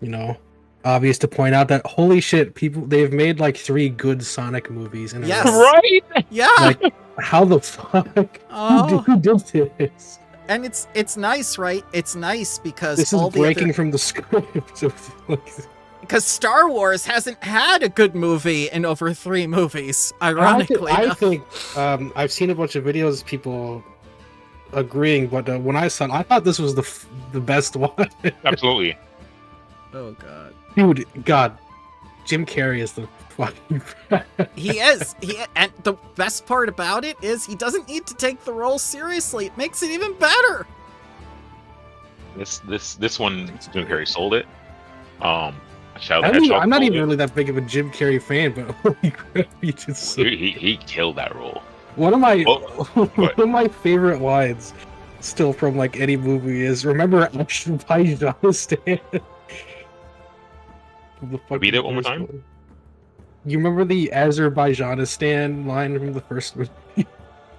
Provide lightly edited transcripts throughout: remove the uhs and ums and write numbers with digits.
you know, obvious to point out that holy shit, they've made like 3 good Sonic movies in a Yes. row. Right? Yeah. Like, how the fuck? Oh. Who did this? And it's nice, right? It's nice because This is breaking from the script. Because Star Wars hasn't had a good movie in over 3 movies, ironically. I think I've seen a bunch of videos of people agreeing, but when I saw it, I thought this was the best one. Absolutely. Oh god. Dude, God, Jim Carrey is the fucking He is. And the best part about it is he doesn't need to take the role seriously. It makes it even better. This one, Jim Carrey sold it. I'm not even really that big of a Jim Carrey fan, but holy crap, he killed that role. One of my favorite lines, still from like any movie, is "Remember Azerbaijanistan." Repeat it one more time. You remember the Azerbaijanistan line from the first movie?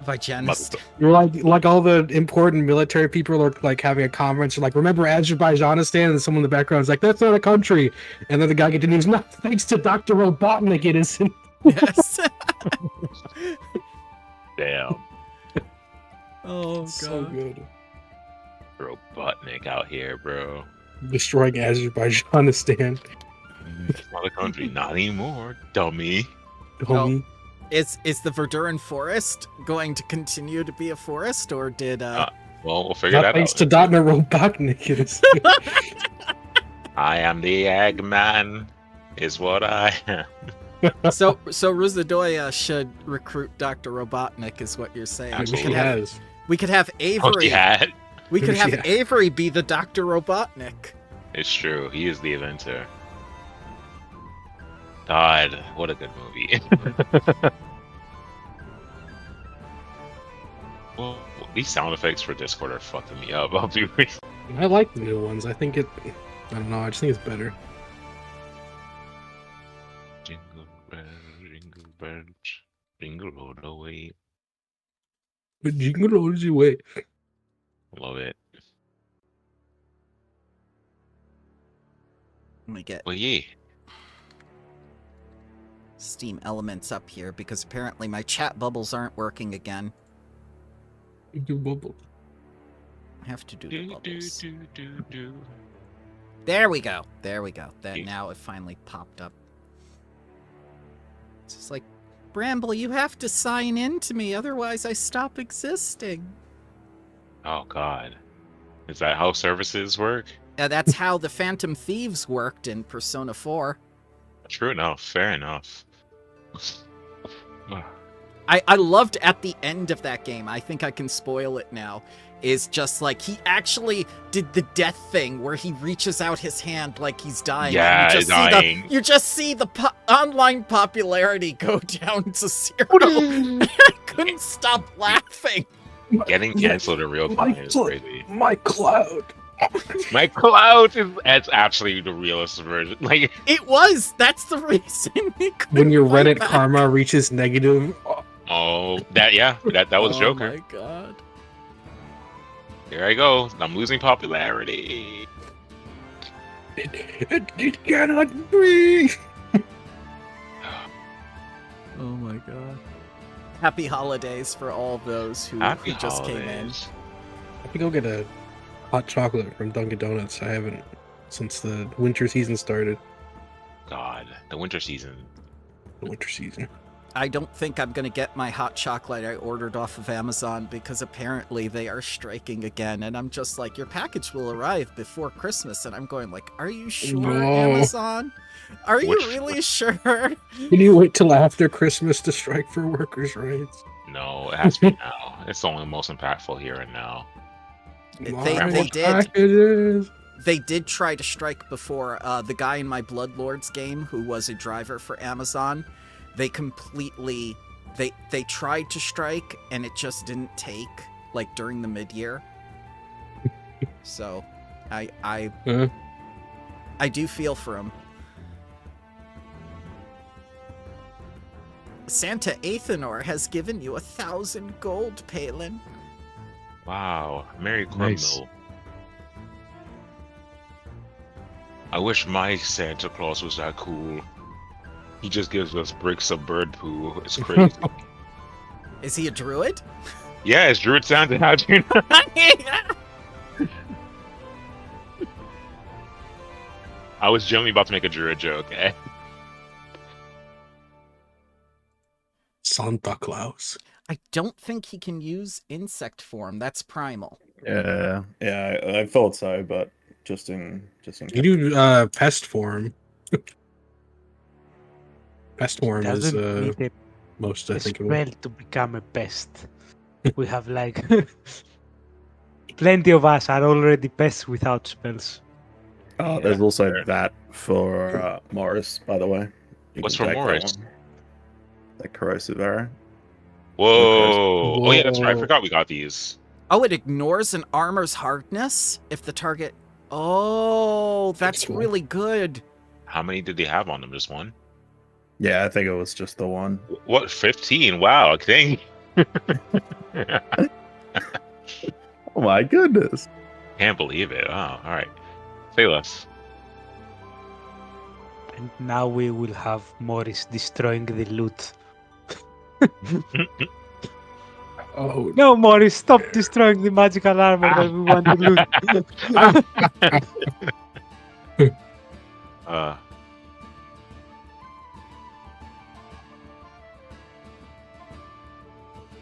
Vajanistan. You're like all the important military people are like having a conference. You're like, remember Azerbaijanistan? And someone in the background is like, that's not a country. And then the guy continues, not thanks to Dr. Robotnik, it isn't. Yes. Damn. Oh god. So good. Robotnik out here, bro. Destroying Azerbaijanistan. It's not a country, not anymore, dummy. Homie. Is the Verduran forest going to continue to be a forest, or did Well, we'll figure not that thanks out. to Dr. Robotnik, it is. I am the Eggman, is what I am. So Ruzadoya should recruit Dr. Robotnik, is what you're saying. Absolutely. We could have Avery. Oh, yeah. We could have Yeah. Avery be the Dr. Robotnik. It's true. He is the inventor. God, what a good movie. Well, these sound effects for Discord are fucking me up. I'll be real. I like the new ones. I think I don't know. I just think it's better. Jingle bells, jingle all the way. But jingle all the way. Love it. Let me get Well, yeah. Steam Elements up here because apparently my chat bubbles aren't working again. Do bubble. I have to do the bubbles. Do. There we go. There we go. That now it finally popped up. It's just like, Bramble, you have to sign in to me, otherwise I stop existing. Oh, God. Is that how services work? That's how the Phantom Thieves worked in Persona 4. True enough. Fair enough. I loved at the end of that game, I think I can spoil it now, is just like he actually did the death thing where he reaches out his hand like he's dying. Yeah, and dying. You just see the online popularity go down to 0. I couldn't stop laughing. Getting canceled in real time is crazy. My cloud. My cloud it's actually the realest version. Like It was. That's the reason. When your Reddit karma reaches negative. oh, that was Joker. Oh my god. Here I go. I'm losing popularity. It cannot be. Oh my god. Happy holidays for all those who just came in. I have to go get a hot chocolate from Dunkin' Donuts. I haven't since the winter season started. God, the winter season. The winter season. I don't think I'm gonna get my hot chocolate I ordered off of Amazon because apparently they are striking again, and I'm just like, your package will arrive before Christmas, and I'm going like, are you sure, No. Amazon? Are you really sure? Can you wait till after Christmas to strike for workers' rights? No, it has to be now. It's only the most impactful here and now. They did try to strike before. The guy in my Bloodlords game who was a driver for Amazon, they completely they tried to strike and it just didn't take, like during the mid-year. So I do feel for him. Santa Athenor has given you 1,000 gold, Palin. Wow, Merry Nice. Christmas. I wish my Santa Claus was that cool. He just gives us bricks of bird poo. It's crazy. Is he a druid? Yeah, it's Druid Santa. How do you know? I was genuinely about to make a Druid joke. Eh? Santa Claus. I don't think he can use insect form. That's primal. Yeah, I thought so, but just in You do pest form. Pest form is Doesn't need a most, I think. spell to become a pest. We have like plenty of us are already pests without spells. Oh, there's also that for Morris, by the way. You What's can for take that Morris? one. The corrosive arrow. Whoa. Oh yeah, that's right. I Whoa. forgot we got these. Oh, it ignores an armor's hardness if the target. Oh, that's cool. really good. How many did they have on them? Just one? Yeah, I think it was just the one. What? 15? Wow. I think. Oh my goodness. Can't believe it. Oh, all right. Say less. And now we will have Morris destroying the loot. Oh, No, Morris, stop destroying the magical armor that we want to loot.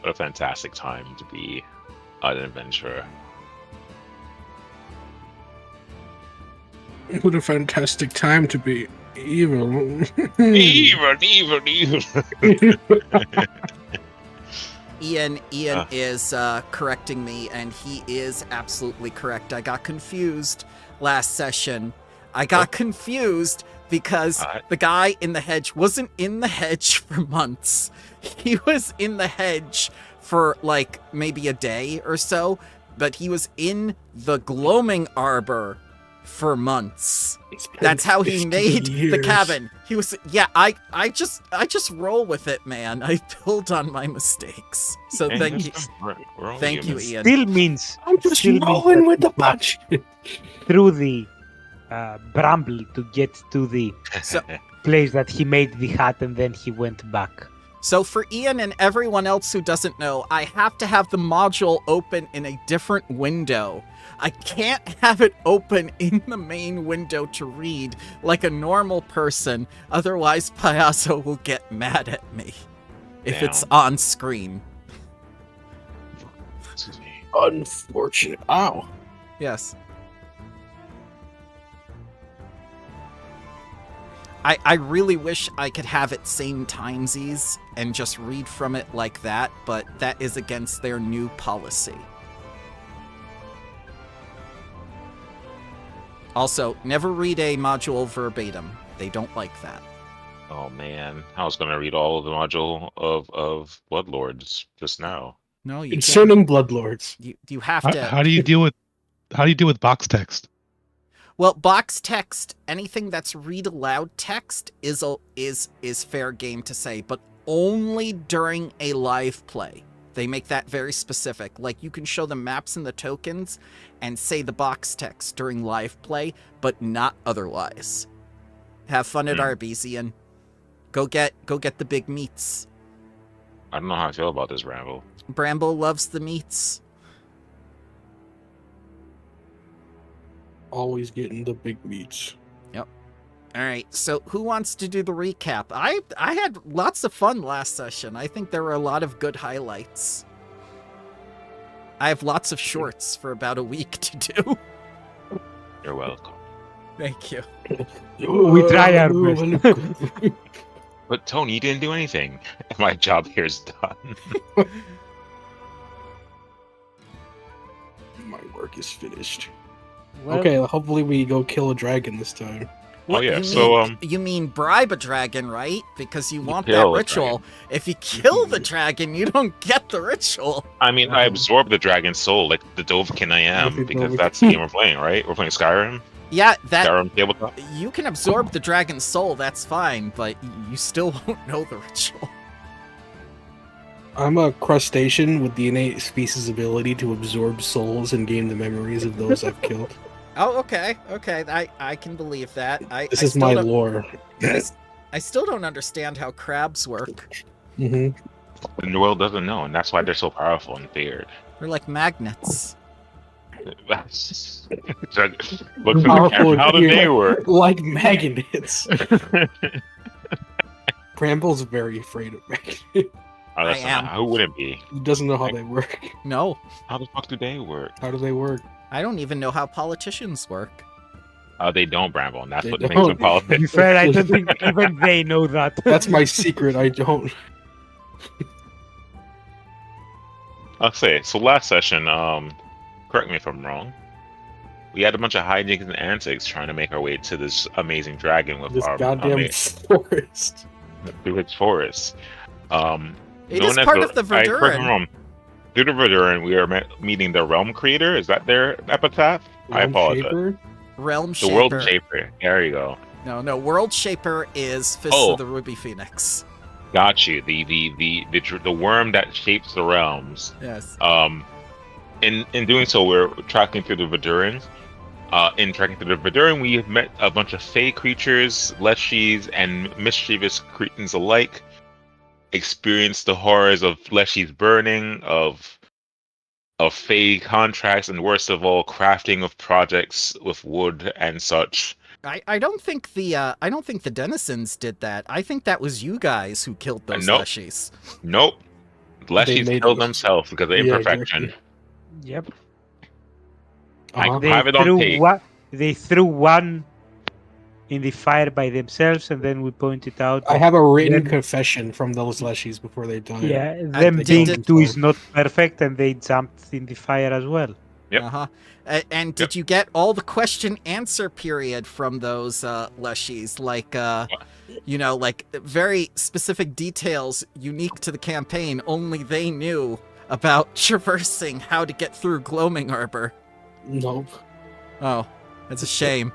What a fantastic time to be an adventurer. what a fantastic time to be evil. Even. Ian is correcting me, and he is absolutely correct. I got confused last session. I got confused because the guy in the hedge wasn't in the hedge for months. He was in the hedge for like maybe a day or so, but he was in the gloaming arbor for months. That's how he 50 made the years. cabin. He was I just roll with it, man. I build on my mistakes. So thank you. We're all Thank you, humans. Ian. Still means I'm just still means rolling that with the he passed punch. through the bramble to get to the So place that he made the hat, and then he went back. So for Ian and everyone else who doesn't know, I have to have the module open in a different window. I can't have it open in the main window to read like a normal person, otherwise Payaso will get mad at me if it's on screen. Excuse me. Unfortunate. Ow. Yes. I really wish I could have it same timesies and just read from it like that, but that is against their new policy. Also, never read a module verbatim. They don't like that. Oh man, I was gonna read all of the module of Bloodlords just now. No, you can't. Concerning Bloodlords. You have to. How do you deal with box text? Well, box text, anything that's read aloud text is fair game to say, but only during a live play. They make that very specific. Like, you can show the maps and the tokens and say the box text during live play, but not otherwise. Have fun at Arby's, Ian. Go get the big meats. I don't know how I feel about this ramble. Bramble loves the meats. Always getting the big meats. All right, so who wants to do the recap? I had lots of fun last session. I think there were a lot of good highlights. I have lots of shorts for about a week to do. You're welcome. Thank you. We try our best. But Tony, you didn't do anything. My job here is done. My work is finished. Well, Okay, hopefully we go kill a dragon this time. Oh yeah, you so mean, you mean bribe a dragon, right? Because you want that kill a ritual. If you kill the dragon, you don't get the ritual. I mean, I absorbed the dragon's soul like the Dovahkiin I am, because that's the game we're playing, right? We're playing Skyrim. Yeah, that Skyrim tabletop. you can absorb the dragon's soul. That's fine, but you still won't know the ritual. I'm a crustacean with the innate species ability to absorb souls and gain the memories of those I've killed. Oh, okay. I can believe that. This I is still my don't- lore. I still don't understand how crabs work. hmm And the world doesn't know, and that's why they're so powerful and feared. They're like magnets. Looks in the Powerful camera. and How do they feared. work? Like magnets. Bramble's very afraid of magnets. Oh, that's I am. not- Who wouldn't be? He doesn't know how they work. No, How the fuck do they work? How do they work? I don't even know how politicians work. They don't, Bramble, and that's They what makes don't. them To be politics. fair, I don't think even they know that. That's my secret. I don't. I'll say, so last session, correct me if I'm wrong, we had a bunch of hijinks and antics trying to make our way to this amazing dragon with This our goddamn forest. through its forest. It known is as part of the correct me if I'm Verduran. wrong. Through the Verduran, we are meeting the Realm Creator. Is that their epitaph? I Realm apologize. Shaper? Realm The Shaper. World Shaper. There you go. No, World Shaper is Fist Oh. of the Ruby Phoenix. Got you. The worm that shapes the realms. Yes. In doing so, we're tracking through the Verduran. In tracking through the Verduran, we have met a bunch of fey creatures, leshies, and mischievous cretins alike. Experienced the horrors of leshies burning, of fey contracts, and worst of all, crafting of projects with wood and such. I don't think the denizens did that. I think that was you guys who killed those Nope. leshies. Nope. Leshies made killed it. themselves because of Yeah, imperfection. exactly. Yep. Uh-huh. I have it on tape. They threw one in the fire by themselves, and then we pointed out. I have a written Then- confession from those leshies before they died. Yeah, I them did- being did- two is not perfect, and they jumped in the fire as well. Yep. Uh-huh. And did you get all the question answer period from those leshies? Like like very specific details unique to the campaign. Only they knew about traversing how to get through Gloaming Arbor. Nope. Oh, that's a shame.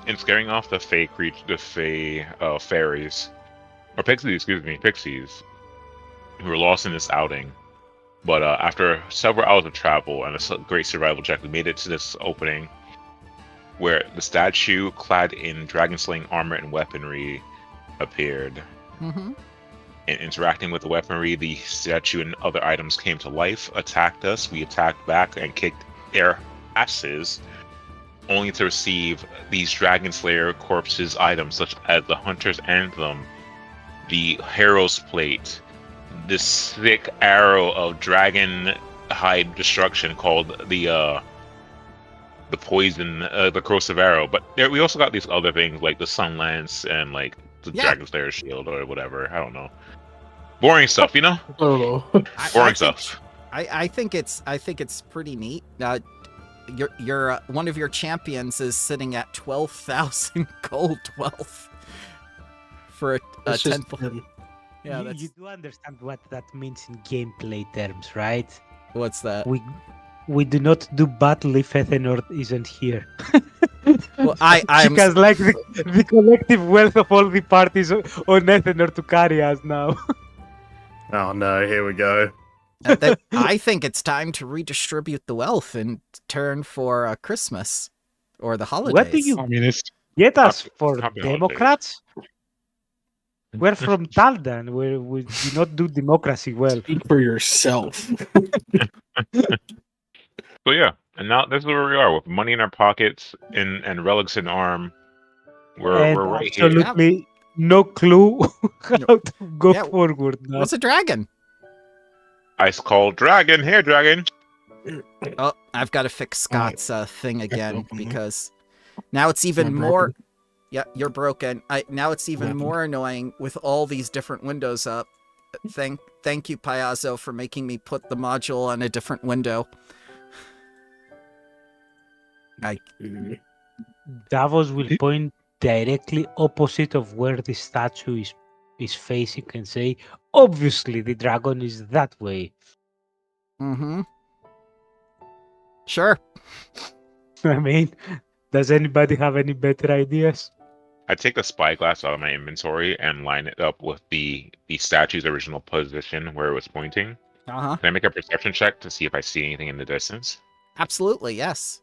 And scaring off the fey fairies, or pixies, pixies, who were lost in this outing. But after several hours of travel and a great survival check, we made it to this opening where the statue, clad in dragon-slaying armor and weaponry, appeared. Mm-hmm. And interacting with the weaponry, the statue and other items came to life, attacked us. We attacked back and kicked their asses, only to receive these Dragon Slayer corpses items such as the Hunter's Anthem, the Hero's Plate, this sick arrow of dragon hide destruction called the poison, the corrosive arrow. But we also got these other things like the Sun Lance and like the Yeah. Dragon Slayer shield or whatever. I don't know. Boring stuff, you know? I don't know. Boring stuff. I think it's pretty neat. Your one of your champions is sitting at 12,000 gold wealth for a It's just 10. him. Yeah, you, that's you do understand what that means in gameplay terms, right? what's that? We do not do battle if Ethanor isn't here. Well, I'm Because like the collective wealth of all the parties on Ethanor to carry us now. Oh no, here we go. I think it's time to redistribute the wealth in turn for Christmas or the holidays. What do you I mean, it's get us Happy- for happy holidays. Democrats? We're from Taldan. We do not do democracy well. Speak for yourself. So yeah, and now this is where we are with money in our pockets and relics in arm. And We're right here. absolutely no clue how to go Yeah. forward now. What's a dragon? Ice cold dragon, here dragon. Oh, I've got to fix Scott's thing again open it. because now it's even I'm more. broken. Yeah, you're broken. Now it's even Broken. more annoying with all these different windows up. Thank you, Piazzo, for making me put the module on a different window. Davos will point directly opposite of where the statue is facing and say, obviously the dragon is that way. Mm-hmm. Sure. I mean, does anybody have any better ideas? I take the spyglass out of my inventory and line it up with the statue's original position where it was pointing. Uh-huh. Can I make a perception check to see if I see anything in the distance? Absolutely, yes.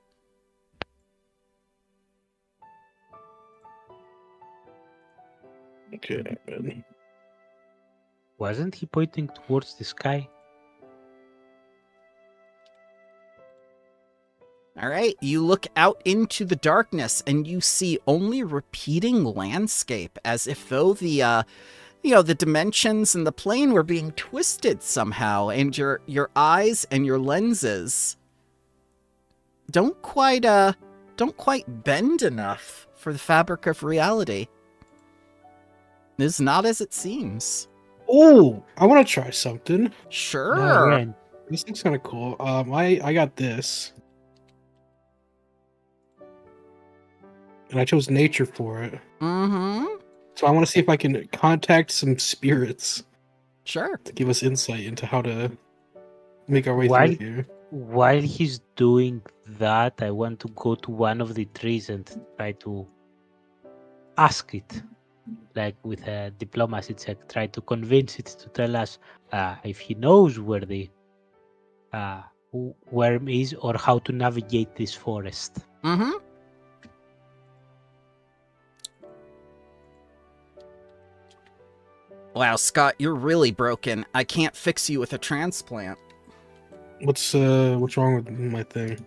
Okay. Wasn't he pointing towards the sky? All right, you look out into the darkness and you see only repeating landscape, as if though the the dimensions and the plane were being twisted somehow, and your eyes and your lenses don't quite bend enough for the fabric of reality. It's not as it seems. Oh, I want to try something. Sure. No, Ren. This looks kind of cool. I got this, and I chose nature for it. Mm-hmm. So I want to see if I can contact some spirits Sure. to give us insight into how to make our way Why? through here. While he's doing that, I want to go to one of the trees and try to ask it, like with a diplomacy check, try to convince it to tell us if he knows where the worm is or how to navigate this forest. Mm-hmm. Wow, Scott, you're really broken. I can't fix you with a transplant. What's wrong with my thing?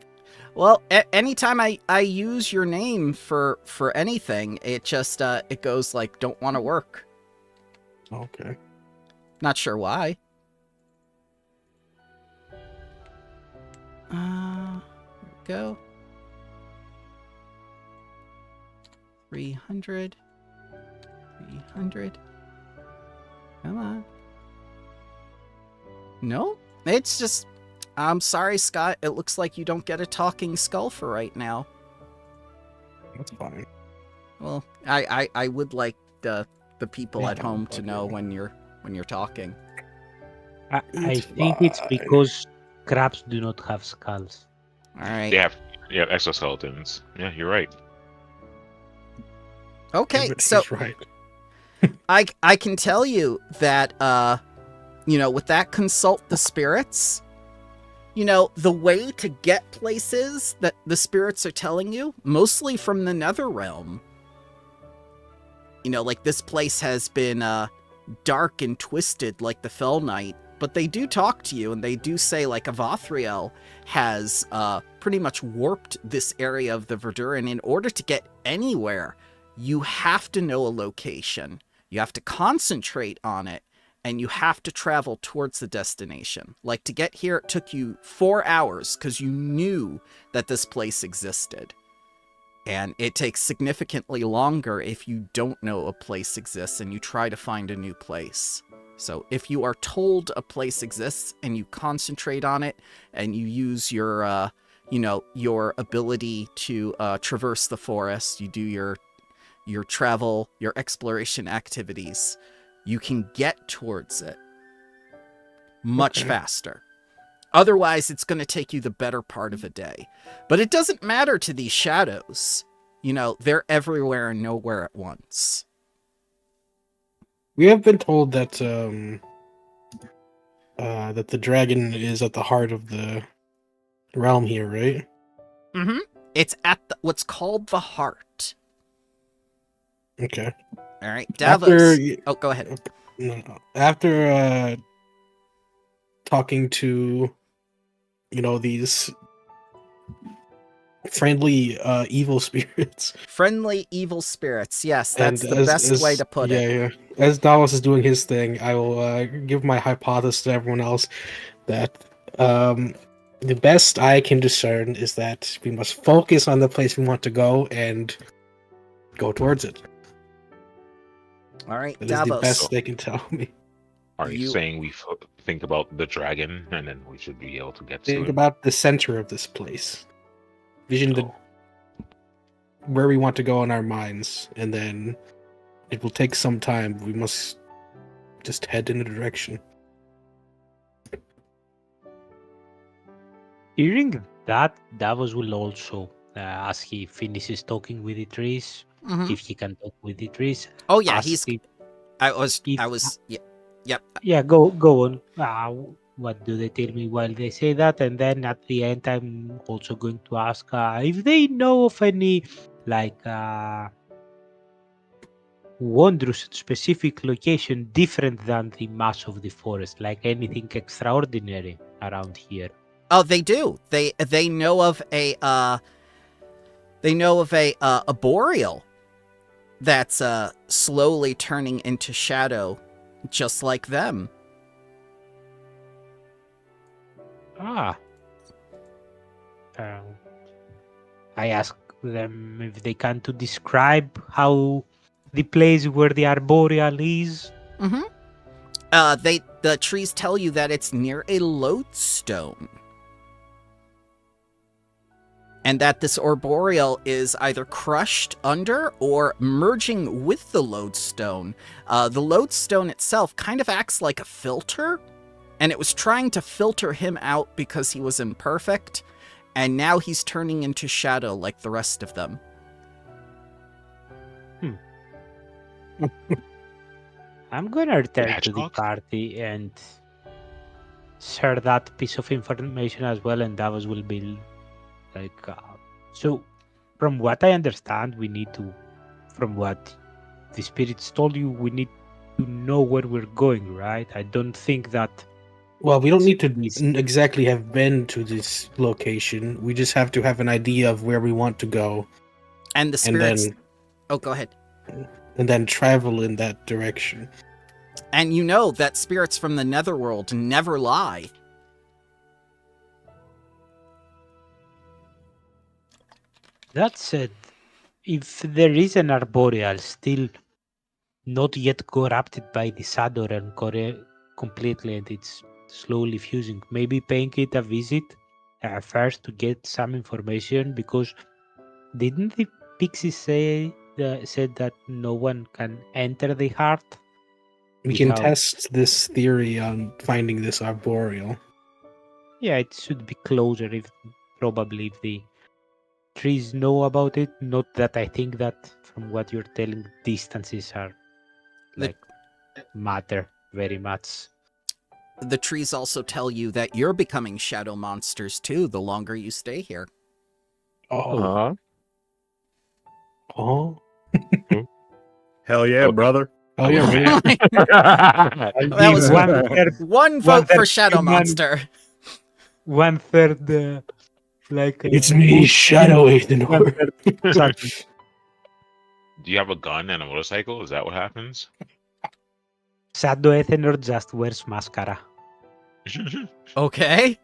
Well, anytime I use your name for anything, it just it goes like don't want to work. Okay. Not sure why. Go. 300. 300. Come on. No, it's just. I'm sorry, Scott. It looks like you don't get a talking skull for right now. That's fine. Well, I would like the people Yeah, at home to okay. know when you're talking. I It's think it's fine. because crabs do not have skulls. All right. They have exoskeletons. Yeah, you're right. Okay, Everybody's so right. I can tell you that with that consult the spirits, the way to get places that the spirits are telling you, mostly from the nether realm. Like this place has been dark and twisted like the Fell Knight, but they do talk to you and they do say like Avathriel has pretty much warped this area of the Verdure, and in order to get anywhere, you have to know a location. You have to concentrate on it, and you have to travel towards the destination. Like to get here, it took you 4 hours because you knew that this place existed. And it takes significantly longer if you don't know a place exists and you try to find a new place. So if you are told a place exists and you concentrate on it and you use your, your ability to traverse the forest, you do your travel, your exploration activities, you can get towards it much faster. Otherwise, it's going to take you the better part of a day. But it doesn't matter to these shadows. They're everywhere and nowhere at once. We have been told that that the dragon is at the heart of the realm here, right? Mm-hmm. It's at what's called the heart. Okay. All right, Davos. Go ahead. No. After talking to these friendly evil spirits. Friendly evil spirits. Yes, that's the best way to put it. Yeah. As Davos is doing his thing, I will give my hypothesis to everyone else that the best I can discern is that we must focus on the place we want to go and go towards it. All right, That Davos. is the best they can tell me. Are you saying we think about the dragon and then we should be able to get to Think it? about the center of this place. Vision where we want to go in our minds, and then it will take some time. We must just head in a direction. Hearing that, Davos will also, as he finishes talking with the trees, Mhm. if he can talk with the trees. Oh yeah, ask if- I was. if- Yeah. Yep. Yeah, go on. what do they tell me while they say that, and then at the end I'm also going to ask if they know of any like wondrous specific location different than the mass of the forest, like anything extraordinary around here. Oh, they do. They know of a boreal that's slowly turning into shadow, just like them. Ah. I ask them if they can to describe how the place where the arboreal is. Mm-hmm. The trees tell you that it's near a lodestone. And that this arboreal is either crushed under or merging with the lodestone. The lodestone itself kind of acts like a filter, and it was trying to filter him out because he was imperfect, and now he's turning into shadow like the rest of them. I'm gonna return to the Hedgehog? party and share that piece of information as well, and Davos will be like, so from what I understand, we need to, from what the spirits told you, we need to know where we're going, right? I don't think that. Well, we don't need to Yes. exactly have been to this location. We just have to have an idea of where we want to go, And the and spirits... then Oh, go ahead. travel in that direction. And you know that spirits from the netherworld never lie. That said, if there is an arboreal still not yet corrupted by the shadow realm completely and it's slowly fusing, maybe paying it a visit first to get some information, because didn't the pixies said that no one can enter the heart? We can Without- test this theory on finding this arboreal. Yeah, it should be closer if probably if the trees know about it. Not that I think that from what you're telling, distances are The- matter very much. The trees also tell you that you're becoming shadow monsters too the longer you stay here. Oh, oh, Hell yeah, Oh. brother. oh yeah, man. That was one vote for third shadow human. monster. 1/3 like It's me, Shadow Ethan. 1/3 Saturn. Do you have a gun and a motorcycle? Is that what happens? Shadow Ethanor just wears mascara. Okay.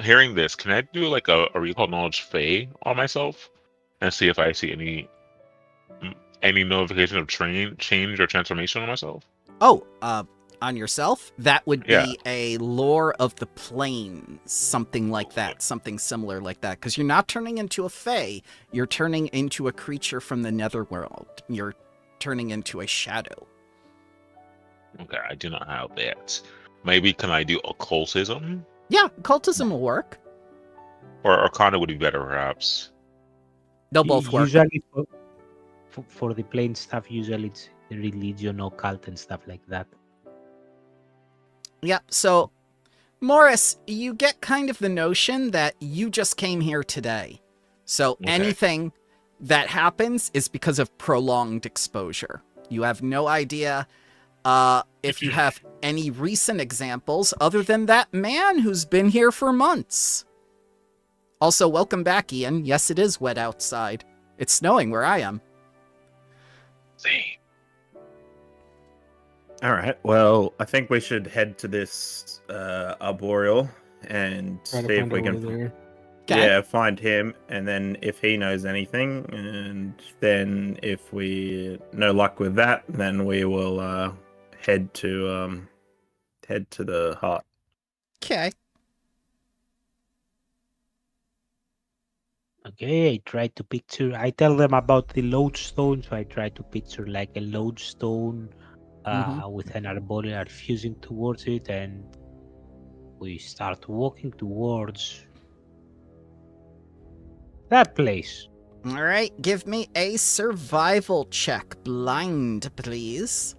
Hearing this, can I do like a recall knowledge fey on myself and see if I see any notification of change or transformation on myself? Oh, on yourself? That would be Yeah. a lore of the plains, something like that, something similar like that. Because you're not turning into a fae, you're turning into a creature from the netherworld. You're turning into a shadow. Okay, I do not have that. Maybe can I do occultism? Yeah, cultism will work. Or Arcana would be better, perhaps. They'll both work. Usually for the plain stuff, usually it's religion, occult, and stuff like that. Yeah, so, Morris, you get kind of the notion that you just came here today. So Okay. anything that happens is because of prolonged exposure. You have no idea if you have any recent examples other than that man who's been here for months. Also, welcome back, Ian. Yes, it is wet outside. It's snowing where I am. See. All right. Well, I think we should head to this arboreal and Try to see if find we over can there. Okay. find him, and then if he knows anything, and then if we no luck with that, then we will head to the heart. Okay. Okay, I try to picture. I tell them about the lodestone, so I try to picture like a lodestone with an arboreal fusing towards it, and we start walking towards that place. All right, give me a survival check. Blind, please.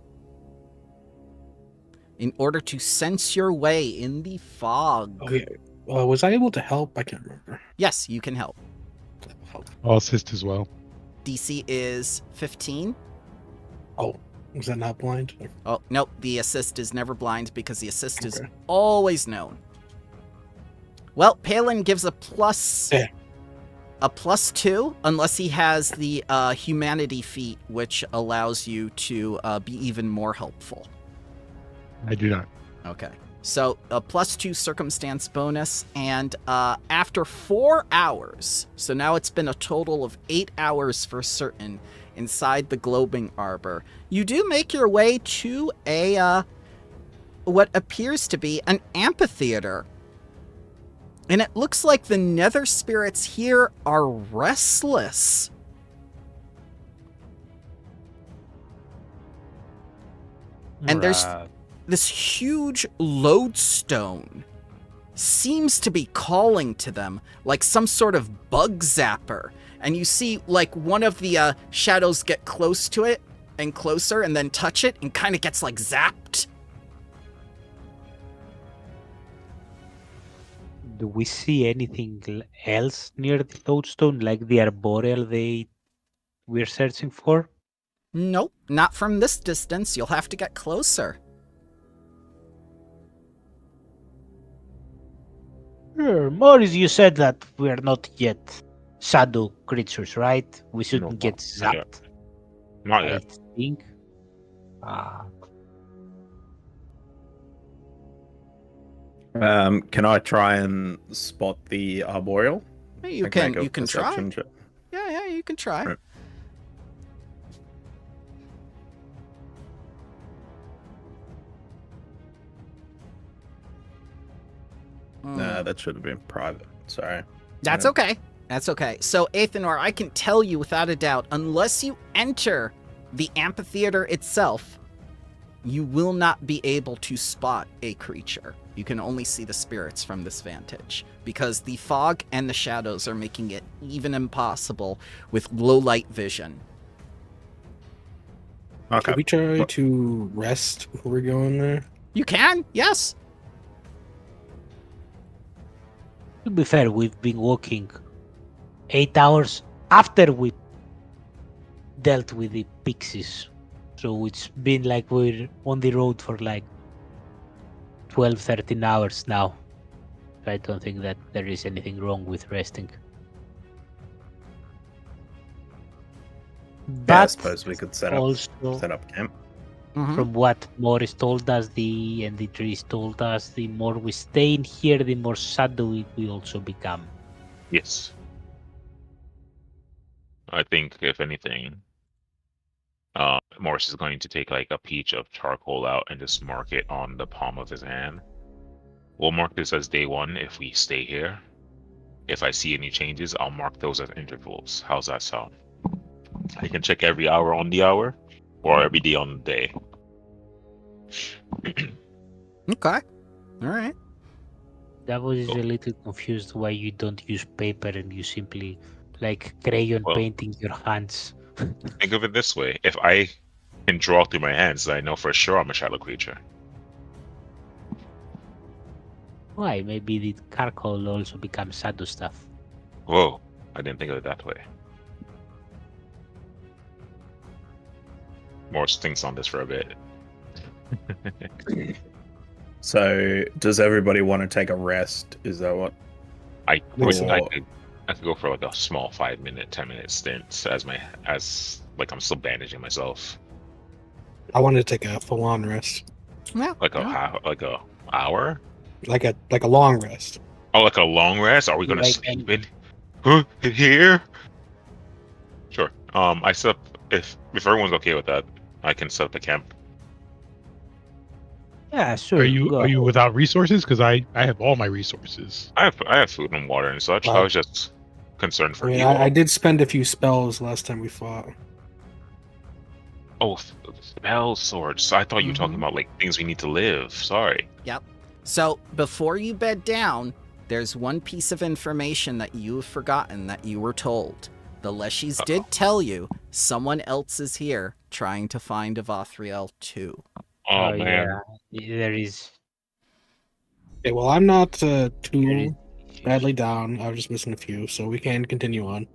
in order to sense your way in the fog. Oh, yeah. Was I able to help? I can't remember. Yes, you can help. Help. I'll assist as well. DC is 15. Oh, was that not blind? Oh, nope, the assist is never blind because the assist is Okay. always known. Well, Palin gives a plus... Yeah. A +2, unless he has the humanity feat, which allows you to be even more helpful. I do not. Okay. So a +2 circumstance bonus, and after 4 hours, so now it's been a total of 8 hours for certain inside the Globing Arbor, you do make your way to a what appears to be an amphitheater. And it looks like the nether spirits here are restless. And there's this huge lodestone seems to be calling to them like some sort of bug zapper. And you see like one of the shadows get close to it and closer and then touch it and kind of gets like zapped. Do we see anything else near the lodestone, like the arboreal we're searching for? Nope, not from this distance. You'll have to get closer. Morris, you said that we're not yet shadow creatures, right? We shouldn't No, get not yet. zapped. Not I yet. think. Can I try and spot the arboreal? You Like, can make a try. perception check? Yeah, you can try. Right. Nah, that should have been private. Sorry. That's Yeah. okay. That's okay. So, Athanor, I can tell you without a doubt, unless you enter the amphitheater itself, you will not be able to spot a creature. You can only see the spirits from this vantage, because the fog and the shadows are making it even impossible with low light vision. Okay. Can we try to rest before we go in there? You can, yes. To be fair, we've been walking 8 hours after we dealt with the pixies. So it's been like we're on the road for like 12, 13 hours now. I don't think that there is anything wrong with resting. Yeah, I But suppose we could set up camp. Mhm. from what Morris told us, and the trees told us, the more we stay in here, the more shadowy we also become. Yes. I think if anything, Morris is going to take like a peach of charcoal out and just mark it on the palm of his hand. We'll mark this as day 1 if we stay here. If I see any changes, I'll mark those as intervals. How's that sound? I can check every hour on the hour, or every day on the day. Okay. All right. That was Oh. a little confused why you don't use paper and you simply like crayon Well- painting your hands. Think of it this way: if I can draw through my hands, I know for sure I'm a shadow creature. Why? Maybe the charcoal also becomes shadow stuff. Whoa, I didn't think of it that way. Morris thinks on this for a bit. So, does everybody want to take a rest? Is that what? I so. could go for like a small 5-minute, 10-minute stint as I'm still bandaging myself. I wanted to take a full-on rest, Yeah. Like a yeah. half, like a hour. like a long rest. Oh, like a long rest? Are we gonna Like sleep in here? Sure. I set up if everyone's okay with that, I can set up the camp. Yeah, sure. Are you go. without resources? Because I have all my resources. I have food and water and such. I Wow. was just concerned for I mean, you. I did spend a few spells last time we fought. Oh, spell swords. I thought you were talking about like things we need to live. Sorry. So before you bed down, there's one piece of information that you've forgotten that you were told. The Leshies did tell you someone else is here trying to find Evothriel too. Oh man. yeah, there is. Okay, well, I'm not There too is badly down. I was just missing a few, so we can continue on.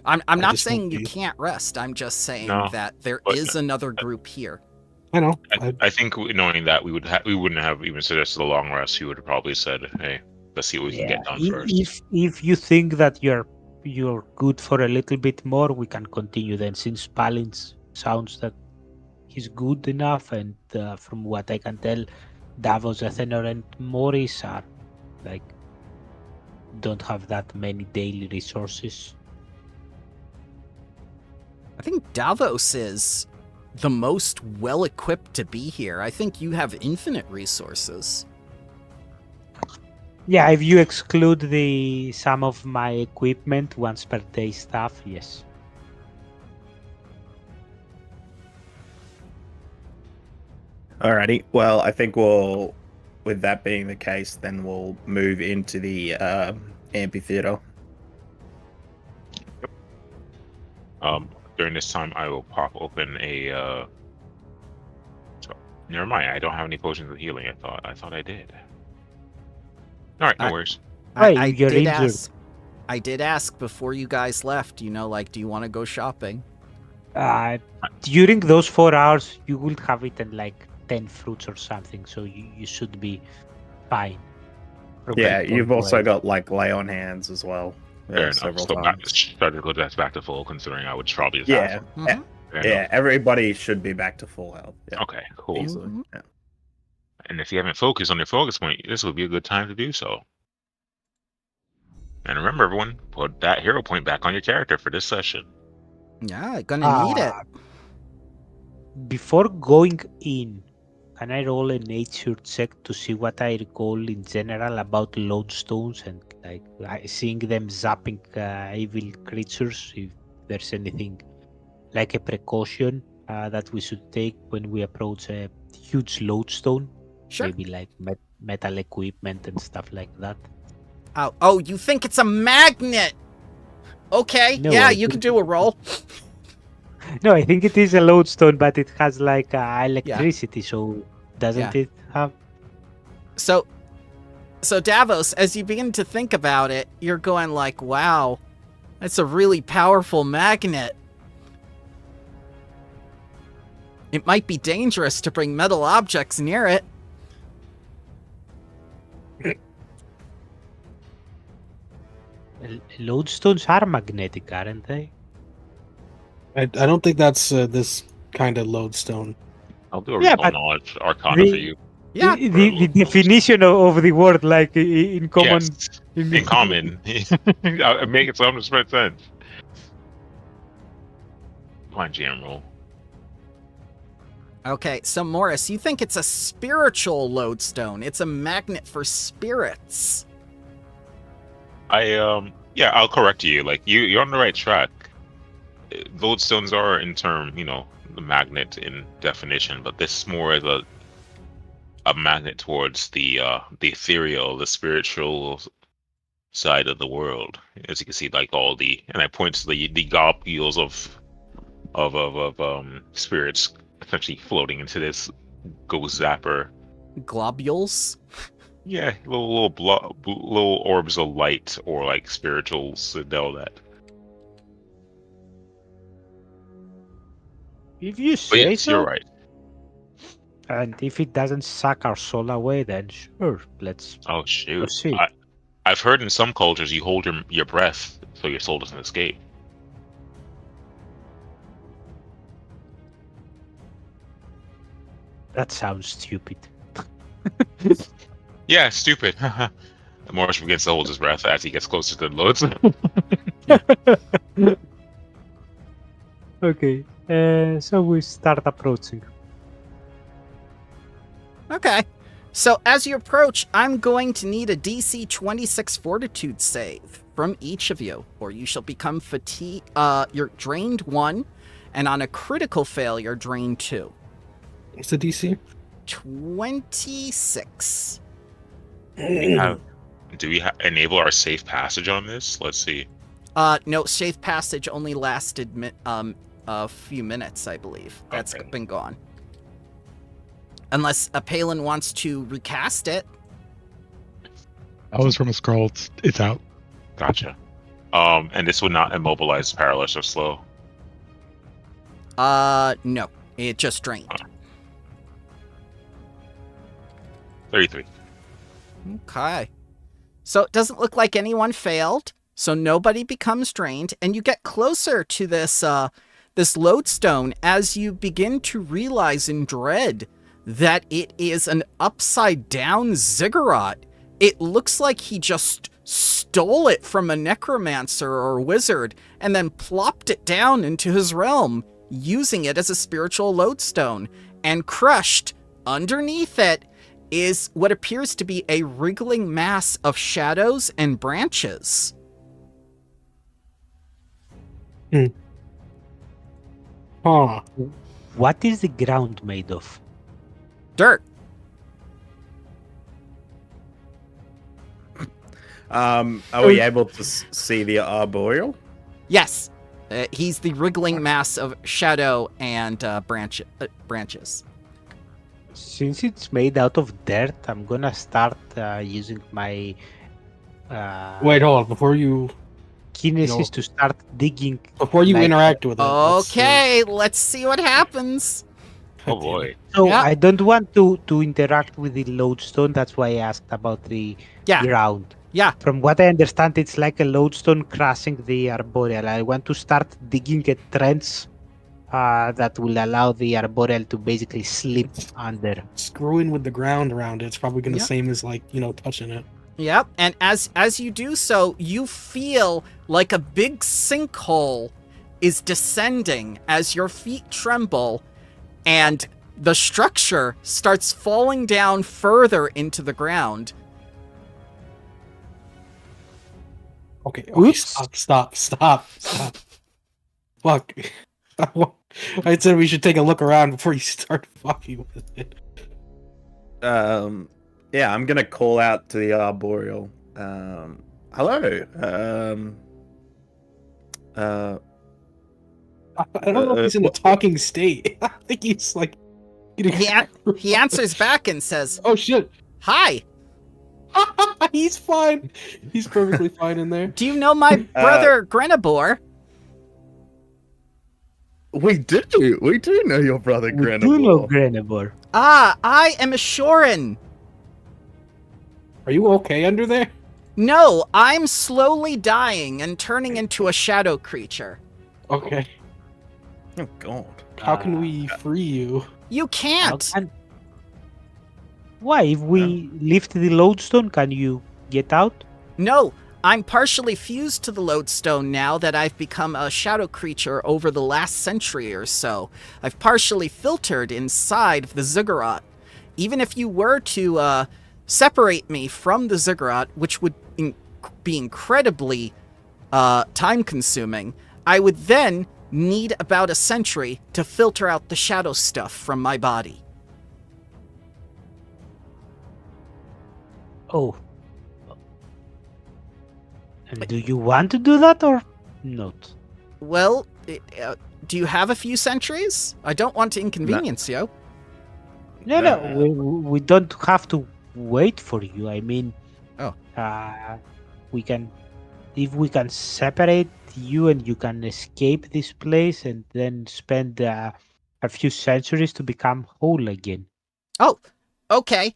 I'm I not just saying won't you be- can't rest. I'm just saying No, that there but- is another group here. I know. I think knowing that we wouldn't have even suggested a long rest. We would have probably said, "Hey, let's see what we can get done first." If you think that you're good for a little bit more, we can continue then. Since Palin sounds that he's good enough, and from what I can tell, Davos, Athenor, and Morris are like don't have that many daily resources. I think Davos is the most well equipped to be here. I think you have infinite resources. Yeah, if you exclude the some of my equipment once per day stuff, yes. Alrighty. Well, I think with that being the case, then we'll move into the amphitheater. During this time, I will pop open a. Never mind. I don't have any potions of healing. I thought I did. All right, no worries. Hey, you're injured. I did ask before you guys left, you know, like, do you want to go shopping? During those 4 hours, you would have eaten like 10 fruits or something, so you should be fine. from Yeah, that point you've also away. got like lay on hands as well. Fair enough. Several So times. started to go back to full, considering I would probably just Yeah, have. Mhm. Fair yeah. enough. Everybody should be back to full health. Yeah, Okay, cool. easily. Mhm. Yeah. And if you haven't focused on your focus point, this would be a good time to do so. And remember, everyone, put that hero point back on your character for this session. Yeah, gonna need it. Before going in, can I roll a nature check to see what I recall in general about lodestones and like seeing them zapping evil creatures? If there's anything like a precaution that we should take when we approach a huge lodestone, Sure. maybe like metal equipment and stuff like that. Oh, you think it's a magnet? Okay, No, yeah, I you can think- do a roll. No, I think it is a lodestone, but it has like electricity, so doesn't Yeah. it have? So Davos, as you begin to think about it, you're going like, wow, that's a really powerful magnet. It might be dangerous to bring metal objects near it. Lodestones are magnetic, aren't they? I don't think that's this kind of lodestone. I'll do a Yeah, recall but knowledge arcana the- for you. Yeah. The definition of the word, like in common. Yes, in common. It makes 100% sense. Come on, GM roll. Okay, so Morris, you think it's a spiritual lodestone. It's a magnet for spirits. Yeah, I'll correct you. Like you're on the right track. Lodestones are in term, the magnet in definition, but this is more as a magnet towards the ethereal, the spiritual side of the world. As you can see, like and I point to the globules of spirits essentially floating into this ghost zapper. Globules? Yeah, little orbs of light or like spirituals that know that. If you But say yes, so, you're right. and if it doesn't suck our soul away, then sure, let's Oh shoot! proceed. I've heard in some cultures you hold your breath so your soul doesn't escape. That sounds stupid. Yeah, stupid. Morris begins to hold his breath as he gets closer to the loads. Okay, so we start approaching. Okay. So as you approach, I'm going to need a DC 26 Fortitude save from each of you, or you shall become fatigued. You're drained 1, and on a critical failure, drained 2. What's the DC? 26. Do we enable our safe passage on this? Let's see. No, safe passage only lasted a few minutes, I believe. That's Okay. been gone. Unless Palin wants to recast it. That was from a scroll. It's out. Gotcha. And this would not immobilize, paralyze, or slow. No. It just drained. 33. Okay. So it doesn't look like anyone failed. So nobody becomes drained, and you get closer to this this lodestone as you begin to realize in dread that it is an upside down ziggurat. It looks like he just stole it from a necromancer or wizard and then plopped it down into his realm, using it as a spiritual lodestone. And crushed underneath it is what appears to be a wriggling mass of shadows and branches. Huh. What is the ground made of? Dirt. Are we able to see the arboreal? Yes. He's the wriggling mass of shadow and branches. Since it's made out of dirt, I'm gonna start using my Wait, hold on. Before you kinesis to start digging. interact with it. Okay, let's see what happens. Oh boy. So Yeah. I don't want to interact with the lodestone. That's why I asked about the Yeah. ground. Yeah. From what I understand, it's like a lodestone crossing the arboreal. I want to start digging a trench that will allow the arboreal to basically slip under. Screwing with the ground around it. It's probably going to Yeah. same as touching it. Yep, and as you do so, you feel like a big sinkhole is descending as your feet tremble, and the structure starts falling down further into the ground. Okay. Oops. Stop. Fuck. I said we should take a look around before you start fucking with it. Yeah, I'm gonna call out to the arboreal. Hello. I don't know if he's in a talking state. I think he's like. He answers back and says, Oh shit. "Hi, He's fine. He's perfectly fine in there. do you know my brother Grenabor?" We do know your brother, We do know Grenabor. "Ah, I am Ashorin. Are you okay under there? No, I'm slowly dying and turning into a shadow creature. Okay. Oh God. How can we free you? You can't. Why? If we lift the lodestone, can you get out? No, I'm partially fused to the lodestone now that I've become a shadow creature over the last century or so. I've partially filtered inside of the ziggurat. Even if you were to separate me from the ziggurat, which would be incredibly time-consuming, I would then need about a century to filter out the shadow stuff from my body. Oh. And do you want to do that or not? Well, do you have a few centuries? I don't want to inconvenience you. No, we don't have to wait for you. I mean, we can, if we can separate you and you can escape this place and then spend a few centuries to become whole again. Oh, okay.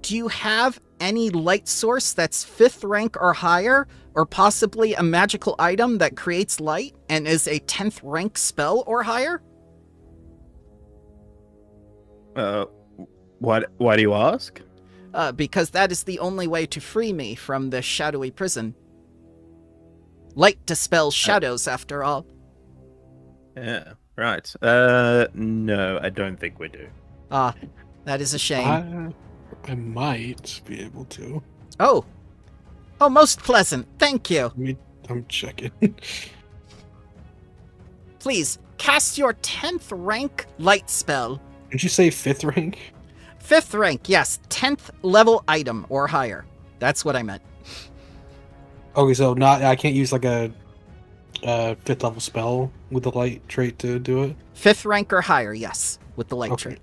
Do you have any light source that's 5th rank or higher, or possibly a magical item that creates light and is a 10th rank spell or higher? Why do you ask? Because that is the only way to free me from this shadowy prison. Light dispels shadows, after all. Yeah, right. No, I don't think we do. Ah, that is a shame. I might be able to. Oh, most pleasant. Thank you. I'm checking. Please, cast your 10th rank light spell. Did you say 5th rank? 5th rank, yes. 10th level item or higher. That's what I meant. Okay, so I can't use like a 5th level spell with the light trait to do it? 5th rank or higher, yes. with the light Okay. trait.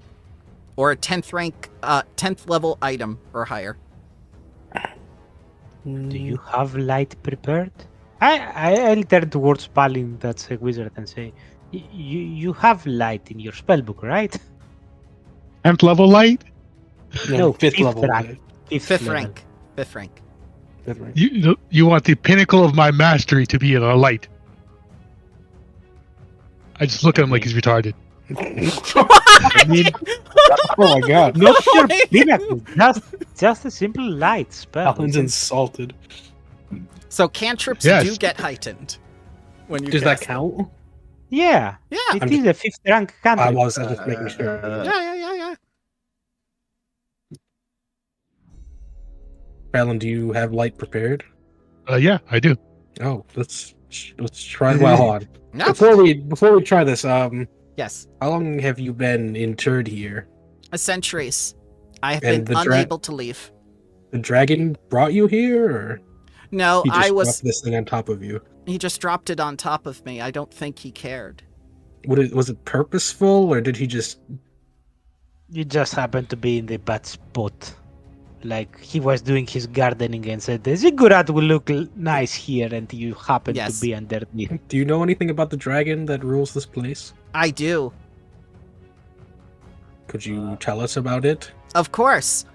Or a 10th level item or higher. Do you have light prepared? I'll turn towards Palin, that's a wizard, and say, you have light in your spellbook, right? 10th level light? No, fifth level. rank. Fifth Fifth level. rank. Fifth rank. Fifth rank. You want the pinnacle of my mastery to be a light. I just look at him like he's retarded. I mean, Oh my god. not your pinnacle, just a simple light spell. Alan's insulted. So cantrips Yes. do get heightened when you Does that cast count? Yeah, them. it I'm is a 5th rank I cantrip. was just making sure. Yeah. Fallon, do you have light prepared? Yeah, I do. Oh, let's try. Well, hold on. No. Before we try this, Yes. how long have you been interred here? Centuries. I have And been the unable to leave. The dragon brought you here, or No, he just I was. dropped this thing on top of you? He just dropped it on top of me. I don't think he cared. Was it purposeful, or did he just? You just happened to be in the bad spot. Like he was doing his gardening and said, the ziggurat will look nice here, and you happen Yes. to be underneath. Do you know anything about the dragon that rules this place? I do. Could you tell us about it? Of course.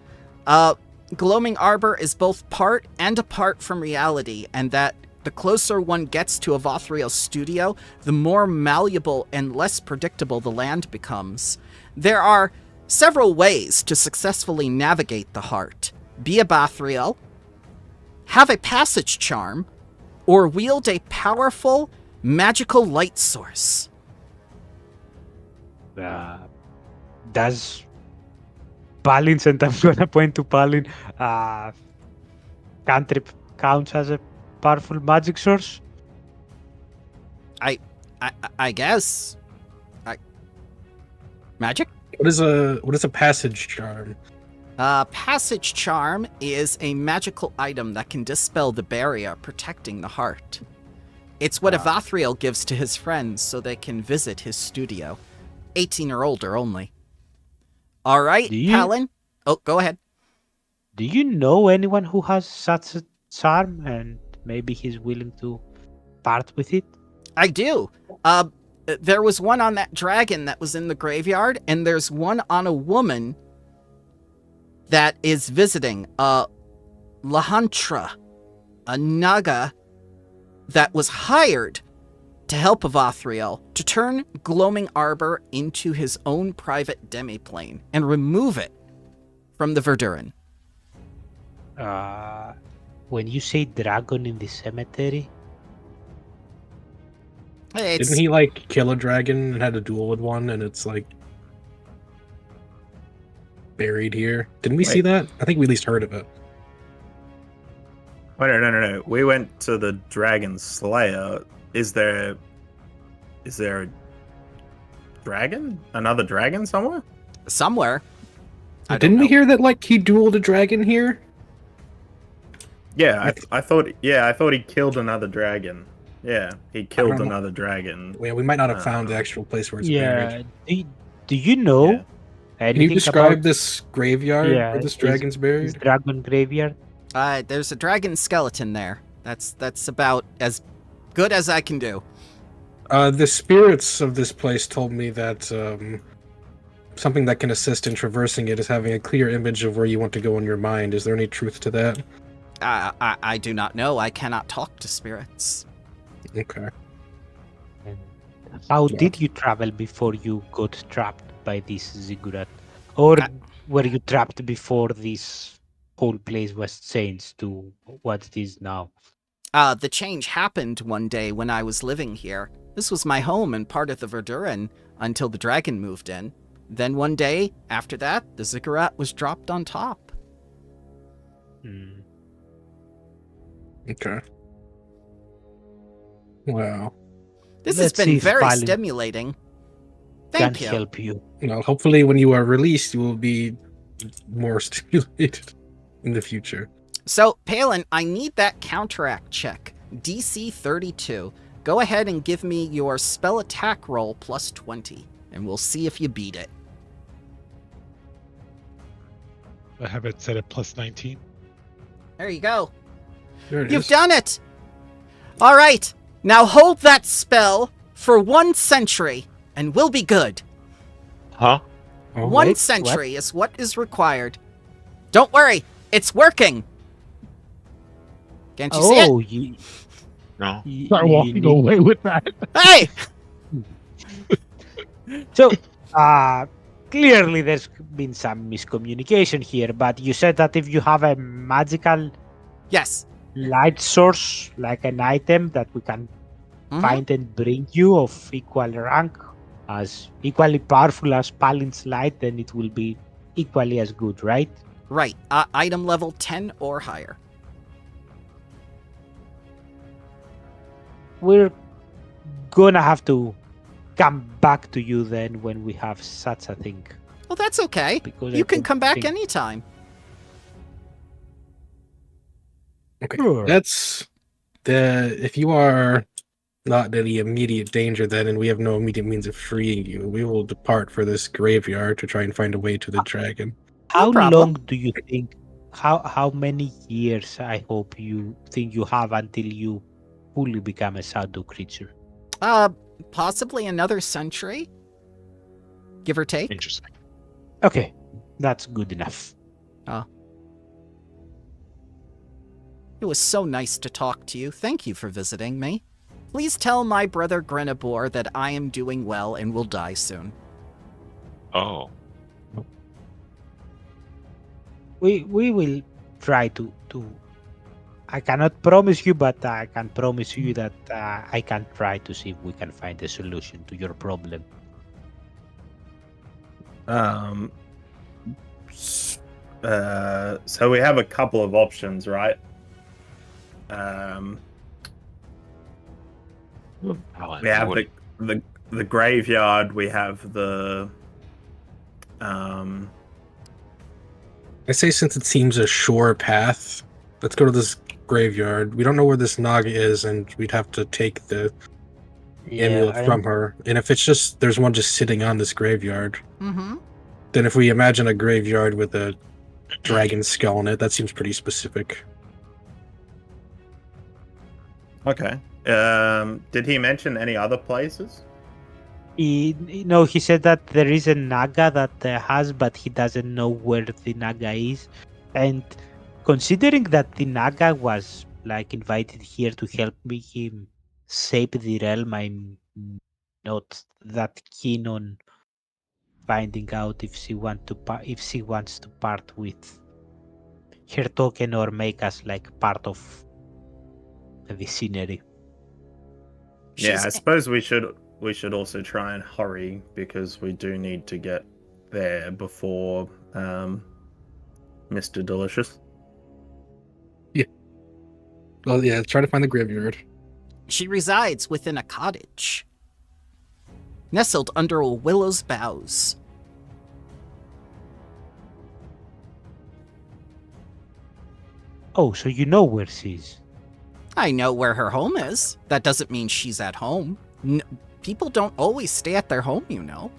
Gloaming Arbor is both part and apart from reality, and that the closer one gets to Avothriel's studio, the more malleable and less predictable the land becomes. There are several ways to successfully navigate the heart. Be a Bathriel, have a passage charm, or wield a powerful magical light source. Does Palin, and I'm gonna point to Palin, cantrip counts as a powerful magic source? I guess. Magic? What is a passage charm? Passage Charm is a magical item that can dispel the barrier protecting the heart. It's what Avothriel gives to his friends so they can visit his studio. 18 or older only. All right, Do you- Palin. Oh, go ahead. Do you know anyone who has such a charm, and maybe he's willing to part with it? I do. There was one on that dragon that was in the graveyard, and there's one on a woman that is visiting. Lahantra, a Naga that was hired to help Avothriel to turn Gloaming Arbor into his own private demiplane and remove it from the Verduran. When you say dragon in the cemetery, It's, Didn't he like kill a dragon and had a duel with one, and it's like buried here? Didn't we see Wait. that? I think we at least heard of it. Wait, no. We went to the Dragon Slayer. Is there a dragon? Another dragon somewhere? somewhere. I don't Didn't we know. hear that like he dueled a dragon here? Yeah, I thought he killed another dragon. Yeah, he killed know. another dragon. Yeah, we might not have found the actual place where it's buried. Do you know Yeah. Can you anything describe about this graveyard Yeah, where this is- dragon's this buried? dragon graveyard? There's a dragon skeleton there. That's about as good as I can do. The spirits of this place told me that something that can assist in traversing it is having a clear image of where you want to go in your mind. Is there any truth to that? I do not know. I cannot talk to spirits. Okay. And how Yeah. did you travel before you got trapped by this ziggurat? Or I- were you trapped before this whole place was changed to what it is now? The change happened one day when I was living here. This was my home and part of the Verduran until the dragon moved in. Then one day, after that, the ziggurat was dropped on top. Hmm. Okay. Wow. This Let's has see been if very Balin stimulating. Can Thank you. help you. Well, hopefully when you are released, you will be more stimulated in the future. So, Palin, I need that counteract check. DC 32. Go ahead and give me your spell attack roll plus 20, and we'll see if you beat it. I have it set at plus 19. There you go. There it You've is. done it! All right, now hold that spell for 1 century, and we'll be good. Huh? Oh, 1 wait, century is what is required. Don't worry, it's working. Can't you see it? Oh, you, No. Start walking away with that. Hey! So, clearly there's been some miscommunication here, but you said that if you have a magical Yes. light source, like an item that we can Mhm. find and bring you of equal rank, as equally powerful as Palin's light, then it will be equally as good, right? Right. Item level 10 or higher. We're gonna have to come back to you then when we have such a thing. Well, that's okay. Because You I can don't come back think- anytime. Okay. Sure. That's the if you are not in any immediate danger then and we have no immediate means of freeing you, we will depart for this graveyard to try and find a way to the dragon. How problem. long do you think? How many years? I hope you think you have until you fully become a shadow creature. Possibly another century? Give or take? Interesting. Okay, that's good enough. It was so nice to talk to you. Thank you for visiting me. Please tell my brother Grenabor that I am doing well and will die soon. Oh. We will try to. I cannot promise you, but I can promise you that I can try to see if we can find a solution to your problem. So we have a couple of options, right? We have the graveyard. We have the I say since it seems a sure path, let's go to this graveyard. We don't know where this Naga is, and we'd have to take the amulet from her. And if it's just there's one just sitting on this graveyard, Mm-hmm. then if we imagine a graveyard with a dragon skull in it, that seems pretty specific. Okay. Did he mention any other places? He said that there is a Naga that has, but he doesn't know where the Naga is. And considering that the Naga was like invited here to help me him shape the realm, I'm not that keen on finding out if she wants to part with her token or make us like part of the scenery. Yeah, I suppose we should also try and hurry because we do need to get there before Mr. Delicious. Well, yeah, try to find the graveyard. She resides within a cottage, nestled under a willow's boughs. Oh, so you know where she is. I know where her home is. That doesn't mean she's at home. People don't always stay at their home, you know.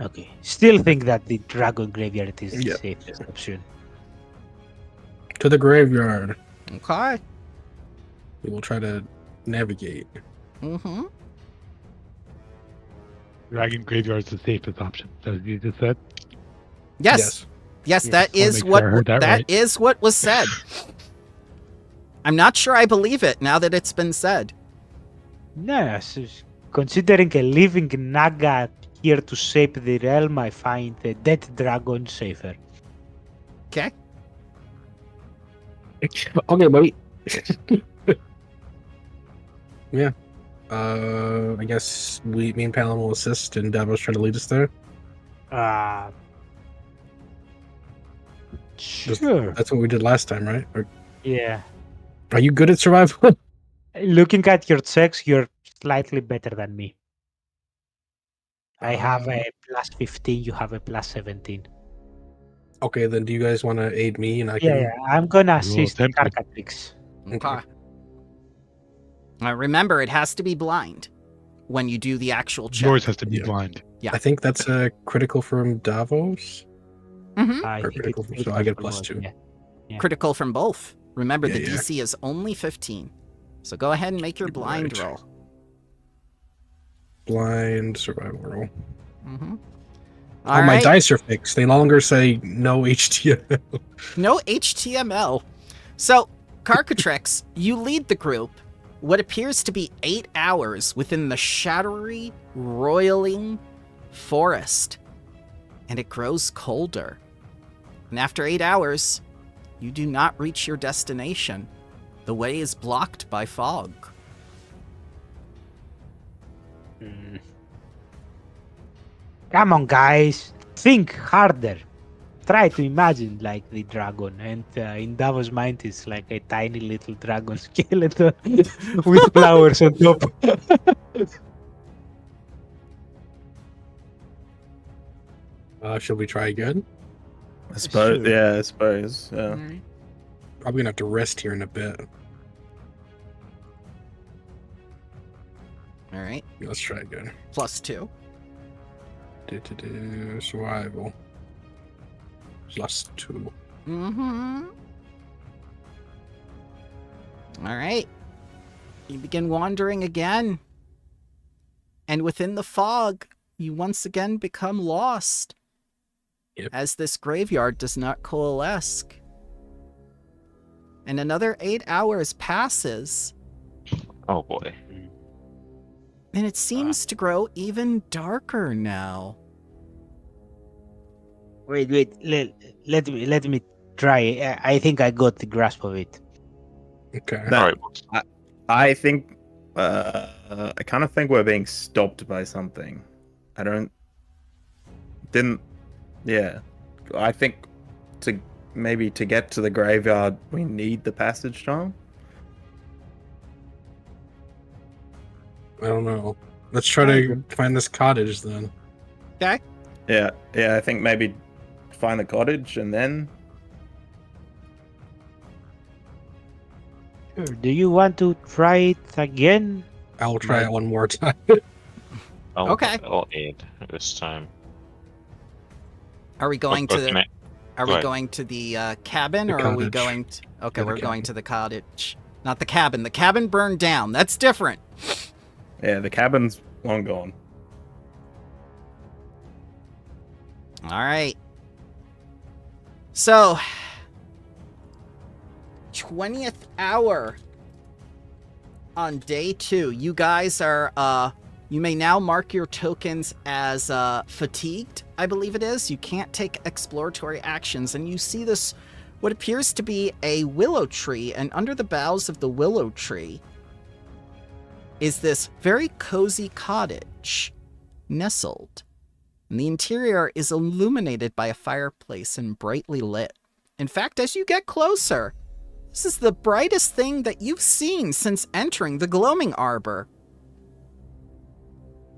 Okay. Still think that the dragon graveyard is Yeah. the safest option. To the graveyard. Okay. We will try to navigate. Mm-hmm. Dragon Graveyard is the safest option. So you just said? Yes. Yes, that Wanna is make sure I what heard that right. is what was said. I'm not sure I believe it now that it's been said. Yes, considering a living Naga here to shape the realm, I find the dead dragon safer. Okay. Okay, buddy. Yeah. I guess me and Palin will assist, and Davos try to lead us there. Sure. That's what we did last time, right? Yeah. Are you good at survival? Looking at your checks, you're slightly better than me. I have a plus 15, you have a plus 17. Okay, then do you guys want to aid me, and I can? Yeah, I'm gonna will assist attempt it. Carcatrix. Okay. Remember, it has to be blind when you do the actual check. Yours has to be Yeah. blind. I think that's a critical from Davos. Mm-hmm. I Or think critical, it's so I get critical plus from 2. both, Yeah. Critical from both. Remember, Yeah, the yeah. DC is only 15. So go ahead and make your blind Right. roll. Blind survival roll. Mm-hmm. All my dice are fixed. They no longer say no HTML. No HTML. So, Carcatrix, you lead the group what appears to be 8 hours within the shadowy, roiling forest. And it grows colder. And after 8 hours, you do not reach your destination. The way is blocked by fog. Mm. Come on, guys. Think harder. Try to imagine like the dragon, and in Davos' mind, it's like a tiny little dragon skeleton with flowers on top. Should we try again? I suppose. Sure. Yeah, I suppose. Yeah. Alright. Probably gonna have to rest here in a bit. Alright. Let's try again. Plus 2. Survival. Plus 2. Mm-hmm. Alright. You begin wandering again. And within the fog, you once again become lost. Yep. As this graveyard does not coalesce. And another 8 hours passes, Oh boy. and it seems to grow even darker now. Wait. Let me try. I think I got the grasp of it. Okay. That- All right. I think. I kind of think we're being stopped by something. Yeah. I think to get to the graveyard, we need the passage charm. I don't know. Let's try to find this cottage then. Okay? Yeah. I think maybe find the cottage and then. Sure. Do you want to try it again? I'll try it one more time. Okay. I'll aid this time. Are we going Or to can I- Are Go we ahead. going to the cabin, The or are we cottage. going to... Okay, Yeah, the we're going cabin. to the cottage. Not the cabin. The cabin burned down. That's different. Yeah, the cabin's long gone. Alright. So... 20th hour on day 2. You guys are, you may now mark your tokens as fatigued, I believe it is. You can't take exploratory actions, and you see this, what appears to be a willow tree, and under the boughs of the willow tree is this very cozy cottage nestled. And the interior is illuminated by a fireplace and brightly lit. In fact, as you get closer, this is the brightest thing that you've seen since entering the gloaming arbor.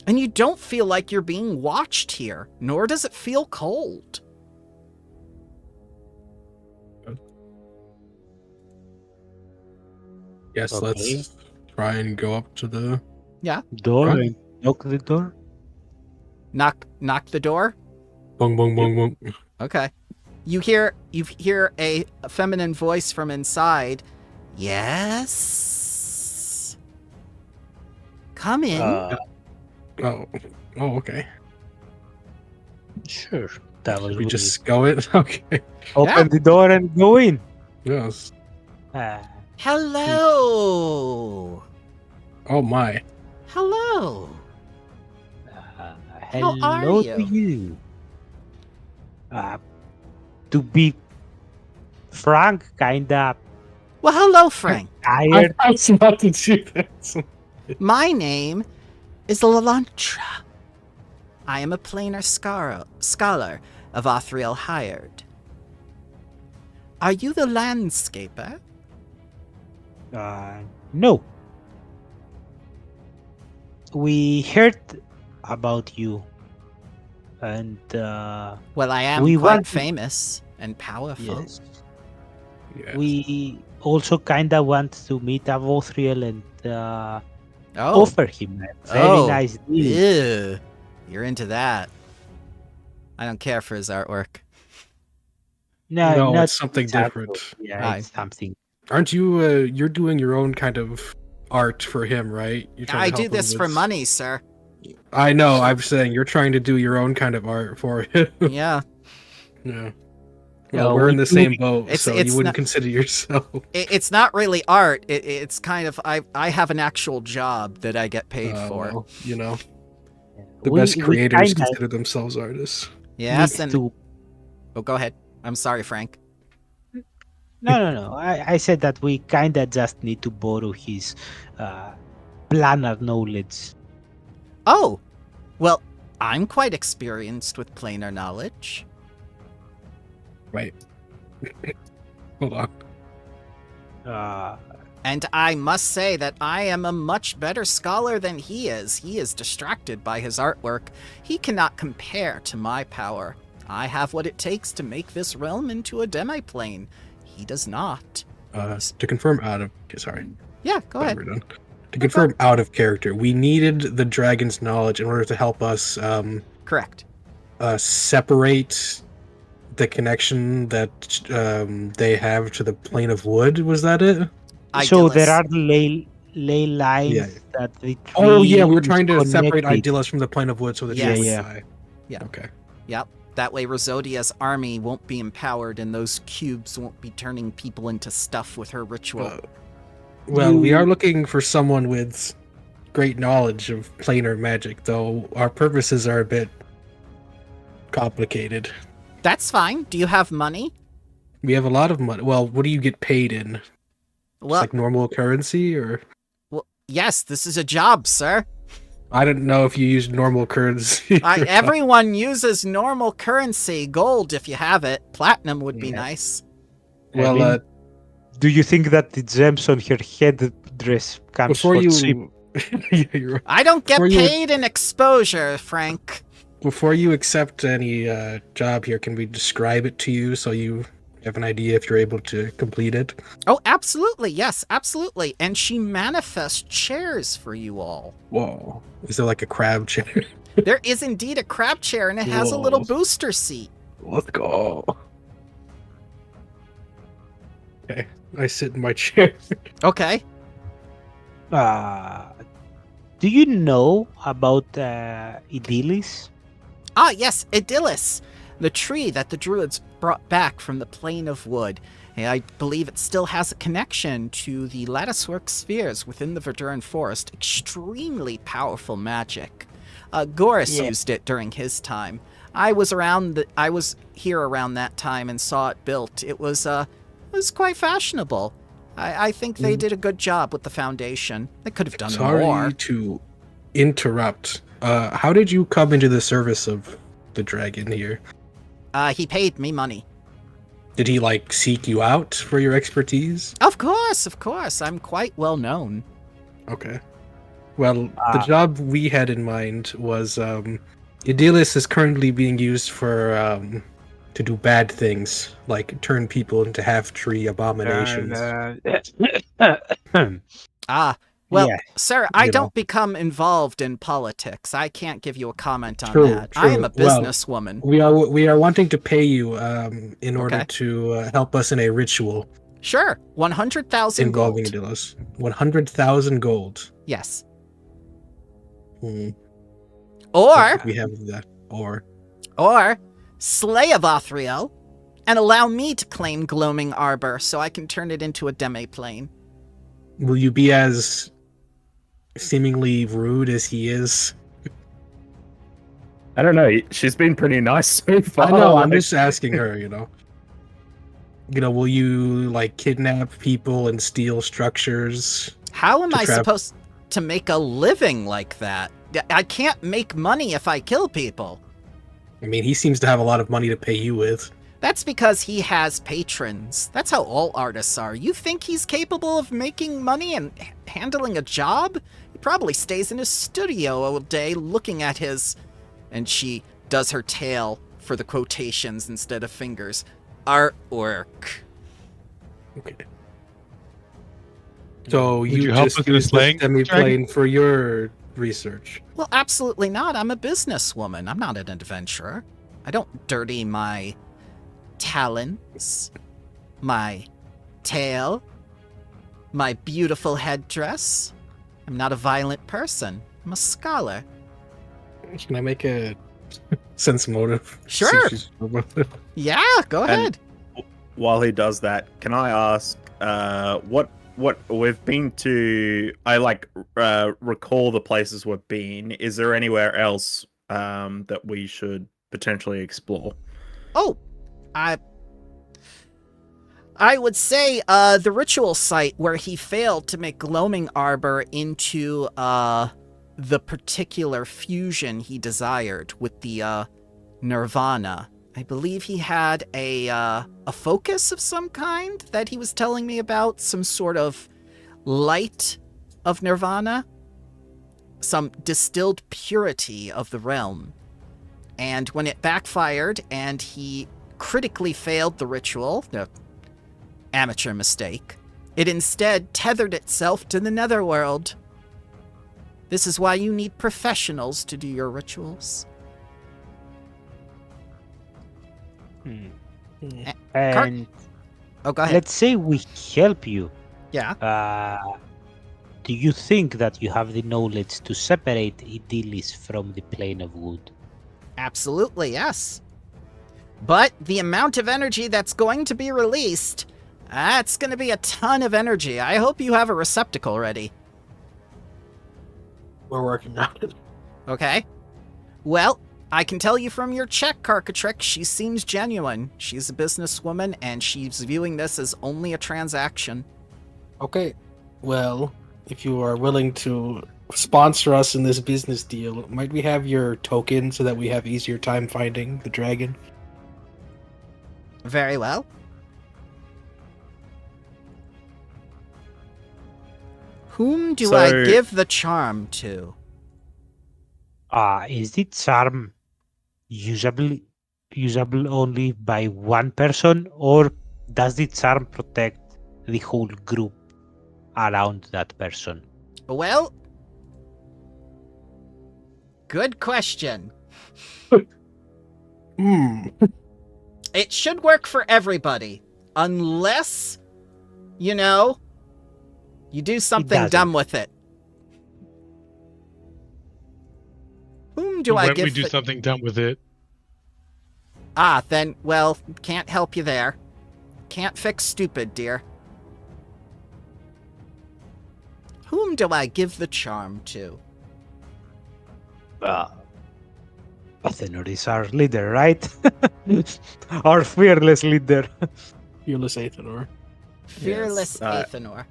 And you don't feel like you're being watched here, nor does it feel cold. Yes, Okay. let's try and go up to the. Door Right. and knock the door. Knock the door. Bong, bong, bong, bong. Okay. You hear a feminine voice from inside. Yes. Come in. Oh, okay. Sure. That was Should we good. just go it? Okay. Open the door and go in. Yes. Hello. Oh my. Hello. Hello are to you. To be frank, kinda Well, hello, Frank. tired. I was about to do that. My name is Lalantra. I am a planar scholar of Othriel Hired. Are you the landscaper? No. We heard about you, and Well, I am We quite want to- famous and powerful. yes, Yes. we also kinda want to meet Avothriel and Oh, offer him a very nice deal. ew. You're into that. I don't care for his artwork. No, not it's something exactly. different. Yeah, Aye. it's something. Aren't you? You're doing your own kind of art for him, right? You're trying I to do help him this for with- money, sir. I know. I'm saying you're trying to do your own kind of art for him. Yeah. Yeah. No, Well, we're in we the do- same boat, It's- so it's you wouldn't not- consider yourself. It's not really art. It's kind of I have an actual job that I get paid for. Well, the we- best we creators kinda consider themselves artists. Yes, need and to- oh, go ahead. I'm sorry, Frank. No. I said that we kinda just need to borrow his planar knowledge. Oh, well, I'm quite experienced with planar knowledge. Right. Hold on. And I must say that I am a much better scholar than he is. He is distracted by his artwork. He cannot compare to my power. I have what it takes to make this realm into a demi-plane. He does not. To confirm out of sorry. Yeah, go ahead. We're done. To confirm out of character, we needed the dragon's knowledge in order to help us Correct. separate the connection that they have to the plane of wood. Was that it? So there Idyllis. are ley lines Yeah. that the Oh yeah, we were tree trying to is separate connected. Idyllis from the plane of wood so that Yes. she Yeah. would die. Yeah. Okay. Yep. That way Rosodia's army won't be empowered and those cubes won't be turning people into stuff with her ritual. Well, we You- are looking for someone with great knowledge of planar magic, though our purposes are a bit complicated. That's fine. Do you have money? We have a lot of money. Well, what do you get paid in? Just Well, like normal currency, or yes, this is a job, sir. I don't know if you use normal currency. Everyone uses normal currency. Gold, if you have it. Platinum would be Yeah. nice. Well, I mean, do you think that the gems on her head dress comes before for you, cheap? Yeah, you're right. I don't get Before you- paid in exposure, Frank. Before you accept any job here, can we describe it to you so you have an idea if you're able to complete it? Oh, absolutely. Yes, absolutely. And she manifests chairs for you all. Whoa. Is there like a crab chair? There is indeed a crab chair, and it has a little Whoa. booster seat. Let's go. Okay, I sit in my chair. Okay. Do you know about Idyllis? Ah, yes, Idyllis, the tree that the druids brought back from the plane of wood. And I believe it still has a connection to the latticework spheres within the Verduran forest. Extremely powerful magic. Goris Yeah. used it during his time. I was here around that time and saw it built. It was quite fashionable. I think they did a good job with the foundation. They could have done Sorry more. to interrupt. How did you come into the service of the dragon here? He paid me money. Did he like seek you out for your expertise? Of course. I'm quite well known. Okay. Well, the job we had in mind was Idyllis is currently being used for to do bad things, like turn people into half-tree abominations. Well, Yeah, sir, I you don't know. become involved in politics. I can't give you a comment on True, that. I am a true. Well, businesswoman. We are wanting to pay you in order Okay. to help us in a ritual Sure, 100,000 involving gold. Idyllis. 100,000 gold. Yes. Hmm. Or we have that. Or slay a Vothriel and allow me to claim Gloaming Arbor so I can turn it into a demi-plane. will you be as seemingly rude as he is? I don't know. She's been pretty nice so far. I know. I'm like- just asking her. Will you like kidnap people and steal structures? How am To I trap- supposed to make a living like that? I can't make money if I kill people. I mean, he seems to have a lot of money to pay you with. That's because he has patrons. That's how all artists are. You think he's capable of making money and handling a job? He probably stays in his studio all day looking at his... And she does her tail for the quotations instead of fingers. Artwork. Okay. So Would you you help just us in use the slaying the demi-plane for your research. Well, absolutely not. I'm a businesswoman. I'm not an adventurer. I don't dirty my talons, my tail, my beautiful headdress. I'm not a violent person. I'm a scholar. Can I make a sense motive? Sure. See if she's- Yeah, go ahead. While he does that, can I ask what we've been to? I recall the places we've been. Is there anywhere else that we should potentially explore? Oh, I would say the ritual site where he failed to make gloaming arbor into the particular fusion he desired with the nirvana. I believe he had a focus of some kind that he was telling me about, some sort of light of nirvana, some distilled purity of the realm. And when it backfired and he critically failed the ritual, the amateur mistake, it instead tethered itself to the netherworld. This is why you need professionals to do your rituals. And Oh, go ahead. let's say we help you. Yeah. Do you think that you have the knowledge to separate Idilis from the plane of wood? Absolutely, yes. But the amount of energy that's going to be released, that's going to be a ton of energy. I hope you have a receptacle ready. We're working on it. Okay? Well, I can tell you from your check, Carcatrix, she seems genuine. She's a businesswoman, and she's viewing this as only a transaction. Okay. Well, if you are willing to sponsor us in this business deal, might we have your token so that we have easier time finding the dragon? Very well. Whom do I So- give the charm to? Is the charm usable only by one person, or does the charm protect the whole group around that person? Well, good question. It should work for everybody, unless, you do something doesn't. dumb with it. Whom do I when give we do the- something dumb with it, Then, well, can't help you there. Can't fix stupid, dear. Whom do I give the charm to? Athenor is our leader, right? Our fearless leader. Fearless Athenor. Fearless Yes, Athenor.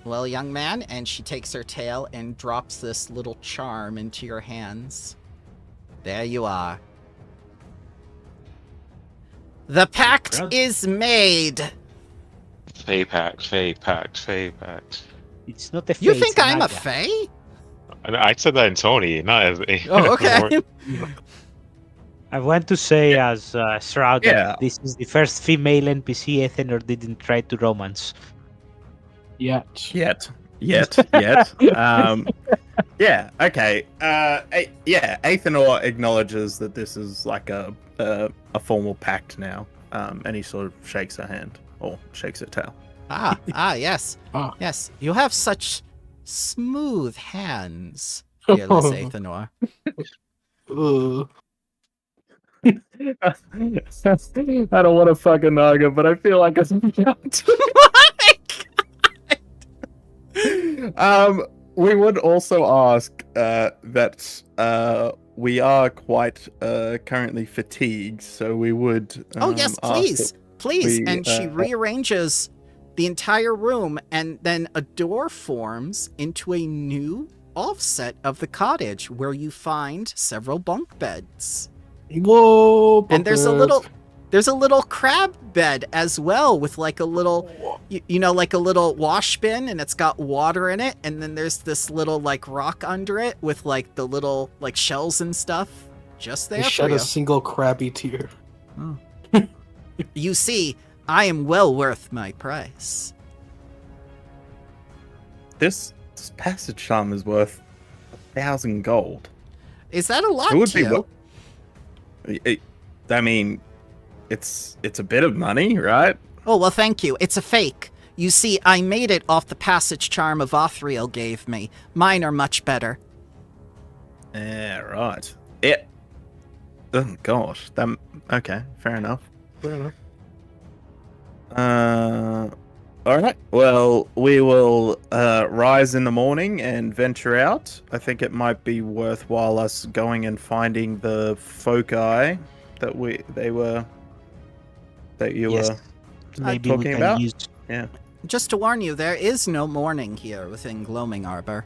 Well, young man, and she takes her tail and drops this little charm into your hands. There you are. The pact Proud. is made. Fey pact, Fey pact, Fey pact. It's not a You face, think I'm a Naga. fae? I said that in Tony, not as a. Oh, okay. I want to say as Shroud Yeah. that this is the first female NPC Athenor didn't try to romance. Yet. Yet. Yeah, okay. Athenor acknowledges that this is like a formal pact now, and he sort of shakes her hand, or shakes her tail. Yes. Ah. Yes, you have such smooth hands, fearless Athenor. Ugh. I don't want to fuck a Naga, but I feel like I'm about we would also ask that we are quite currently fatigued, so we would. Oh, yes, ask please. that Please. we, And she rearranges the entire room, and then a door forms into a new offset of the cottage where you find several bunk beds. Whoa! And there's a Bucket. little crab bed as well, with like a little like a little wash bin, and it's got water in it, and then there's this little like rock under it with like the little like shells and stuff just I there for shed you. a single crabby tear. You see, I am well worth my price. this passage charm is worth 1,000 gold. Is that a lot It would to be you? I mean, it's a bit of money, right? Oh, well, thank you. It's a fake. You see, I made it off the passage charm Othriel gave me. Mine are much better. Yeah, right. Oh gosh. Okay, fair enough. Fair enough. All right. Well, we will rise in the morning and venture out. I think it might be worthwhile us going and finding the foci that you Yes. were Maybe we talking can about? use. Yeah. Just to warn you, there is no morning here within Gloaming Arbor.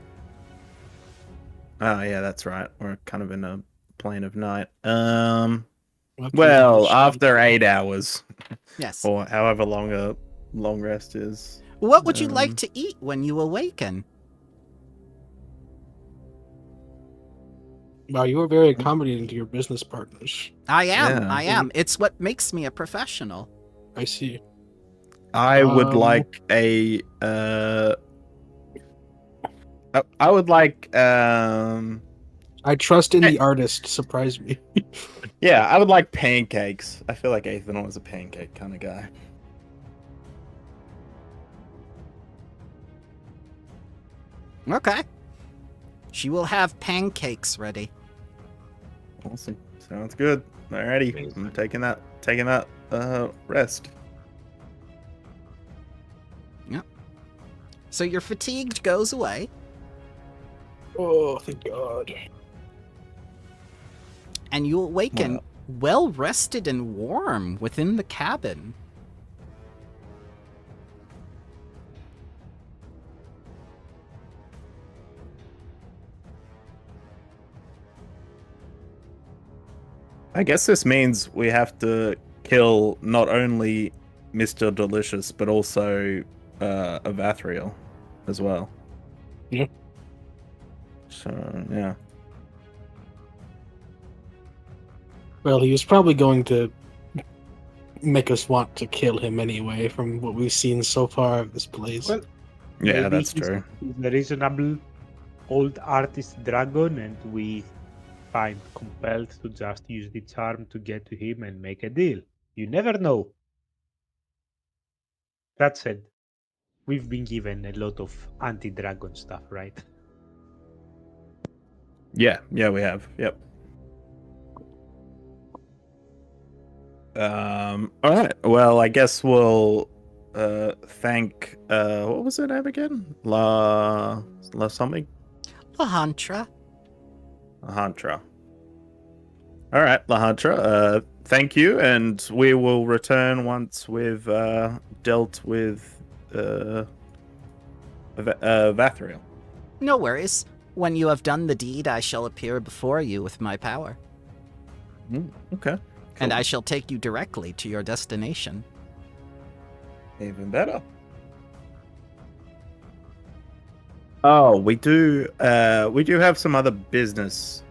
Oh, yeah, that's right. We're kind of in a plane of night. Okay, Well, shit. after 8 hours, Yes. or however long a long rest is. What would you like to eat when you awaken? Wow, you are very accommodating to your business partners. I am. Yeah. I am. It's what makes me a professional. I see. I would like I would like I trust in the artist. Surprise me. yeah, I would like pancakes. I feel like Ethan was a pancake kind of guy. Okay. She will have pancakes ready. Awesome. Sounds good. Alrighty. Amazing. I'm taking that rest. So your fatigued goes away, Oh, thank God. and you awaken well rested and warm within the cabin. I guess this means we have to kill not only Mr. Delicious, but also Avathriel as well. Yeah. So, yeah. Well, he was probably going to make us want to kill him anyway, from what we've seen so far of this place. Well, Yeah, maybe that's he's true. a reasonable old artist dragon, and we find compelled to just use the charm to get to him and make a deal. You never know. That said, we've been given a lot of anti-dragon stuff, right? Yeah, we have. Yep. All right. Well, I guess we'll thank what was her name again? La something? Lahantra. Lahantra. All right, Lahantra. Thank you, and we will return once we've dealt with Vathriel. No worries. When you have done the deed, I shall appear before you with my power, Okay. and Cool. I shall take you directly to your destination. Even better. Oh, we do have some other business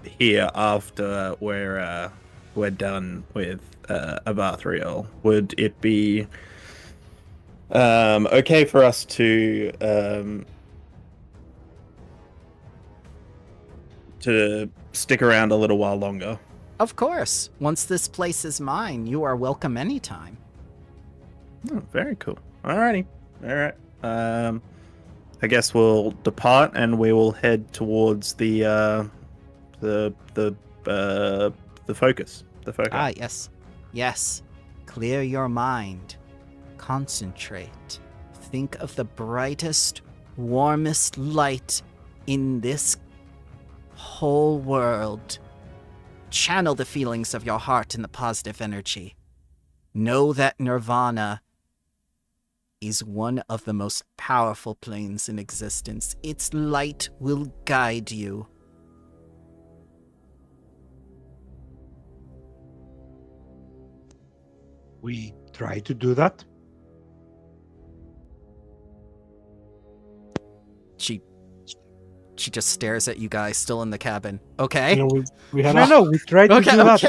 here after we're done with Avathriel. Would it be okay for us to stick around a little while longer? Of course. Once this place is mine, you are welcome anytime. Oh, very cool. Alrighty. All right. I guess we'll depart and we will head towards the focus. The focus. Ah, yes. Yes. Clear your mind. Concentrate. Think of the brightest, warmest light in this whole world. Channel the feelings of your heart in the positive energy. Know that Nirvana is one of the most powerful planes in existence. Its light will guide you. We try to do that. She just stares at you guys still in the cabin. Okay. You know, we had No, we try to Okay, do that.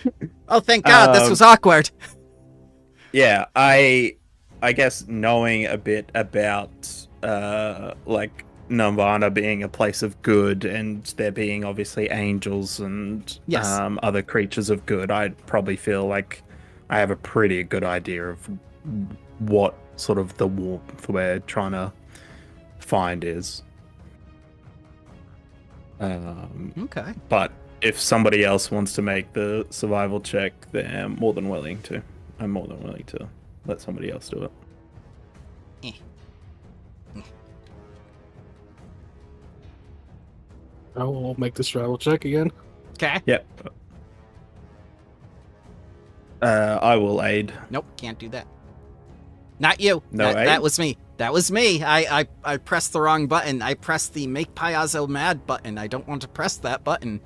okay. Oh, thank God, this was awkward. Yeah, I I guess knowing a bit about like Nirvana being a place of good and there being obviously angels and Yes. other creatures of good, I'd probably feel like I have a pretty good idea of what sort of the warmth we're trying to find is. Okay. But if somebody else wants to make the survival check, they're more than willing to. I'm more than willing to let somebody else do it. I will make this travel check again. Okay. Yep. I will aid. Nope, can't do that. Not you. No that aid? was me. That was me. I pressed the wrong button. I pressed the make Payazo mad button. I don't want to press that button.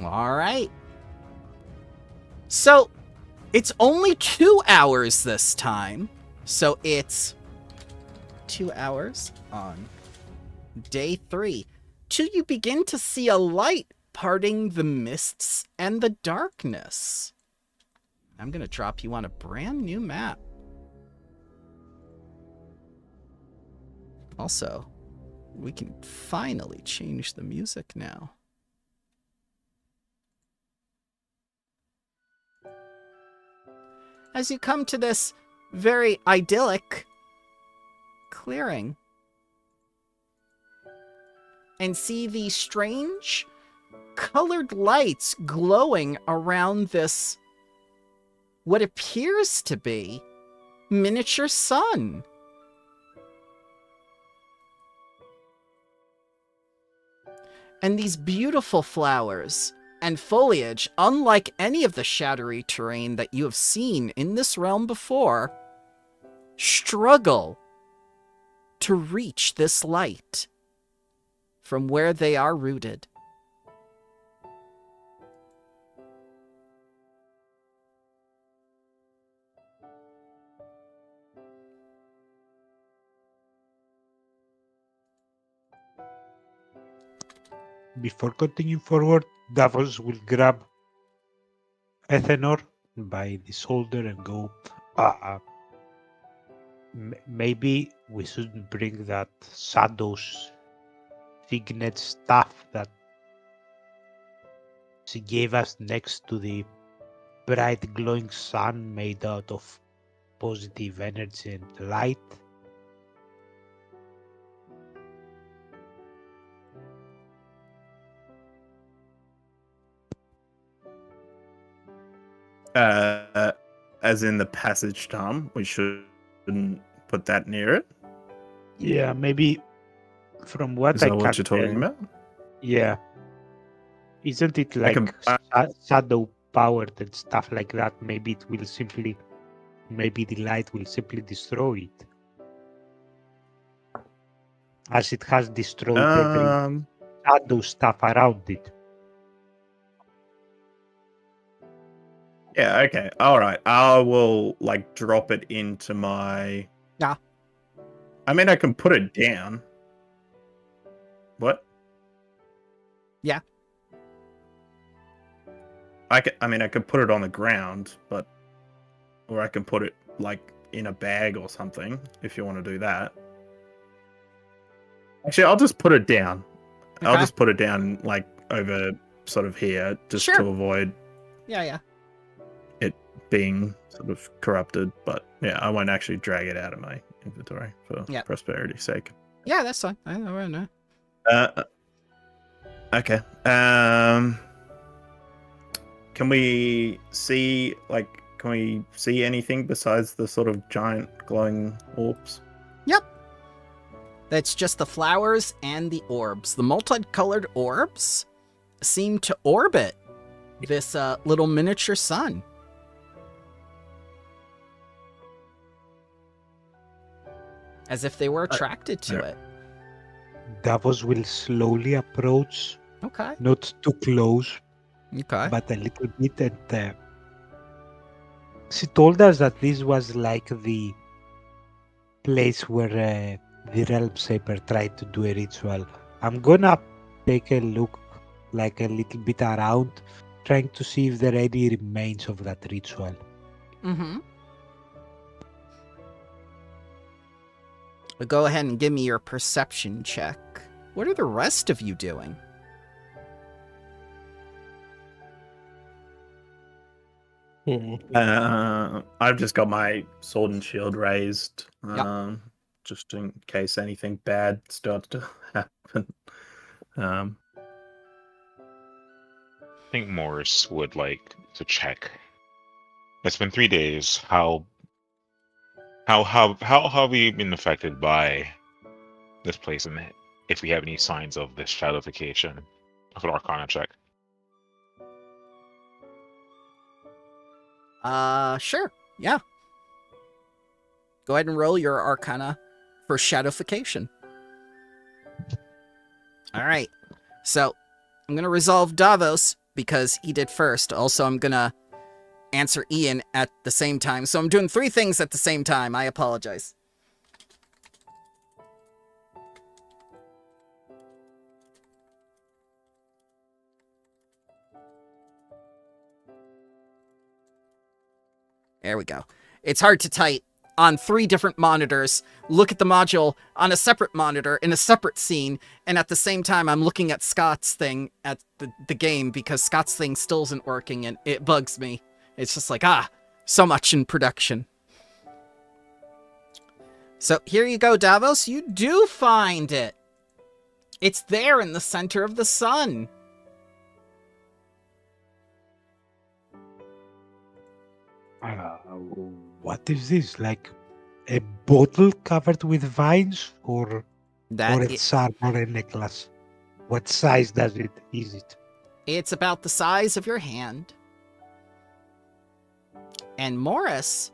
All right. So, it's only 2 hours this time. So it's 2 hours on day 3 till you begin to see a light parting the mists and the darkness. I'm going to drop you on a brand new map. Also, we can finally change the music now. As you come to this very idyllic clearing and see these strange colored lights glowing around this, what appears to be miniature sun. And these beautiful flowers and foliage, unlike any of the shadowy terrain that you have seen in this realm before, struggle to reach this light from where they are rooted. Before continuing forward, Davos will grab Ethanor by the shoulder and go, maybe we shouldn't bring that Shadows signet stuff that she gave us next to the bright glowing sun made out of positive energy and light. As in the passage charm, we shouldn't put that near it. Yeah, maybe from what Is I that what you're talking about? Yeah. Isn't it I like can- shadow powered and stuff like that? Maybe it will simply, maybe the light will simply destroy it. As it has destroyed every shadow stuff around it. Yeah, okay. All right. I will like drop it into my. Yeah. I mean, I can put it down. What? Yeah. I could put it on the ground, but or I can put it like in a bag or something if you want to do that. Actually, I'll just put it down. Okay. I'll just put it down like over sort of here just Sure. to avoid Yeah. it being sort of corrupted. But yeah, I won't actually drag it out of my inventory for prosperity's sake. Yeah, that's fine. I know. Okay. Can we see anything besides the sort of giant glowing orbs? Yep. That's just the flowers and the orbs. The multicolored orbs seem to orbit this little miniature sun. As if they were attracted to it. Davos will slowly approach, Okay. not too close, Okay. but a little bit. And she told us that this was like the place where the Realm Shaper tried to do a ritual. I'm gonna take a look like a little bit around, trying to see if there are any remains of that ritual. Mm-hmm. Well, go ahead and give me your perception check. What are the rest of you doing? I've just got my sword and shield raised, Yep. just in case anything bad starts to happen. I think Morris would like to check. It's been 3 days. How have we been affected by this place, and if we have any signs of this shadowification? Of an Arcana check. Sure. Yeah. Go ahead and roll your Arcana for shadowification. All right. So, I'm going to resolve Davos because he did first. Also, I'm going to answer Ian at the same time. So I'm doing 3 things at the same time. I apologize. There we go. It's hard to type on 3 different monitors, look at the module on a separate monitor in a separate scene, and at the same time I'm looking at Scott's thing at the game because Scott's thing still isn't working and it bugs me. It's just like, so much in production. So here you go, Davos. You do find it. It's there in the center of the sun. What is this? Like a bottle covered with vines, or a charm or a necklace? What size is it? It's about the size of your hand. And Morris,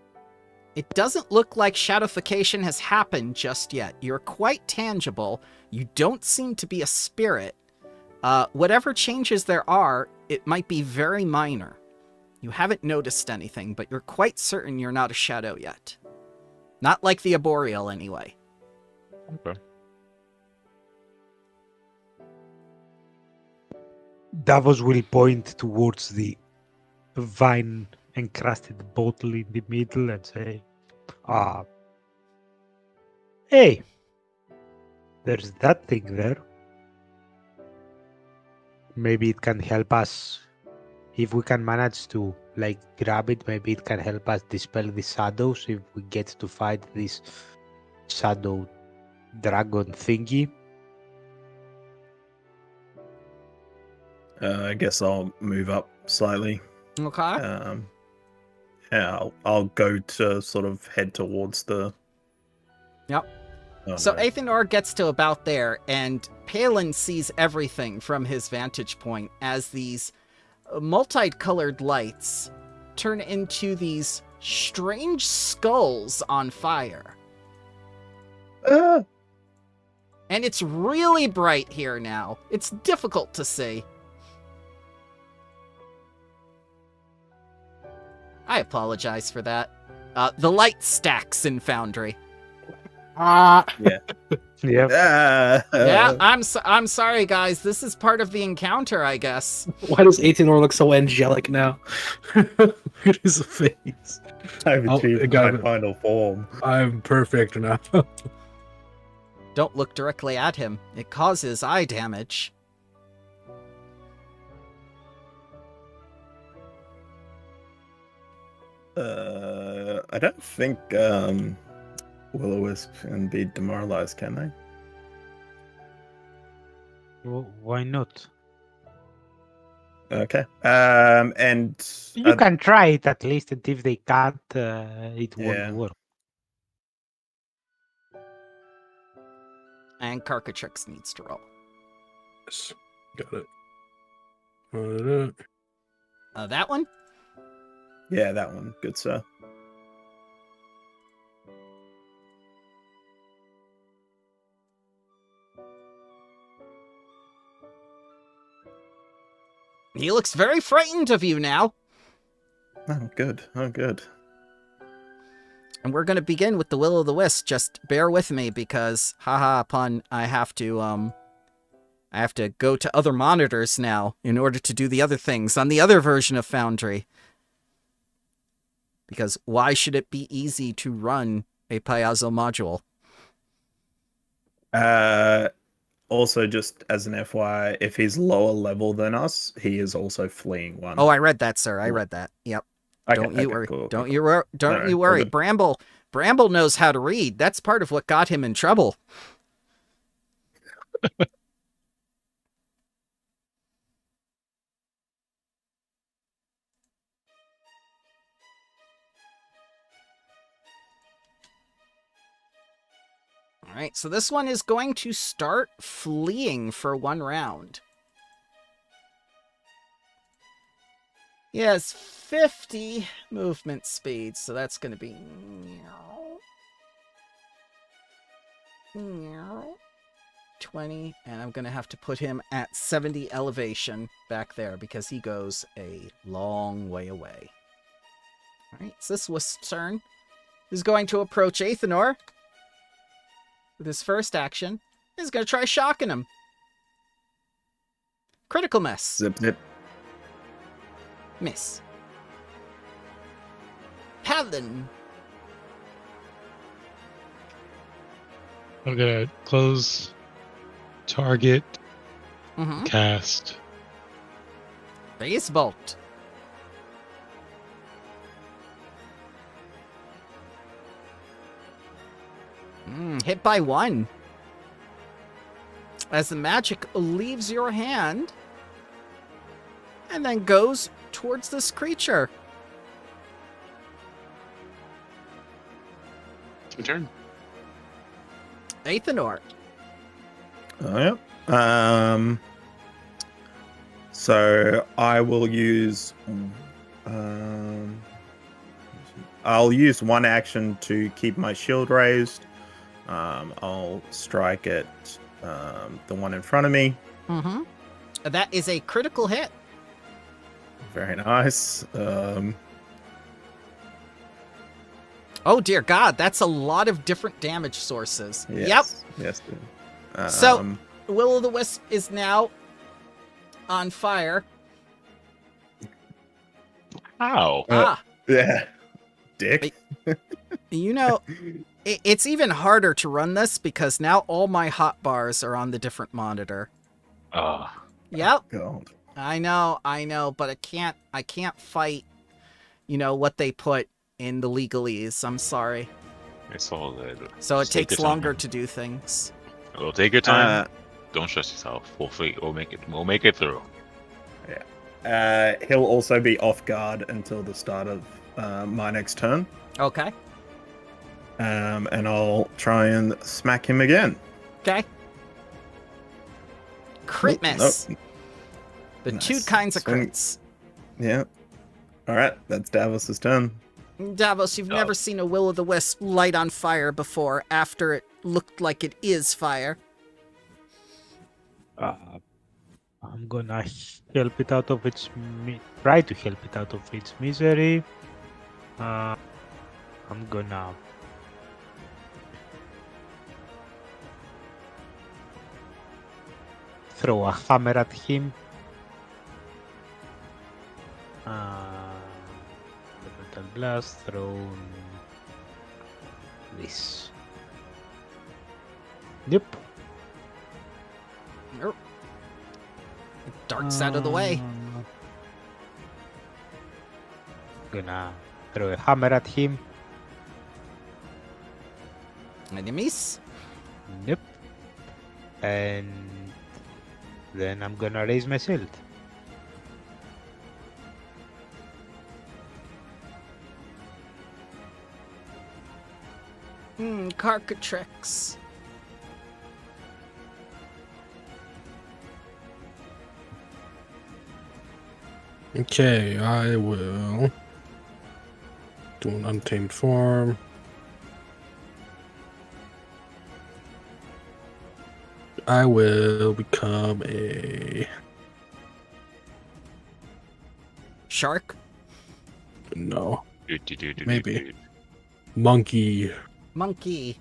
it doesn't look like shadowification has happened just yet. You're quite tangible. You don't seem to be a spirit. Whatever changes there are, it might be very minor. You haven't noticed anything, but you're quite certain you're not a shadow yet. Not like the arboreal, anyway. Okay. Davos will point towards the vine-encrusted bottle in the middle and say, hey, there's that thing there. Maybe it can help us. If we can manage to, grab it, maybe it can help us dispel the shadows if we get to fight this shadow dragon thingy. I guess I'll move up slightly. Okay. Yeah, I'll go to sort of head towards the... Yep. Oh, So no. Athenor gets to about there, and Palin sees everything from his vantage point as these multicolored lights turn into these strange skulls on fire. Ah! And it's really bright here now. It's difficult to see. I apologize for that. The light stacks in Foundry. Yeah. Yep. Yeah, I'm sorry, guys. This is part of the encounter, I guess. Why does 18 look so angelic now? Look at his face. I've Oh, achieved it got my it. final form. I'm perfect now. Don't look directly at him. It causes eye damage. I don't think Will-O-Wisp can be demoralized, can they? Well, why not? Okay. And You can try it at least, and if they can't, it Yeah. won't work. And Carcatrix needs to roll. Yes, got it. That one? yeah, that one. Good, sir. He looks very frightened of you now. Oh, good. Oh, good. And we're going to begin with the Will-O-the-Wisp. Just bear with me because, haha, pun, I have to I have to go to other monitors now in order to do the other things on the other version of Foundry. Because why should it be easy to run a Paizo module? Also, just as an FYI, if he's lower level than us, he is also fleeing one. Oh, I read that, sir. I read that. Yep. Okay, Don't you okay, worry. cool, Don't cool. you worry. Don't No, you all worry. good. Bramble knows how to read. That's part of what got him in trouble. All right, so this one is going to start fleeing for 1 round. He has 50 movement speed, so that's going to be 20, and I'm going to have to put him at 70 elevation back there because he goes a long way away. All right, so this Wisp's turn. He's going to approach Athenor with his first action. He's going to try shocking him. Critical miss. Zip, zip. Miss. Paladin. I'm gonna close, target, Mm-hmm. cast. Phase bolt. Hit by 1. As the magic leaves your hand and then goes towards this creature. It's my turn. Athenor. Oh, yeah. So I will use. I'll use 1 action to keep my shield raised. I'll strike at the one in front of me. Mm-hmm. That is a critical hit. Very nice. Oh dear God, that's a lot of different damage sources. Yes, yes. So, Will-o'-the-Wisp is now on fire. How? Yeah, dick. You know, it's even harder to run this because now all my hotbars are on the different monitor. Yep, God. I know, but I can't fight, what they put in the legalese. I'm sorry. It's all good. So it Just take takes your time. longer to do things. We'll take your time. Don't stress yourself. We'll make it. We'll make it through. He'll also be off guard until the start of my next turn. Okay. And I'll try and smack him again. Okay. Crit miss. Nope. The Nice. 2 kinds of Swing. crits. Yeah. All right, that's Davos's turn. Davos, you've Oh. never seen a Will-o'-the-Wisp light on fire before after it looked like it is fire. I'm gonna help it out of its try to help it out of its misery. I'm gonna throw a hammer at him. The metal blast thrown this. Yep. It darts out of the way. Gonna throw a hammer at him. Enemies? Yep. And then I'm gonna raise my shield. Carcatrix. Okay, I will do an untamed form. I will become a Shark? no Do. Maybe. monkey. Monkey.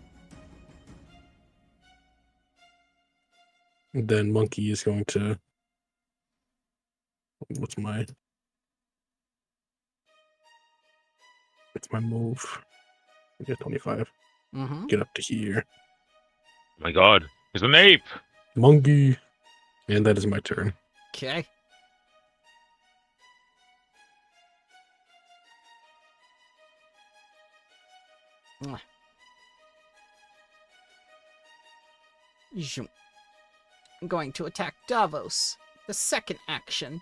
Then Monkey is going to. What's my move? I get 25. Mm-hmm. Get up to here. Oh my god, there's an ape! Monkey. And that is my turn. Okay. Zoom. I'm going to attack Davos. The second action.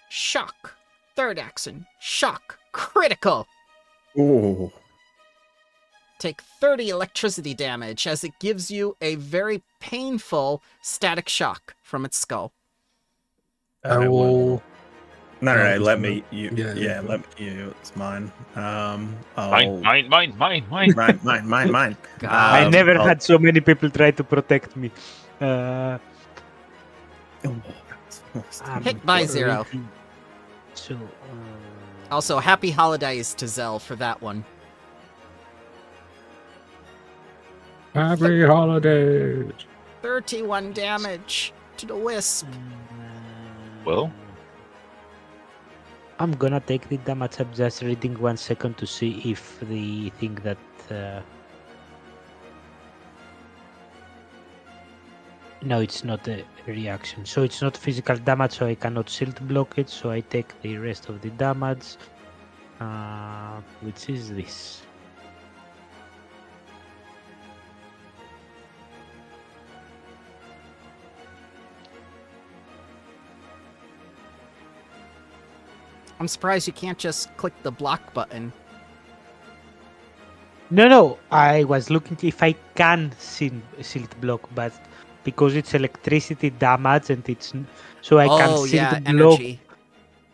Shock. Third action. Shock. Critical. Ooh. Take 30 electricity damage as it gives you a very painful static shock from its skull. I will. No, Oh, no, just let move. me. You, Yeah, yeah, you let me. You, it's mine. I'll, Mine. mine. God. I never I'll- had so many people try to protect me. Hit by 0. So, Also, happy holidays to Zell for that one. Happy holidays. 31 damage to the wisp. Well? I'm gonna take the damage. I'm just reading 1 second to see if the thing that. No, it's not a reaction. So it's not physical damage, so I cannot shield block it. So I take the rest of the damage, which is this. I'm surprised you can't just click the block button. No, I was looking if I can shield block, but because it's electricity damage and it's so I can shield yeah, block. energy.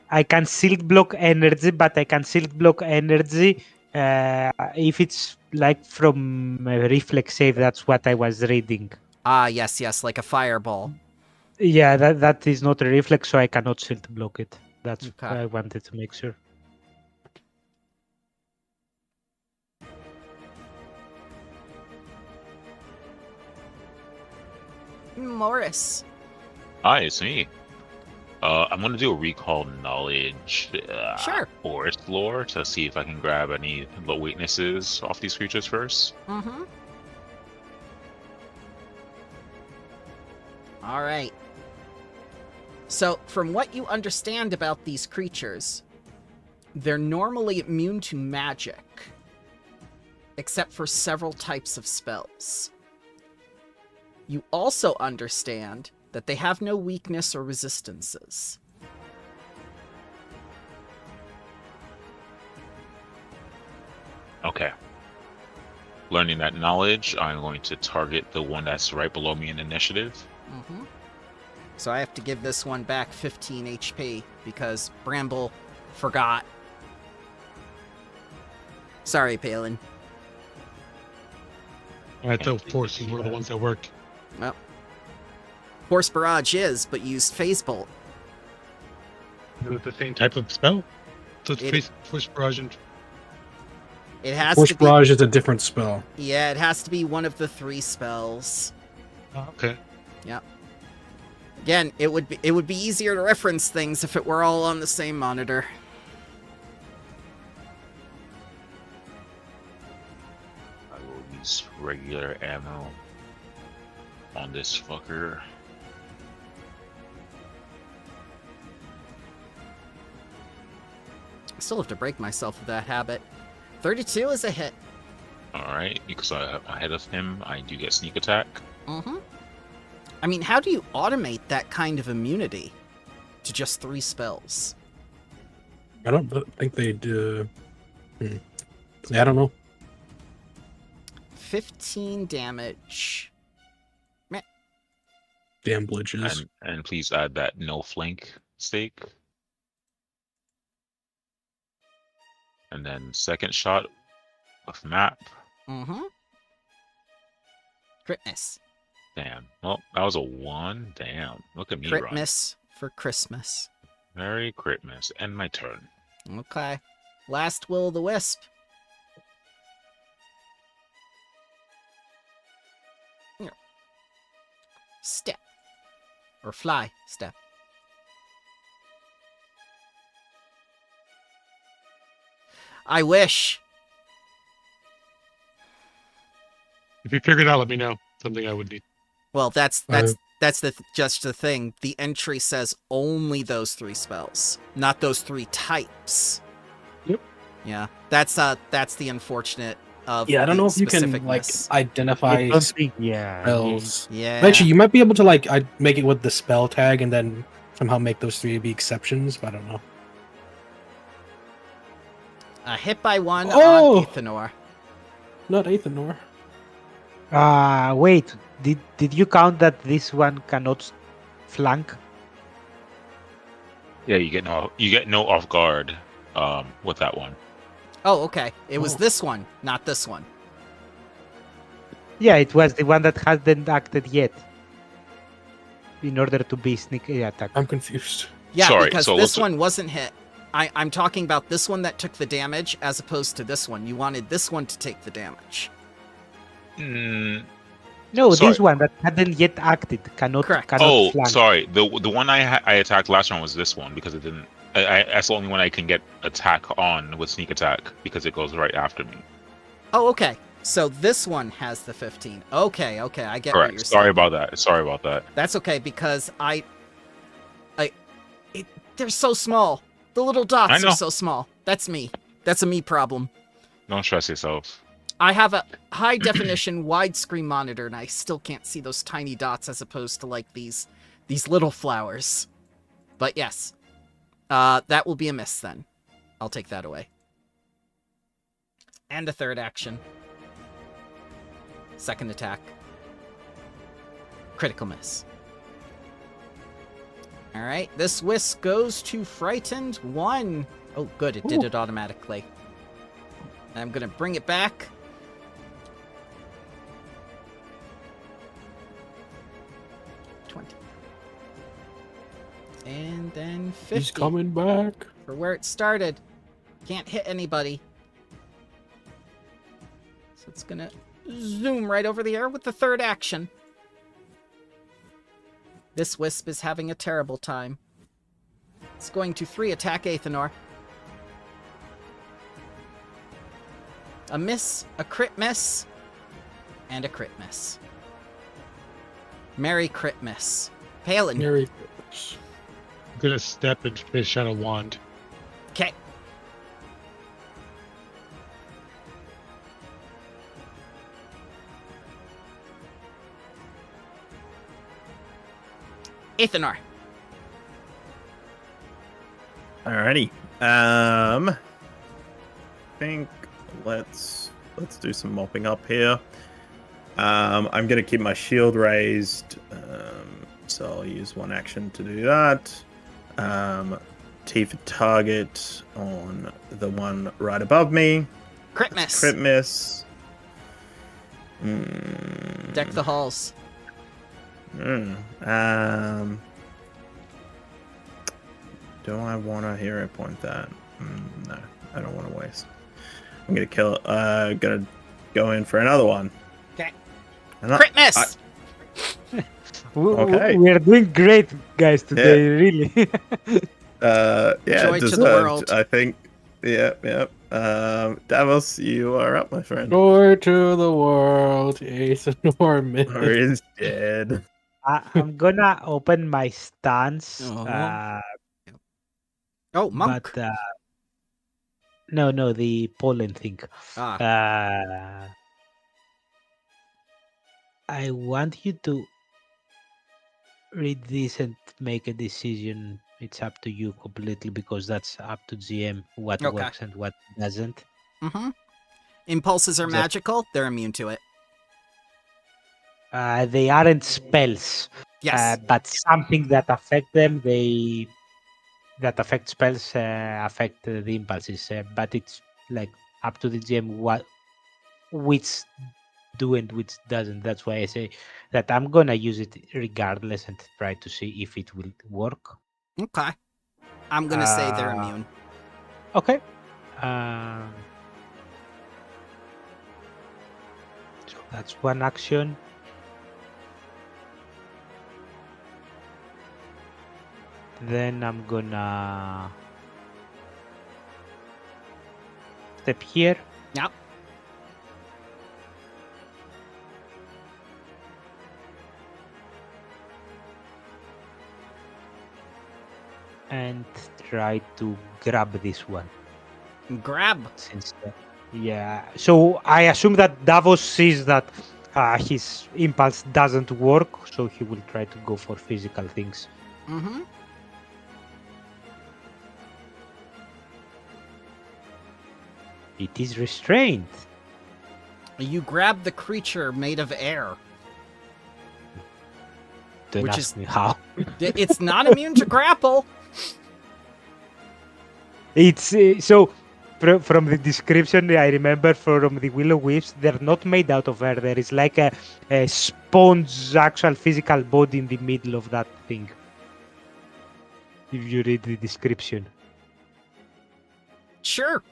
I can shield block energy, but I can shield block energy if it's like from a reflex save. That's what I was reading. Ah, yes, like a fireball. Yeah, that is not a reflex, so I cannot shield block it. That's Okay. what I wanted to make sure. Morris. Hi, it's me. I'm gonna do a recall knowledge Sure. forest lore to see if I can grab any low weaknesses off these creatures first. Mm-hmm. All right. So, from what you understand about these creatures, they're normally immune to magic, except for several types of spells. You also understand that they have no weakness or resistances. Okay. Learning that knowledge, I'm going to target the one that's right below me in initiative. Mm-hmm. So I have to give this one back 15 HP because Bramble forgot. Sorry, Palin. I tell forces were the ones that work. Well, Force Barrage is, but used Phase Bolt. Is it the same type of spell? So it's It- Force Barrage and It has Force to be. Barrage is a different spell. Yeah, it has to be one of the 3 spells. oh, okay. Again, it would be easier to reference things if it were all on the same monitor. I will use regular ammo on this fucker. I still have to break myself of that habit. 32 is a hit. Alright, because I'm ahead of him, I do get sneak attack. Mm-hmm. I mean, how do you automate that kind of immunity to just 3 spells? I don't think they do. Yeah, I don't know. 15 damage. Damn glitches. And please add that no flank stake. And then second shot of map. Mm-hmm. Crit miss. Damn. Well, that was a 1. Damn. Look at me Crit run. miss for Christmas. Merry Christmas. End my turn. Okay. Last Will o' the Wisp. Here. Step. or fly step. I wish. If you figure it out, let me know. Something I would need. Well, that's just the thing. The entry says only those 3 spells, not those 3 types. Yep. Yeah, that's the unfortunate of Yeah, I don't the know if you can like specificness. identify I don't think, yeah. spells. Yeah. Actually, you might be able to like make it with the spell tag and then somehow make those 3 be exceptions, but I don't know. Hit by 1 Oh! on Athanor. Not Athanor. Wait, did you count that this one cannot flank? Yeah, you get no off guard with that one. Oh, okay. It was Oh. this one, not this one. Yeah, it was the one that hasn't acted yet. In order to be sneaky attack. I'm confused. Yeah, Sorry, because so this let's- one wasn't hit. I'm talking about this one that took the damage as opposed to this one. You wanted this one to take the damage. Mm, No, sorry. this one that hadn't yet acted cannot. Correct. Cannot flank. sorry. The one I attacked last round was this one because it didn't. That's the only one I can get attack on with sneak attack because it goes right after me. Oh, okay. So this one has the 15. Okay, I get what you're Correct. saying. Sorry about that. That's okay because they're so small. The little dots I know. are so small. That's me. That's a me problem. Don't stress yourself. I have a high definition widescreen monitor and I still can't see those tiny dots as opposed to like these little flowers. But yes. That will be a miss then. I'll take that away. And a third action. Second attack. Critical miss. Alright, this whisk goes to Frightened 1. Oh, good, it did Ooh. it automatically. I'm gonna bring it back. And then 50 He's coming back. for where it started. Can't hit anybody. So it's gonna zoom right over the air with the third action. This wisp is having a terrible time. It's going to 3 attack Athanor. A miss, a crit miss, and a crit miss. Merry crit miss. Palin. Merry I'm gonna step and fish out a wand. Okay. Athanor. Alrighty. I think let's do some mopping up here. I'm gonna keep my shield raised, so I'll use 1 action to do that. T for target on the one right above me. Crit miss. Crit miss. Deck the halls. Do I want to hero point that? No, I don't want to waste. I'm gonna kill. Gonna go in for another one. Okay. And Crit miss. Okay. We are doing great, guys, today. Really. Yeah, Joy to the deserved, world. I think. Yeah. Davos, you are up, my friend. Joy to the world. Athanor Or missed. is dead. I'm gonna open my stance. Oh. Oh, monk. But no, the pollen thing. Ah. I want you to read this and make a decision. It's up to you completely because that's up to GM what Okay. works and what doesn't. Mm-hmm. Impulses are Just- magical. They're immune to it. They aren't spells, Yes. but something that affect them. That affect spells affect the impulses. But it's like up to the GM which do and which doesn't. That's why I say that I'm gonna use it regardless and try to see if it will work. Okay. I'm gonna say they're Uh, immune. Okay. So that's 1 action. then I'm gonna step here. Yep. And try to grab this one. Grab. Since yeah, so I assume that Davos sees that his impulse doesn't work, so he will try to go for physical things. Mm-hmm. It is restrained. You grab the creature made of air. Don't Which ask is- me how. It's not immune to grapple. It's so from the description I remember from the Willow Wisps, they're not made out of air. There is like a sponge, actual physical body in the middle of that thing. If you read the description. Sure.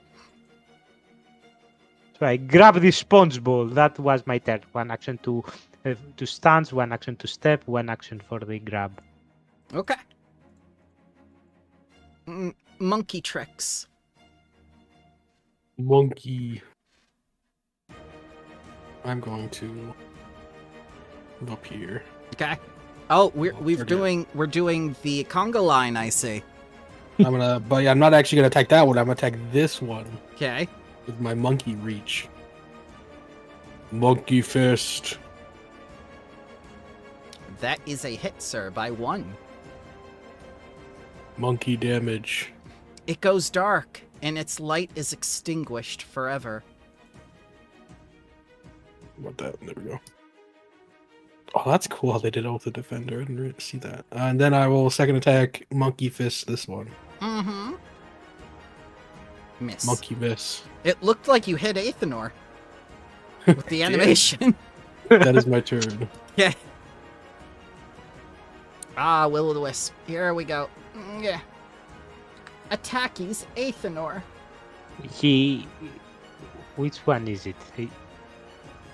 So I grab the sponge ball. That was my turn. One action to stance, one action to step, one action for the grab. Okay. Monkey tricks. Monkey. I'm going to go up here. Okay. Oh, we're Forget. doing the conga line, I see. But I'm not actually gonna attack that one. I'm gonna attack this one Okay. with my monkey reach. Monkey fist. That is a hit, sir, by 1. Monkey damage. It goes dark, and its light is extinguished forever. What that? There we go. Oh, that's cool how they did it with the defender. I didn't really see that. And then I will second attack monkey fist this one. Mm-hmm. Miss. Monkey miss. It looked like you hit Athenor with the animation. That is my turn. Yeah. Ah, Will-o'-the-Wisp. Here we go. Yeah. Attackies Athenor. Which one is it?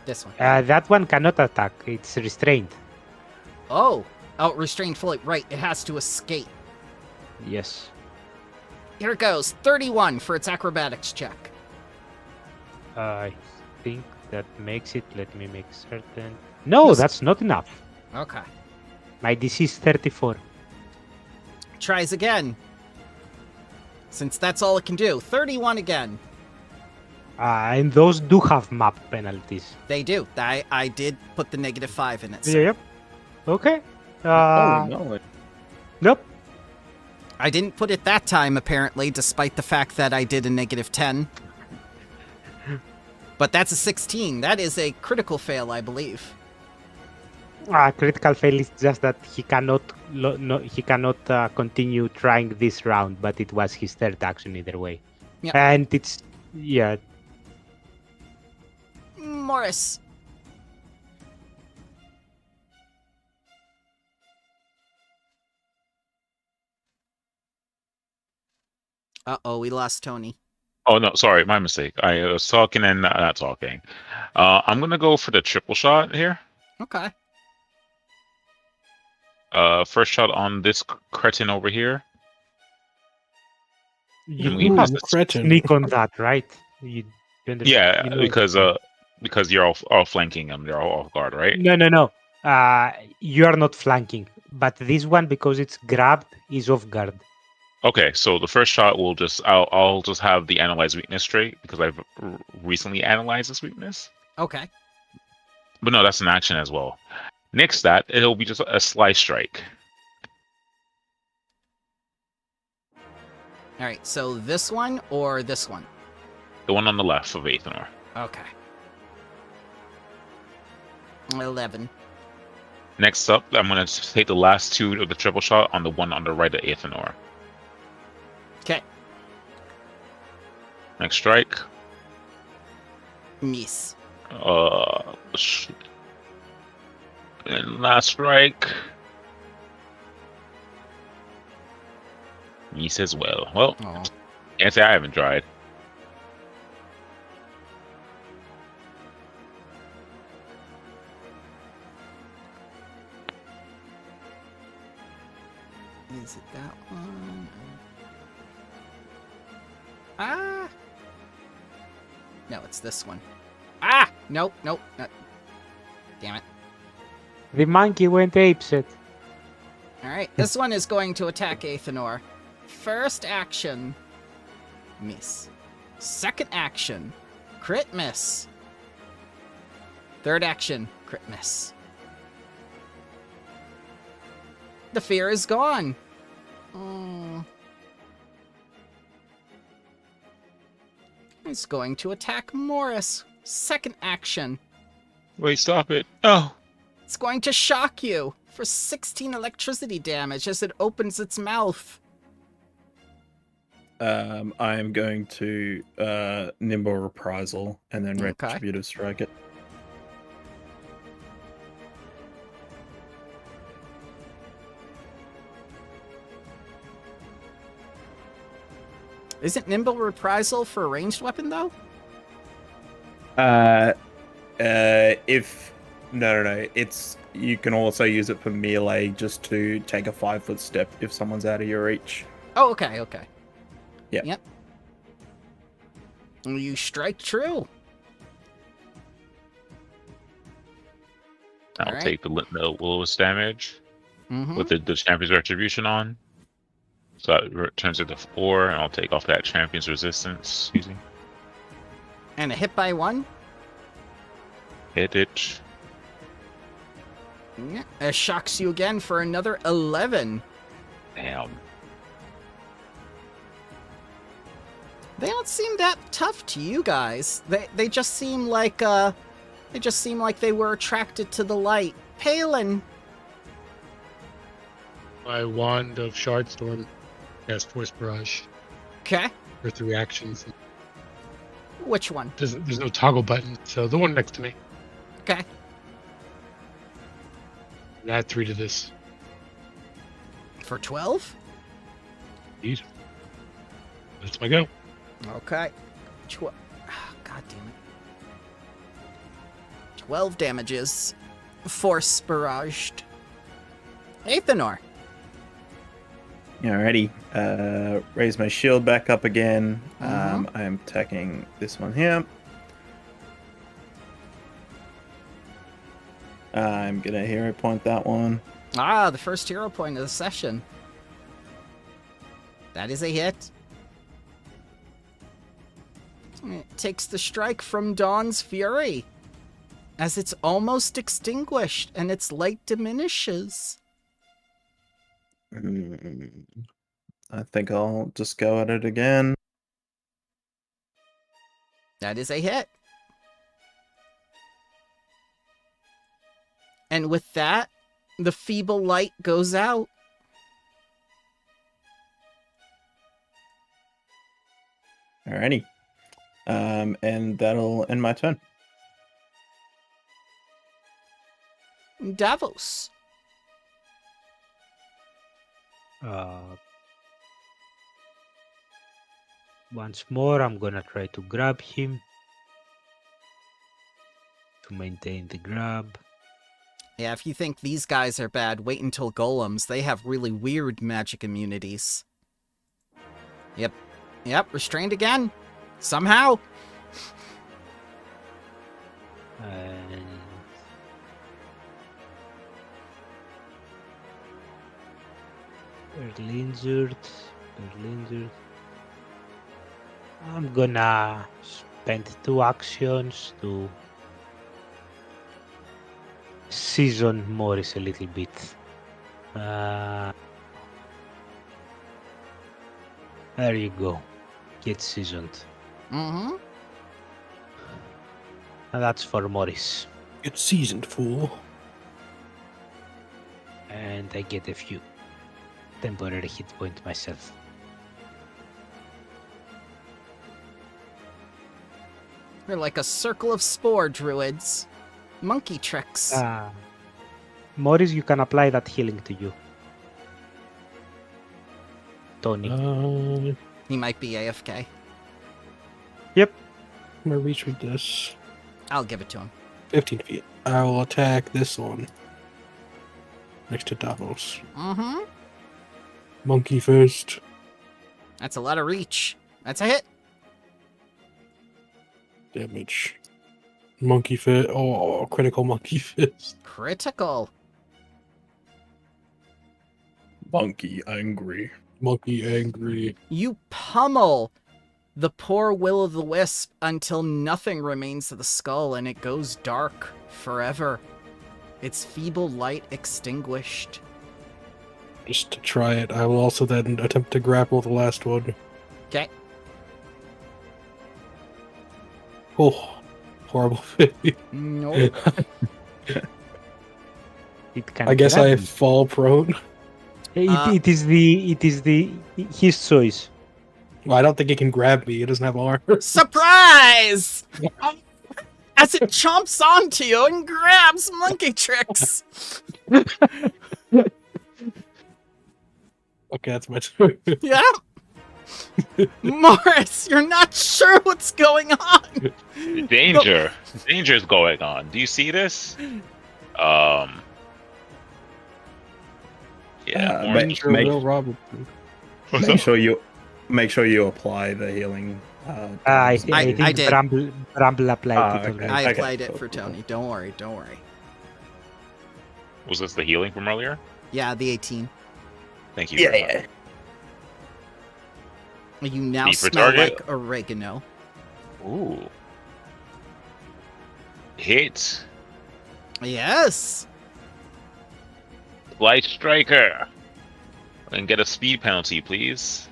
This one. That one cannot attack. It's restrained. Oh, restrained fully. Right, it has to escape. Yes. Here it goes. 31 for its acrobatics check. I think that makes it. Let me make certain. No, Yes. that's not enough. Okay. My DC is 34. Tries again. Since that's all it can do. 31 again. And those do have map penalties. They do. I did put the -5 in it. So. Yep. Okay. Oh no! Nope. I didn't put it that time, apparently, despite the fact that I did a -10. But that's a 16. That is a critical fail, I believe. Critical fail is just that he cannot continue trying this round, but it was his third action either way. Yeah. And it's Morris. Uh-oh, we lost Tony. Oh no, sorry, my mistake. I was talking and not talking. I'm gonna go for the triple shot here. Okay. First shot on this cretin over here. you we have pass to it. Cretin. sneak on that, right? You understand? Yeah, You know- because you're all flanking them. They're all off guard, right? No. You are not flanking, but this one, because it's grabbed, is off guard. Okay, so the first shot will just I'll just have the analyze weakness trait because I've recently analyzed this weakness. Okay. But no, that's an action as well. Next, that it'll be just a slice strike. All right, so this one or this one? The one on the left of Athenor. Okay. 11. Next up, I'm gonna take the last two of the triple shot on the one on the right of Athenor. Okay. Next strike. Miss. Shoot. And last strike. Miss as well. Well, Oh. can't say I haven't tried. Is it that one? Ah! No, it's this one. Ah! Nope. Damn it. The monkey went apeshit. Alright, this one is going to attack Athenor. First action, miss. Second action, crit miss. Third action, crit miss. The fear is gone. He's going to attack Morris. Second action. Wait, stop it. Oh. It's going to shock you for 16 electricity damage as it opens its mouth. I am going to nimble reprisal and then Okay. retributive strike it. Isn't nimble reprisal for a ranged weapon though? If no, it's you can also use it for melee just to take a 5-foot step if someone's out of your reach. Oh, okay. Yeah. Yep. You strike true. I'll Alright. take the lowest damage Mm-hmm. with the champion's retribution on. So that turns it to 4, and I'll take off that champion's resistance. Excuse me. And a hit by 1. Hit it. Yeah. It shocks you again for another 11. Damn. They don't seem that tough to you guys. They just seem like they were attracted to the light. Palin. My wand of Shardstorm cast Force Barrage Okay. for 3 actions. Which one? There's no toggle button, so the one next to me. Okay. And add 3 to this. For 12? Jeez. That's my go. Okay. God damn it. 12 damages. Force barraged. Athenor. Alrighty. Raise my shield back up again. Mhm. I am attacking this one here. I'm gonna hero point that one. Ah, the first hero point of the session. That is a hit. It takes the strike from Dawn's Fury, as it's almost extinguished and its light diminishes. I think I'll just go at it again. That is a hit. And with that, the feeble light goes out. Alrighty. And that'll end my turn. Davos. Once more, I'm gonna try to grab him to maintain the grab. Yeah, if you think these guys are bad, wait until golems. They have really weird magic immunities. Yep, restrained again. Somehow. And barely injured. I'm gonna spend 2 actions to season Morris a little bit. There you go. Get seasoned. Mm-hmm. And that's for Morris. Get seasoned, fool. And I get a few temporary hit points myself. They're like a circle of spore druids. Monkey tricks. Morris, you can apply that healing to you. Tony. He might be AFK. Yep. I'm gonna reach with this. I'll give it to him. 15 feet. I will attack this one. Next to Davos. Mm-hmm. Monkey fist. That's a lot of reach. That's a hit. Damage. Monkey fist. Oh, critical monkey fist. Critical. Monkey angry. Monkey angry. You pummel the poor will-o'-the-wisp until nothing remains of the skull and it goes dark forever. Its feeble light extinguished. Just to try it, I will also then attempt to grapple the last one. Okay. Oh, horrible. Nope. It can I guess grab I him. fall prone. It is his choice. Well, I don't think it can grab me. It doesn't have armor. Surprise! As it chomps onto you and grabs Monkey Tricks. Okay, that's my turn. Yeah. Morris, you're not sure what's going on. Danger. Danger is going on. Do you see this? Yeah. Make- Danger make- will rob him. Make sure you apply the healing. I I think did. Bramble applied Ah, it okay. already. I Okay, applied it cool, for cool. Tony. Don't worry, don't worry. Was this the healing from earlier? Yeah, the 18. Thank you. very much. You now Beef for smell target. like oregano. Ooh. Hit. Yes. Light Striker. And get a speed penalty, please.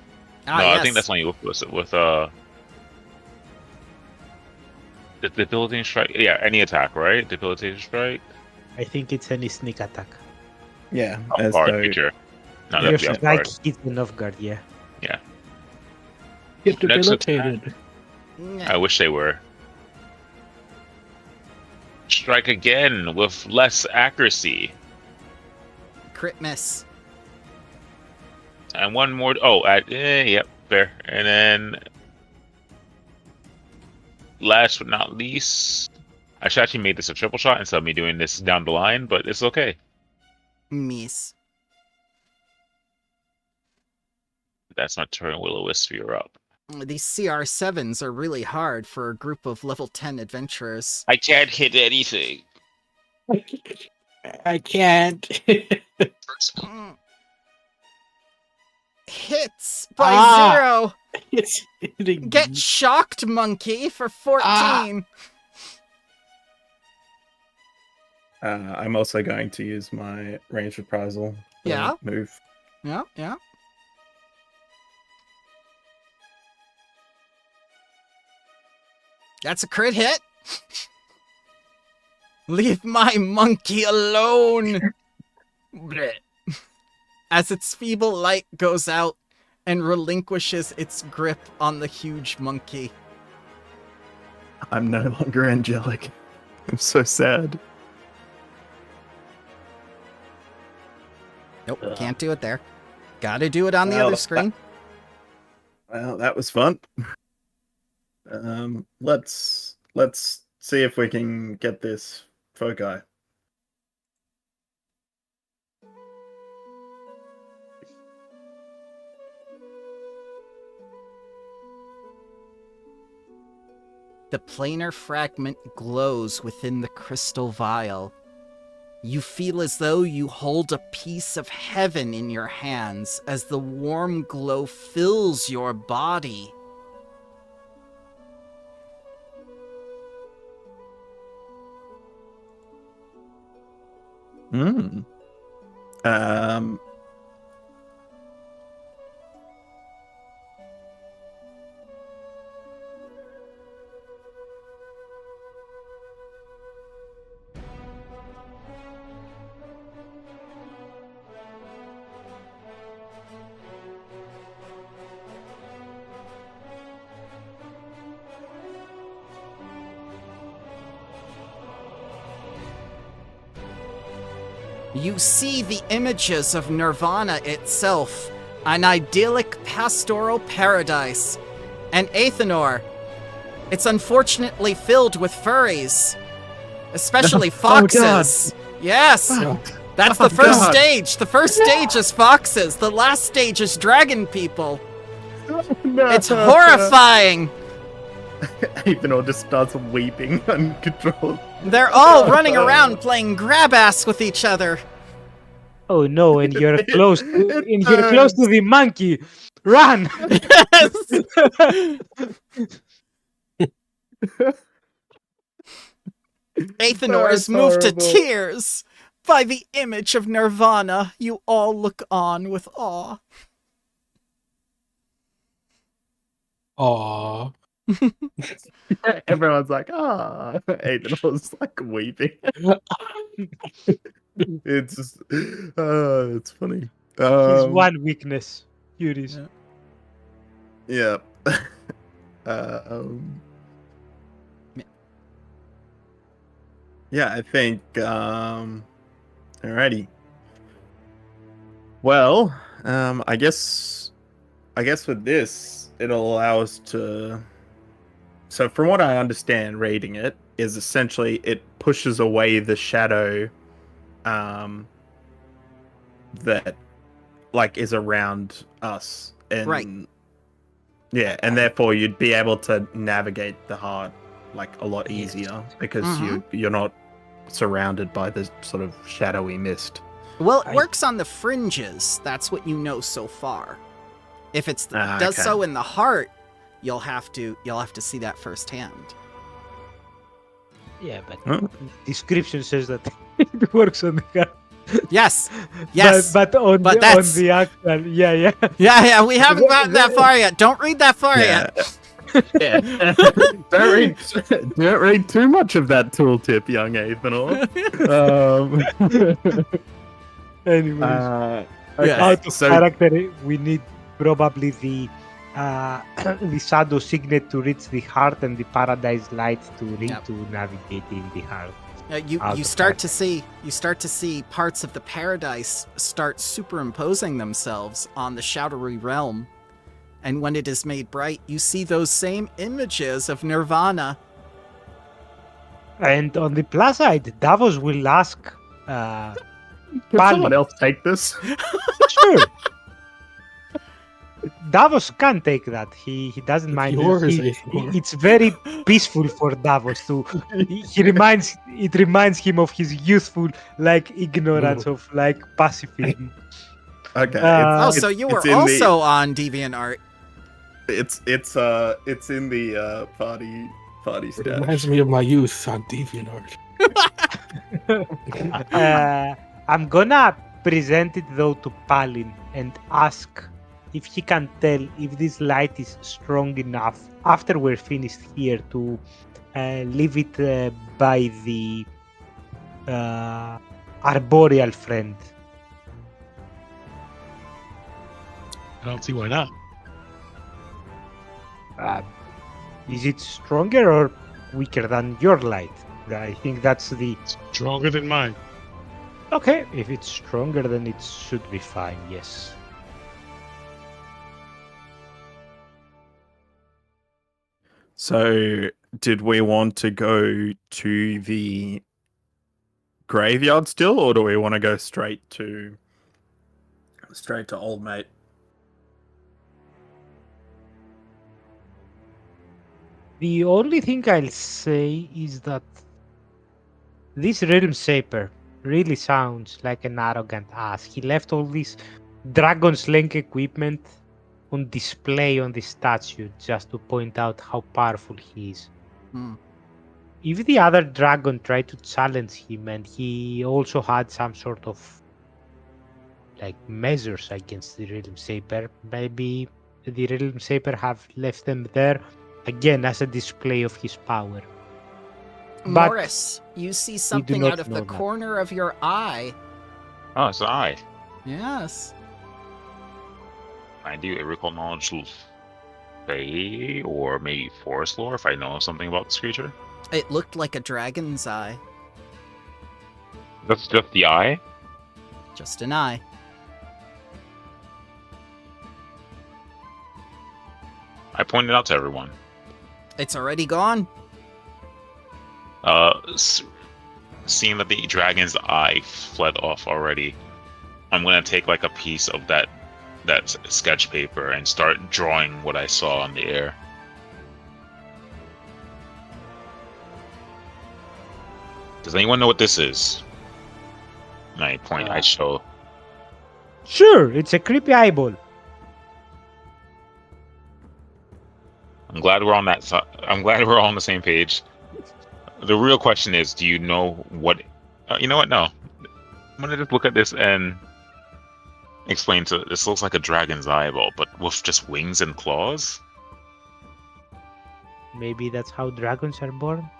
Ah, No, yes. I think that's only with the debilitating strike. Yeah, any attack, right? Debilitating strike. I think it's any sneak attack. Yeah, Off as guard though- feature. No, Yeah, that'd be off Like guard. hit an off guard, yeah. Get Next debilitated. I wish they were. Strike again with less accuracy. Crit miss. And one more. Oh, yep, fair. And then, last but not least, I should actually made this a triple shot instead of me doing this down the line, but it's okay. Miss. That's my turn. Will-O-Wisp, you're up. These CR7s are really hard for a group of level 10 adventurers. I can't hit anything. I can't. Mm. Hits by 0. It's hitting Get me. shocked, monkey, for 14. I'm also going to use my range reprisal. Yeah? Move. Yeah, yeah. That's a crit hit. Leave my monkey alone. Bleh. As its feeble light goes out and relinquishes its grip on the huge monkey. I'm no longer angelic. I'm so sad. Nope, can't do it there. Gotta do it on the Well, other screen. Well, that was fun. Let's see if we can get this foci. The planar fragment glows within the crystal vial. You feel as though you hold a piece of heaven in your hands as the warm glow fills your body. Hmm. Um. You see the images of Nirvana itself, an idyllic pastoral paradise. And Athenor, it's unfortunately filled with furries, especially Oh, God. foxes. Yes, That's Oh, the first God. stage. The first stage is foxes. The last stage is dragon people. No. It's horrifying. Ethanol just starts weeping uncontrolled. They're all running around playing grab ass with each other. Oh no! And you're close. It You're close to the monkey. Run! Yes. Athanor is That's moved to horrible. tears. By the image of Nirvana, you all look on with awe. Aw. Everyone's like, ah. Ethanol's like weeping. It's just, it's funny. His one weakness. Cuties. Yeah. Yeah. um, yeah, I think. Alrighty. Well, I guess with this, it'll allow us to. So, from what I understand, reading it is essentially it pushes away the shadow, that like is around us, and Right. yeah, and therefore you'd be able to navigate the heart like a lot easier because you're not surrounded by the sort of shadowy mist. Well, it works on the fringes. That's what you know so far. If it does okay. so in the heart, you'll have to see that firsthand. Yeah, but Oh. description says that it works on the heart. Yes, yes. But on that's- the actual, yeah. Yeah, we haven't gotten that far yet. Don't read that far yet. Yeah. don't read too much of that tooltip, young Ethanol. Anyways, Yeah. out of so- character, we need probably the the shadow signet to reach the heart and the paradise light to navigate in the heart. You Out of start to see parts of the paradise start superimposing themselves on the shadowy realm, and when it is made bright, you see those same images of Nirvana. And on the plus side, Davos will ask. Can Pali. someone else take this? Sure. Davos can take that. He doesn't mind. Yours, He- Ethanor. it's very peaceful for Davos to. It reminds him of his youthful ignorance of pacifism. Okay. Oh, So you were it's in also on DeviantArt. It's in the party It stash. reminds me of my youth on DeviantArt. I'm gonna present it though to Palin and ask if he can tell if this light is strong enough after we're finished here to leave it by the arboreal friend. I don't see why not. Is it stronger or weaker than your light? I think that's the... Stronger than mine. Okay, if it's stronger, then it should be fine, yes. So, did we want to go to the graveyard still, or do we want to go straight to old mate? The only thing I'll say is that this Realm Shaper really sounds like an arrogant ass. He left all this dragon slaying equipment on display on the statue just to point out how powerful he is. Hmm. If the other dragon tried to challenge him and he also had some sort of measures against the Realm Shaper, maybe the Realm Shaper have left them there again as a display of his power. But Morris, you see something not out of know the that. corner of your eye. Oh, it's an eye. Yes. I do a recall knowledge Fae or maybe forest lore if I know something about this creature. It looked like a dragon's eye. That's just the eye? Just an eye. I pointed out to everyone. It's already gone. seeing that the dragon's eye fled off already, I'm gonna take like a piece of that sketch paper and start drawing what I saw in the air. Does anyone know what this is? And I point. I show. Sure, it's a creepy eyeball. I'm glad we're on that. I'm glad we're all on the same page. The real question is, do you know what? You know what? No. I'm gonna just look at this and explain to. This looks like a dragon's eyeball, but with just wings and claws. Maybe that's how dragons are born.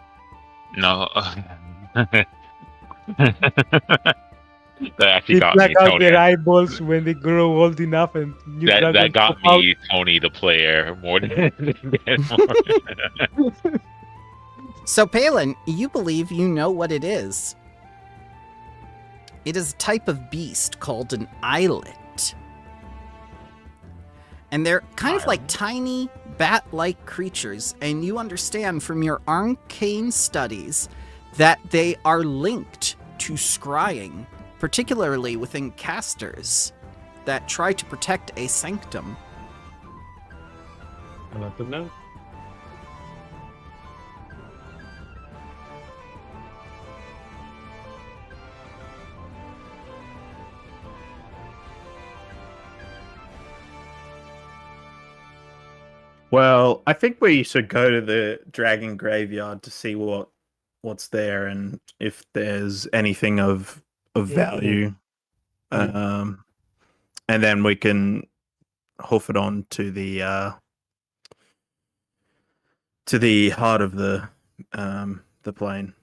No. That actually They got black me, out Tony. their eyeballs when they grow old enough, and new That dragons got pop me, Tony, the player, more than. So, Palin, you believe you know what it is. It is a type of beast called an eyelet. And they're kind of like tiny, bat-like creatures, and you understand from your arcane studies that they are linked to scrying, particularly within casters that try to protect a sanctum. A lot of know. Well, I think we should go to the dragon graveyard to see what's there and if there's anything of value. And then we can hoof it on to the heart of the plane.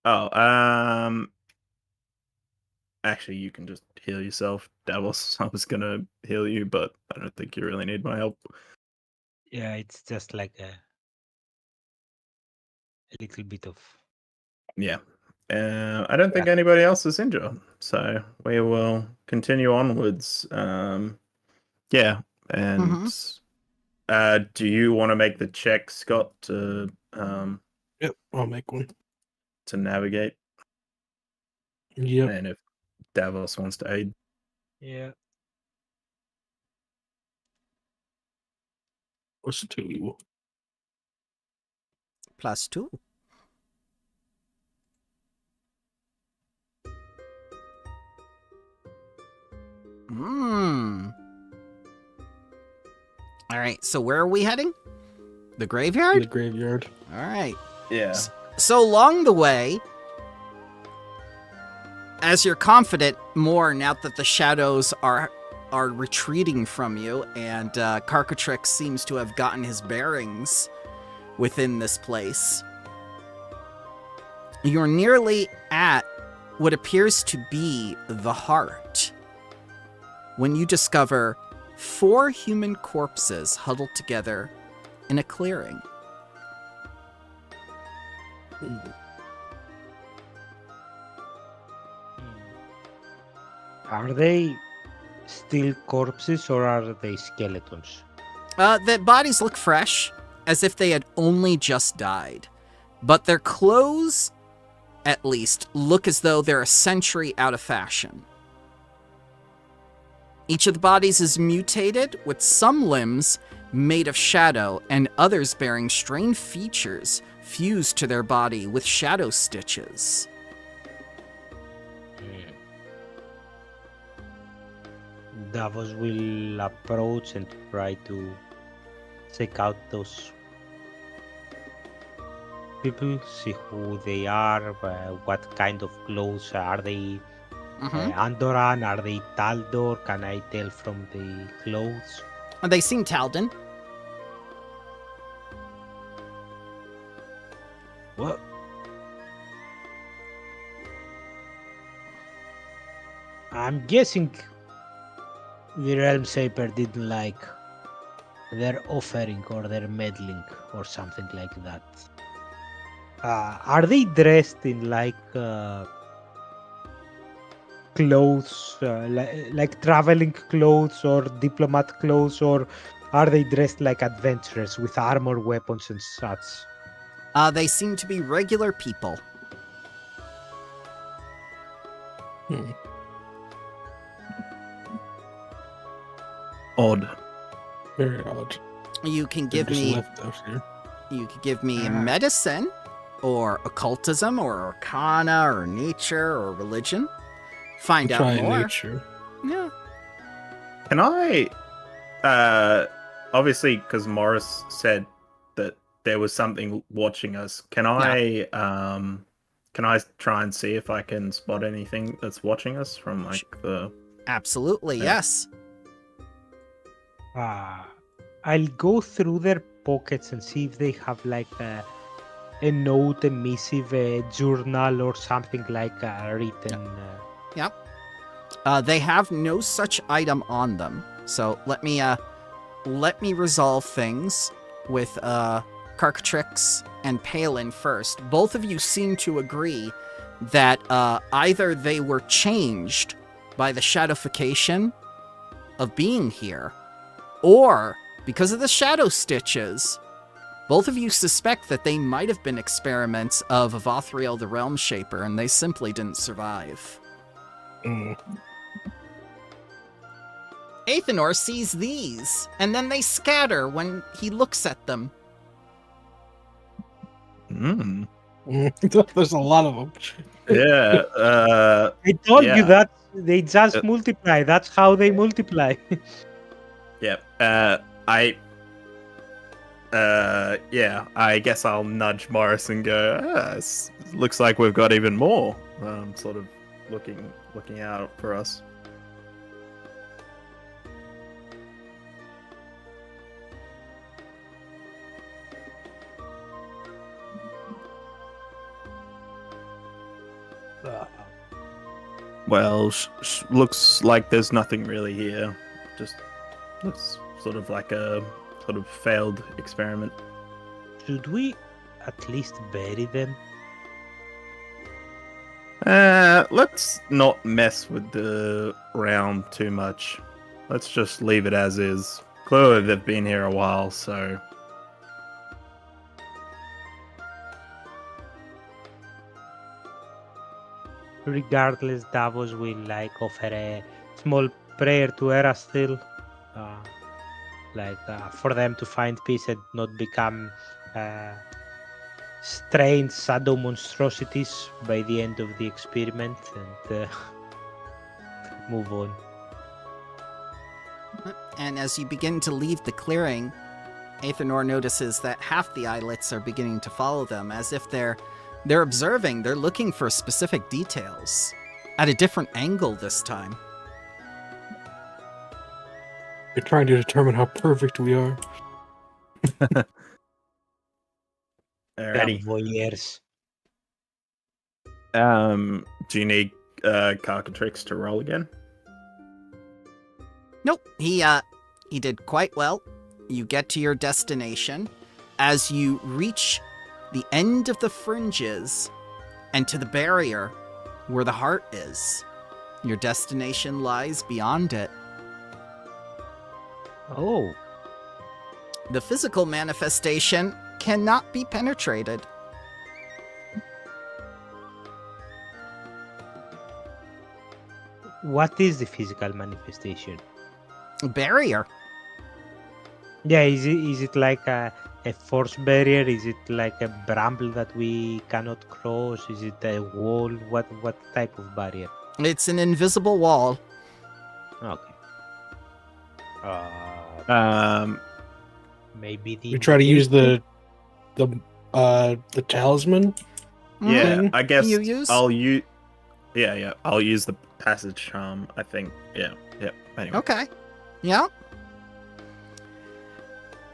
Oh, actually, you can just heal yourself, Davos. I was gonna heal you, but I don't think you really need my help. Yeah, it's just like a little bit of. Yeah. I don't think anybody else is injured, so we will continue onwards. Yeah, and do you want to make the check, Scott, to Yep, I'll make one. navigate? Yep. And if Davos wants to aid. Yeah. +2. +2. All right, so where are we heading? The graveyard? The graveyard. All right. Yeah. So along the way, as you're confident more now that the shadows are retreating from you, and Carcatrix seems to have gotten his bearings within this place, you're nearly at what appears to be the heart when you discover 4 human corpses huddled together in a clearing. Are they still corpses or are they skeletons? The bodies look fresh, as if they had only just died. But their clothes, at least, look as though they're a century out of fashion. Each of the bodies is mutated, with some limbs made of shadow and others bearing strange features fused to their body with shadow stitches. Davos will approach and try to check out those people, see who they are, what kind of clothes are they. Andoran, are they Taldor? Can I tell from the clothes? They seem Taldan. What? I'm guessing the Realm Shaper didn't like their offering or their meddling or something like that. Are they dressed in like clothes, like traveling clothes or diplomat clothes, or Are they dressed like adventurers with armor, weapons, and such? They seem to be regular people. Odd. Very odd. You can They're give just me left out here. you could give me medicine, or occultism, or arcana, or nature, or religion. Find We'll out try more. nature. Yeah. Can I, obviously, because Morris said that there was something watching us. Can I try and see if I can spot anything that's watching us from like the? Absolutely, Yeah. yes. I'll go through their pockets and see if they have like a note, a missive, a journal, or something like written. They have no such item on them. So let me resolve things with Carcatrix and Palin first. Both of you seem to agree that either they were changed by the shadowfication of being here, or because of the shadow stitches, both of you suspect that they might have been experiments of Vothriel the Realm Shaper, and they simply didn't survive. Athenor sees these, and then they scatter when he looks at them. There's a lot of them. Yeah. I told you Yeah. that they just multiply. That's how they multiply. Yeah. I guess I'll nudge Morris and go. Looks like we've got even more. Sort of looking out for us. Well, looks like there's nothing really here. Just looks sort of like a sort of failed experiment. Should we at least bury them? Let's not mess with the round too much. Let's just leave it as is. Clearly they've been here a while, so... Regardless, Davos will like offer a small prayer to Erastil, for them to find peace and not become strange shadow monstrosities by the end of the experiment, and move on. And as you begin to leave the clearing, Athenor notices that half the islets are beginning to follow them, as if they're observing, they're looking for specific details, at a different angle this time. They're trying to determine how perfect we are. Alrighty. Voyeurs. Do you need Carcatrix to roll again? Nope, he did quite well. You get to your destination. As you reach the end of the fringes and to the barrier where the heart is, your destination lies beyond it. Oh, The physical manifestation cannot be penetrated. what is the physical manifestation? Barrier. Yeah, is it like a force barrier? Is it like a bramble that we cannot cross? Is it a wall? What type of barrier? It's an invisible wall. Okay. Maybe the We try to use the talisman. Yeah, thing. I guess You use? I'll use. Yeah, I'll use the passage charm. I think. Yeah. Anyway. Okay. Yeah.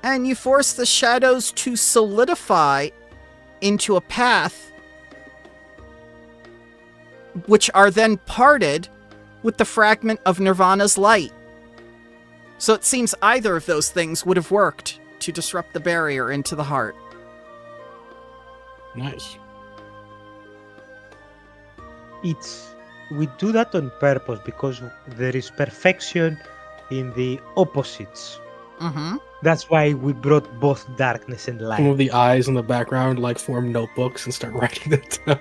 And you force the shadows to solidify into a path, which are then parted with the fragment of Nirvana's light. So it seems either of those things would have worked to disrupt the barrier into the heart. Nice. We do that on purpose because there is perfection in the opposites. Mm-hmm. That's why we brought both darkness and Some light. of the eyes in the background like form notebooks and start writing it down.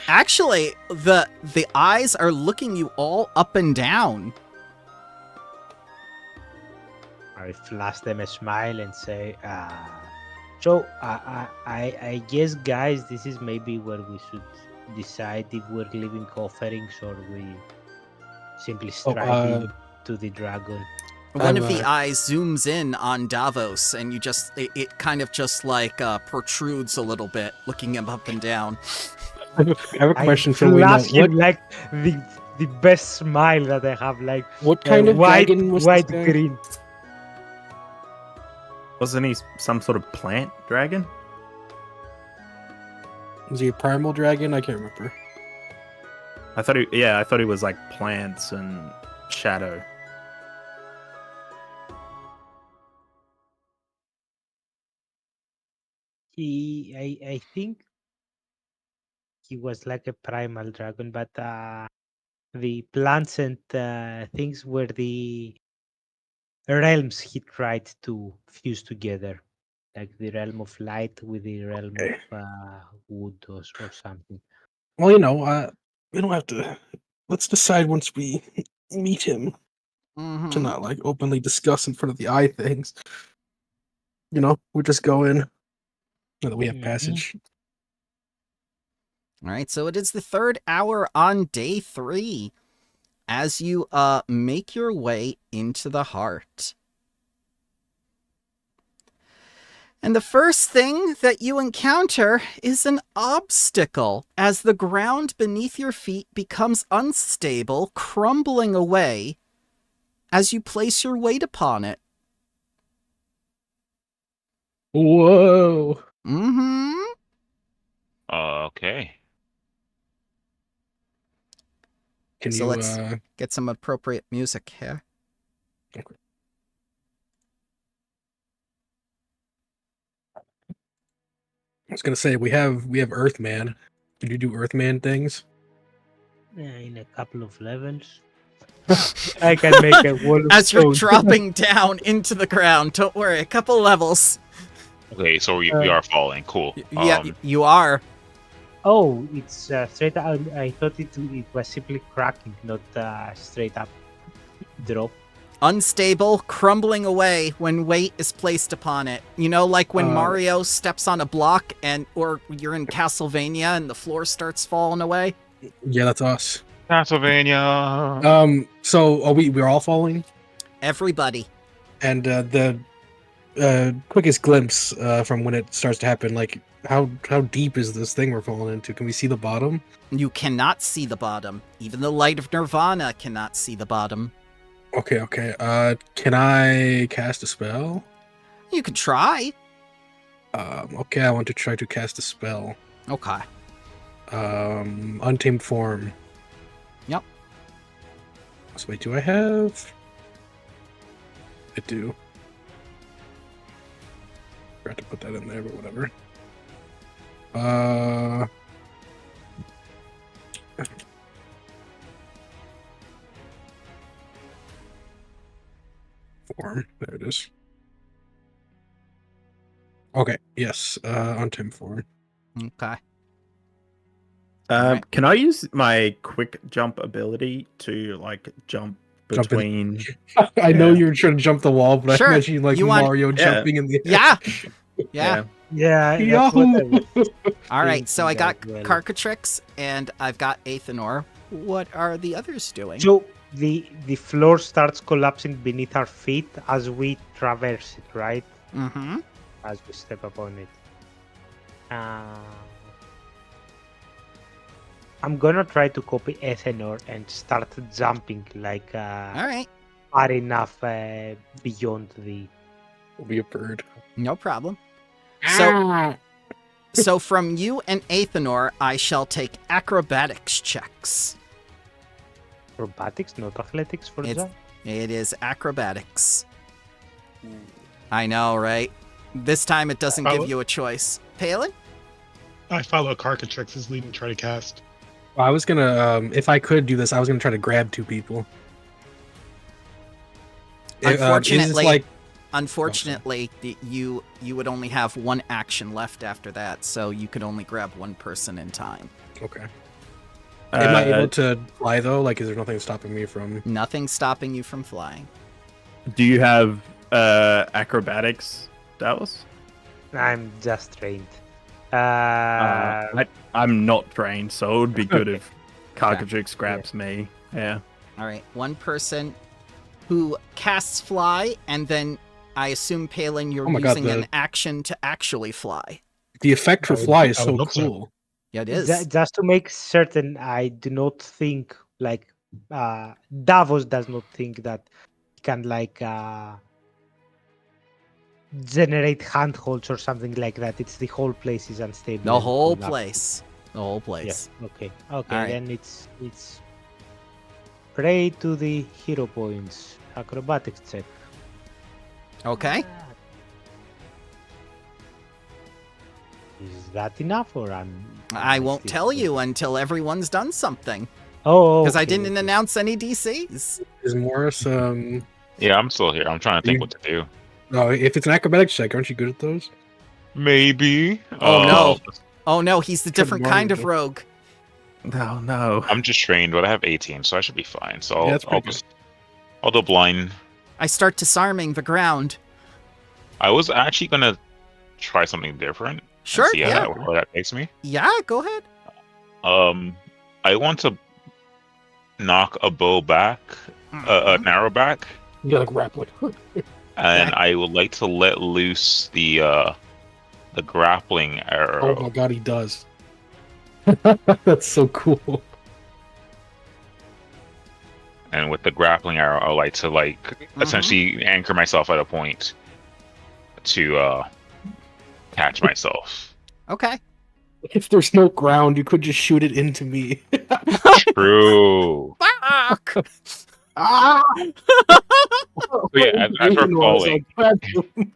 Actually, the eyes are looking you all up and down. I flash them a smile and say, so I guess, guys, this is maybe where we should decide if we're leaving offerings or we simply strike to the dragon. One of the eyes zooms in on Davos, and you just it kind of just like protrudes a little bit, looking him up and down. I have a question for we know. Flash him like the best smile that I have, like What kind of white, dragon was white this guy? green. Wasn't he some sort of plant dragon? Was he a primal dragon? I can't remember. I thought he was like plants and shadow. I think he was like a primal dragon, but the plants and things were the realms he tried to fuse together, like the realm of light with the realm of wood or something. Well, you know, we don't have to. Let's decide once we meet him Mm-hmm. to not like openly discuss in front of the eye things. You know, we just go in. Now that we have Mhm. passage. All right, so it is the 3rd hour on day 3 as you make your way into the heart. And the first thing that you encounter is an obstacle as the ground beneath your feet becomes unstable, crumbling away as you place your weight upon it. Whoa! Mm-hmm. Okay. Can So you let's get some appropriate music here. I was gonna say we have Earthman. Can you do Earthman things? In a couple of levels, I can make a wall of As you're stone. dropping down into the ground, don't worry, a couple levels. Okay, so we are falling. Cool. Yeah, you are. Oh, it's straight up. I thought it was simply cracking, not straight up drop. Unstable, crumbling away when weight is placed upon it. You know, like when Mario steps on a block or you're in Castlevania and the floor starts falling away? Yeah, that's us. Pennsylvania. So are we're all falling? Everybody. And the quickest glimpse from when it starts to happen, like how deep is this thing we're falling into? Can we see the bottom? You cannot see the bottom. Even the light of Nirvana cannot see the bottom. Okay. Can I cast a spell? You could try. Okay, I want to try to cast a spell. Okay. Untamed form. Yep. So wait, do I have? I do. Forgot to put that in there, but whatever. Form. There it is. Okay. Yes. Untamed form. Okay. Alright. Can I use my quick jump ability to like jump Jump in. between? I know Yeah. you were trying to jump the wall, but Sure. I imagine like You want- Mario Yeah. jumping in the Yeah. Yeah. Yeah, that's what I was All right. So I got thinking as well. Carcatrix and I've got Athenor. What are the others doing? So the floor starts collapsing beneath our feet as we traverse it, right? Mm-hmm. As we step upon it. I'm gonna try to copy Ethanor and start jumping like All right. far enough beyond the. Will be a bird. No problem. So from you and Athenor, I shall take acrobatics checks. Acrobatics, not athletics for It's- jump. It is acrobatics. I know, right? This time it doesn't give you a choice. Palin? I follow Carcatrix's lead and try to cast. I was gonna, if I could do this, I was gonna try to grab two people. Unfortunately, like unfortunately, you would only have one action left after that, so you could only grab one person in time. okay. Am I Uh, able to fly though? Like, is there nothing stopping me from? Nothing stopping you from flying. do you have acrobatics, Dallas? I'm just trained. I'm not trained, so it would be good if Okay. Carcatrix grabs me. Yeah. All right, one person who casts fly, and then I assume, Palin, you're Oh my God, using an the- action to actually fly. The effect for I would- fly is I so would hope so. cool. Yeah, it is. Just to make certain, I do not think like Davos does not think that he can like generate handholds or something like that. It's the whole place is unstable. The and whole will not- place. The whole Yeah. place. Okay. All right. Then it's pray to the hero points. Acrobatics check. Okay. Is that enough, or I won't tell you until everyone's done something, Oh, because I okay, didn't okay. announce any DCs. Is Morris Yeah, I'm still here. I'm trying to think what to do. No, if it's an acrobatics check, aren't you good at those? Maybe. Oh, no. Oh no, he's the different kind of Mario. rogue. No, no. I'm just trained, but I have 18, so I should be fine. So Yeah, that's I'll pretty good. I'll do blind. I start disarming the ground. I was actually gonna try something different. and Sure, See how yeah. where that takes me. Yeah, go ahead. I want to knock a bow back, Mm-hmm. an arrow back, You got like grappling. and I would like to let loose the grappling Oh arrow. my God, he does. That's so cool. And with the grappling arrow, I like to essentially anchor myself at a point to catch myself. Okay. If there's no ground, you could just shoot it into me. True. Fuck! Ah! So yeah, as we're falling.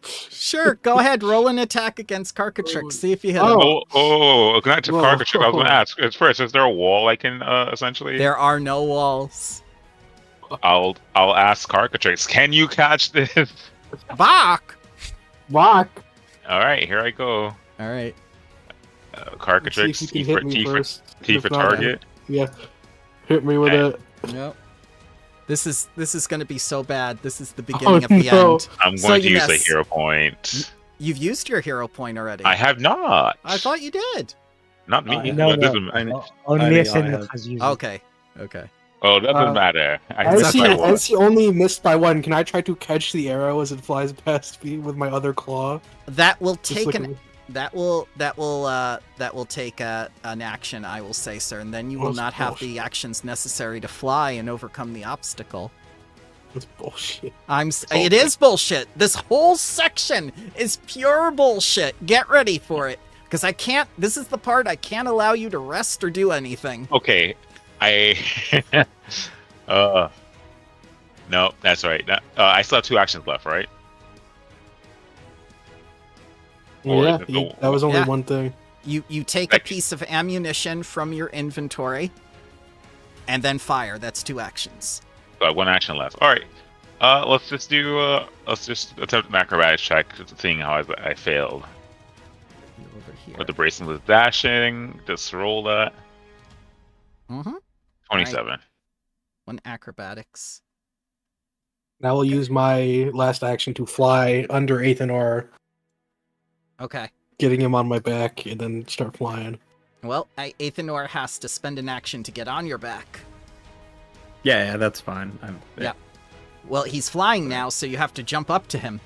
Sure, go ahead. Roll an attack against Carcatrix. See if you hit him. Not to Whoa. Carcatrix. I was gonna ask first. Is there a wall I can essentially? There are no walls. I'll ask Carcatrix. Can you catch this? Fuck! Rock. All right, here I go. All right. Carcatrix, See if you can hit me first. T If for not, target. Yeah. Hit me with Okay. it. Nope. This is going to be so bad. This is the beginning of the no. end. I'm So going to you use a miss. hero point. You've used your hero point already. I have not. I thought you did. Not me. No, It no. doesn't- Only I SN have- has used it. Okay. Okay. Oh, it doesn't Uh, matter. I It's missed As he, by okay. one. as he only missed by one, can I try to catch the arrow as it flies past me with my other claw? That will Just take like an that will take an action, I will say, sir, and then you will That's not have bullshit. the actions necessary to fly and overcome the obstacle. That's bullshit. It is bullshit. This whole section is pure bullshit. Get ready for it, because I can't. This is the part I can't allow you to rest or do anything. Okay, I. No, that's right. I still have 2 actions left, right? Or Yeah, is it that was only Yeah. one thing. You take a Like- piece of ammunition from your inventory, and then fire. That's 2 actions. So I have 1 action left. All right. Let's just do. Let's just attempt an acrobatics check, seeing how I failed. Over here. With the bracelet with dashing, just roll that. Mm-hmm. 27. 1 acrobatics. Now I'll use my last action to fly under Athanor, Okay. getting him on my back, and then start flying. Well, Athanor has to spend an action to get on your back. Yeah, that's fine. Yeah. Well, he's flying now, so you have to jump up to him.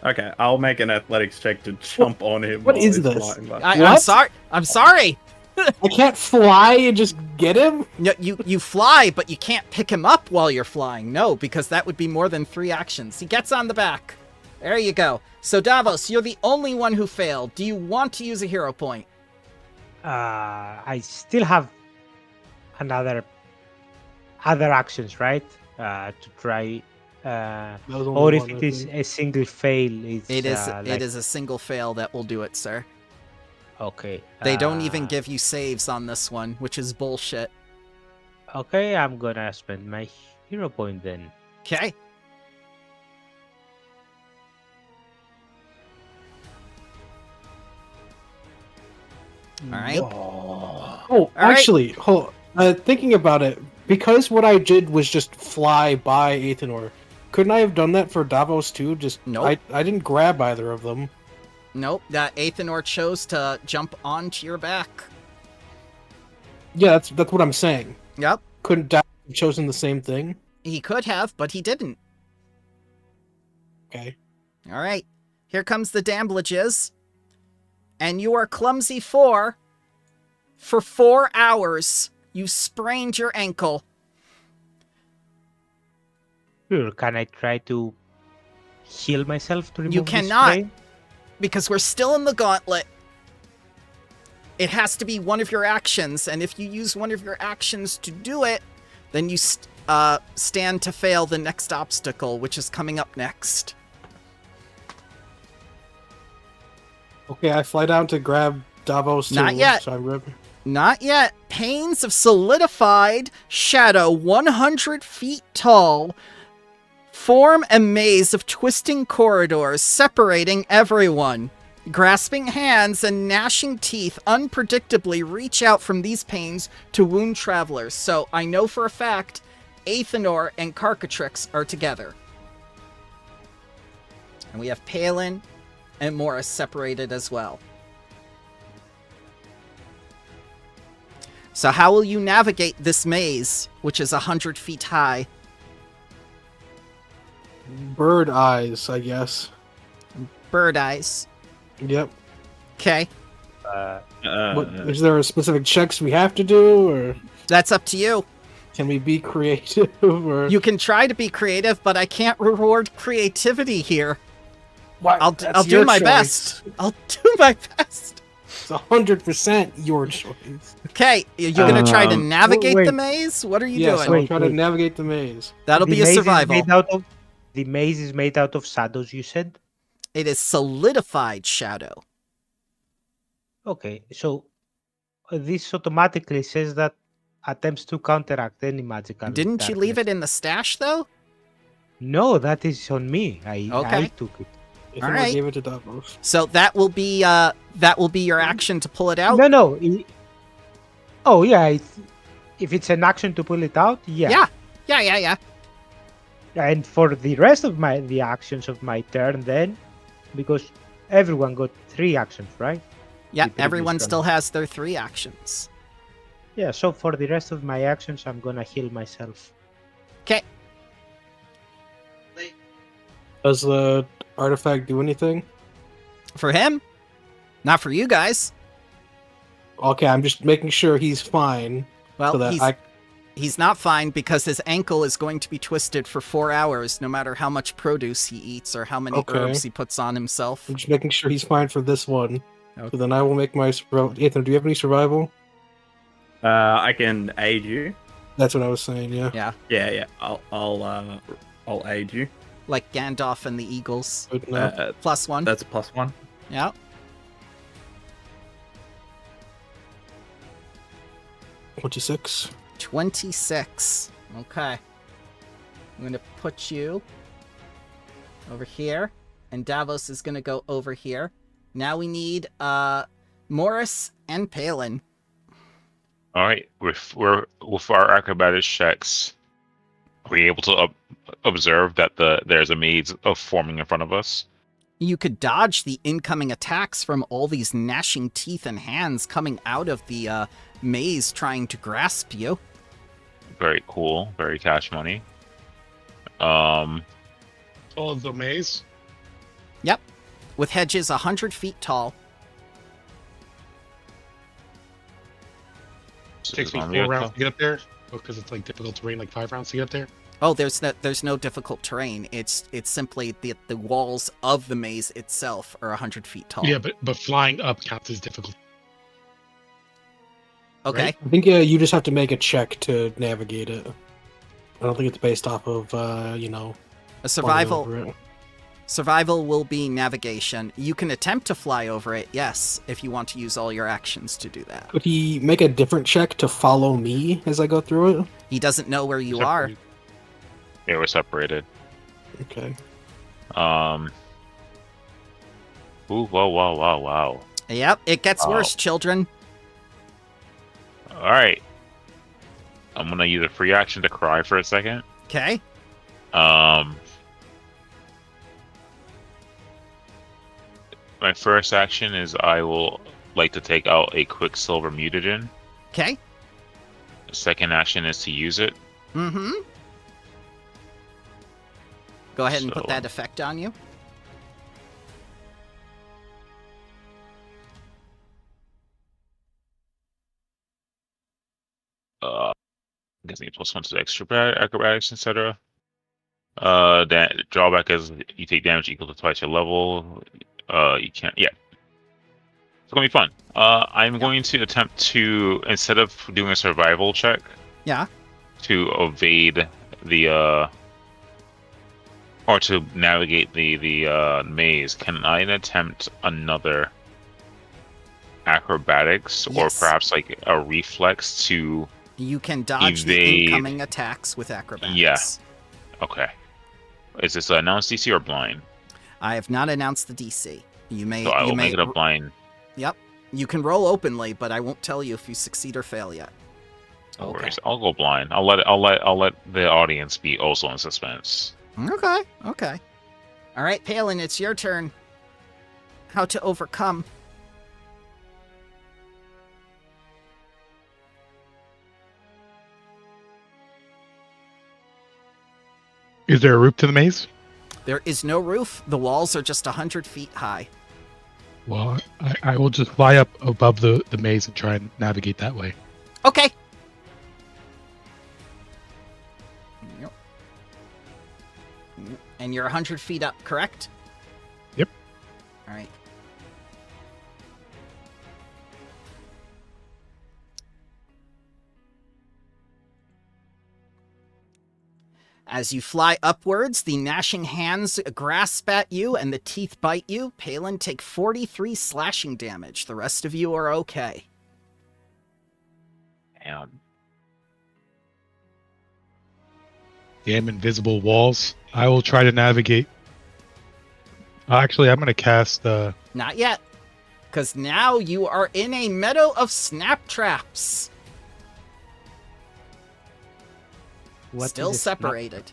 Okay, I'll make an athletics check to jump on him. What while is he's this? flying by. I'm What? sorry. I'm sorry. I can't fly and just get him? No, you fly, but you can't pick him up while you're flying. No, because that would be more than 3 actions. He gets on the back. There you go. So Davos, you're the only one who failed. Do you want to use a hero point? I still have other actions, right? To try. That was only Or if one, it I is think. a single fail, it's It is. like, It is a single fail that will do it, sir. okay. They don't even uh, give you saves on this one, which is bullshit. Okay, I'm gonna spend my hero point then. Okay. All right. Oh, right. actually, thinking about it, because what I did was just fly by Athenor, couldn't I have done that for Davos too? Just Nope. I didn't grab either of them. Nope, that Athenor chose to jump onto your back. Yeah, that's what I'm saying. Yep, Couldn't Davos have chosen the same thing? he could have, but he didn't. Okay. All right, here comes the Damblages. And you are clumsy for 4 hours. You sprained your ankle. Sure, can I try to heal myself to remove You this cannot, sprain? because we're still in the gauntlet. It has to be one of your actions, and if you use one of your actions to do it, then you stand to fail the next obstacle, which is coming up next. Okay, I fly down to grab Davos too. Not yet. So I grab... Not yet. Panes of solidified shadow 100 feet tall form a maze of twisting corridors separating everyone. Grasping hands and gnashing teeth unpredictably reach out from these panes to wound travelers. So I know for a fact Athenor and Carcatrix are together. And we have Palin and Morris separated as well. So how will you navigate this maze, which is 100 feet high? Bird eyes, I guess. Bird eyes. Yep. Okay, Is there a specific checks we have to do, or that's up to you. can we be creative? Or You can try to be creative, but I can't reward creativity here. Why, I'll that's do your my choice. best. I'll do my best. It's 100% your choice. Okay, you're gonna try to navigate wait. the maze? What are you Yes, doing? I'll try to navigate the maze. That'll The be a maze is survival. the maze is made out of shadows, you said? It is solidified shadow. Okay, so this automatically says that attempts to counteract any magical Didn't you leave darkness. it in the stash though? No, that is on me. I Okay. took it. If All I right. gave it to Davos. So that will be your action to pull it out. No. Oh yeah, if it's an action to pull it out, yeah. Yeah. And for the rest of the actions of my turn, then, because everyone got 3 actions, right? Yeah, The previous everyone turn. still has their 3 actions. Yeah. So for the rest of my actions, I'm gonna heal myself. Okay. Does the artifact do anything? For him, not for you guys. Okay, I'm just making sure he's fine. Well, so that he's not fine because his ankle is going to be twisted for 4 hours, no matter how much produce he eats or how many Okay. herbs he puts on himself. I'm just making sure he's fine for this one. Okay. So then I will make my Ethan, do you have any survival? I can aid you. That's what I was saying. Yeah. Yeah. I'll aid you. Like Gandalf and the Eagles. Good enough. +1. That's a +1. Yeah. 26. 26. Okay. I'm going to put you over here, and Davos is going to go over here. Now we need Morris and Palin. All right, with our acrobatics checks, are we able to observe that there's a maze forming in front of us? You could dodge the incoming attacks from all these gnashing teeth and hands coming out of the maze trying to grasp you. Very cool, very cash money. Oh, the maze? Yep. With hedges 100 feet tall. Takes me 4 rounds to get up there? Because it's like difficult terrain, like 5 rounds to get up there? Oh, there's no difficult terrain. It's simply the walls of the maze itself are 100 feet tall. Yeah, but flying up counts as difficult. Okay. right? I think you just have to make a check to navigate it. I don't think it's based off of A falling survival over it. Survival will be navigation. You can attempt to fly over it, yes, if you want to use all your actions to do that. Could he make a different check to follow me as I go through it? He doesn't know where you are. Yeah, we're separated. Okay. Ooh, wow. Yep, it gets worse, children. All right. I'm gonna use a free action to cry for a second. Okay. My first action is I will like to take out a Quicksilver mutagen. Okay. The second action is to use it. Mm-hmm. Go ahead and put So- that effect on you. I'm guessing +1 to the extra acrobatics, etc. That drawback is you take damage equal to twice your level. You can't. Yeah, it's gonna be fun. I'm going to attempt to, instead of doing a survival check, Yeah. to evade the or to navigate the maze. Can I attempt another acrobatics, or Yes. perhaps like a reflex to? You can dodge the Evade. incoming attacks with acrobatics. Yeah. Okay. Is this announced DC or blind? I have not announced the DC. You may. So I you will may. make it a blind. Yep. You can roll openly, but I won't tell you if you succeed or fail yet. No worries. I'll go blind. I'll let the audience be also in suspense. Okay. Okay. All right, Palin, it's your turn. How to overcome? Is there a roof to the maze? There is no roof. The walls are just 100 feet high. Well, I will just fly up above the maze and try and navigate that way. Okay. Yep. And you're 100 feet up, correct? Yep. All right. As you fly upwards, the gnashing hands grasp at you and the teeth bite you. Palin, take 43 slashing damage. The rest of you are okay. And Damn invisible walls. I will try to navigate. Actually, I'm going to cast... Not yet, because now you are in a meadow of snap traps. What Still is a snap- separated.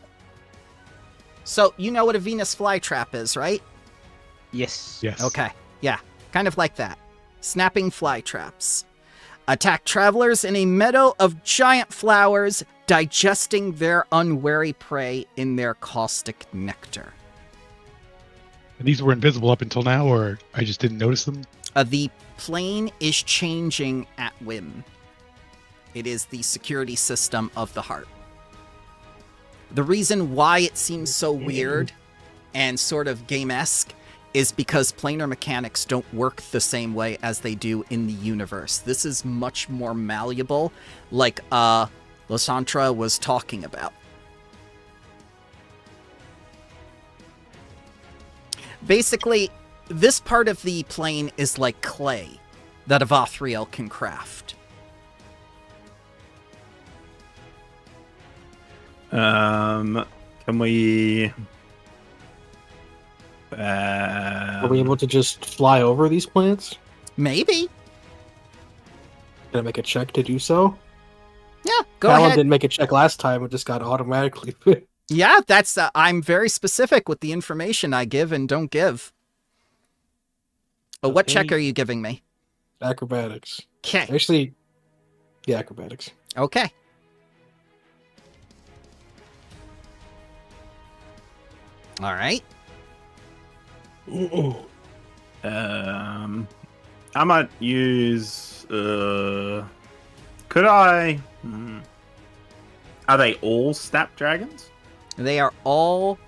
So, you know what a Venus flytrap is, right? Yes. Yes. Okay, yeah, kind of like that. Snapping fly traps. Attack travelers in a meadow of giant flowers, digesting their unwary prey in their caustic nectar. And these were invisible up until now, or I just didn't notice them? The plane is changing at whim. It is the security system of the heart. The reason why it seems so weird and sort of game-esque is because planar mechanics don't work the same way as they do in the universe. This is much more malleable, like Lysandra was talking about. Basically, this part of the plane is like clay that a Vothriel can craft. Can we? Are we able to just fly over these planets? Maybe. Can I make a check to do so? Yeah, go Alan ahead. didn't make a check last time; it just got automatically. Yeah, that's. I'm very specific with the information I give and don't give. But what check Okay. are you giving me? Acrobatics. Okay. Actually, yeah, acrobatics. Okay. All right. I might use. Could I? Are they all snapdragons? They are all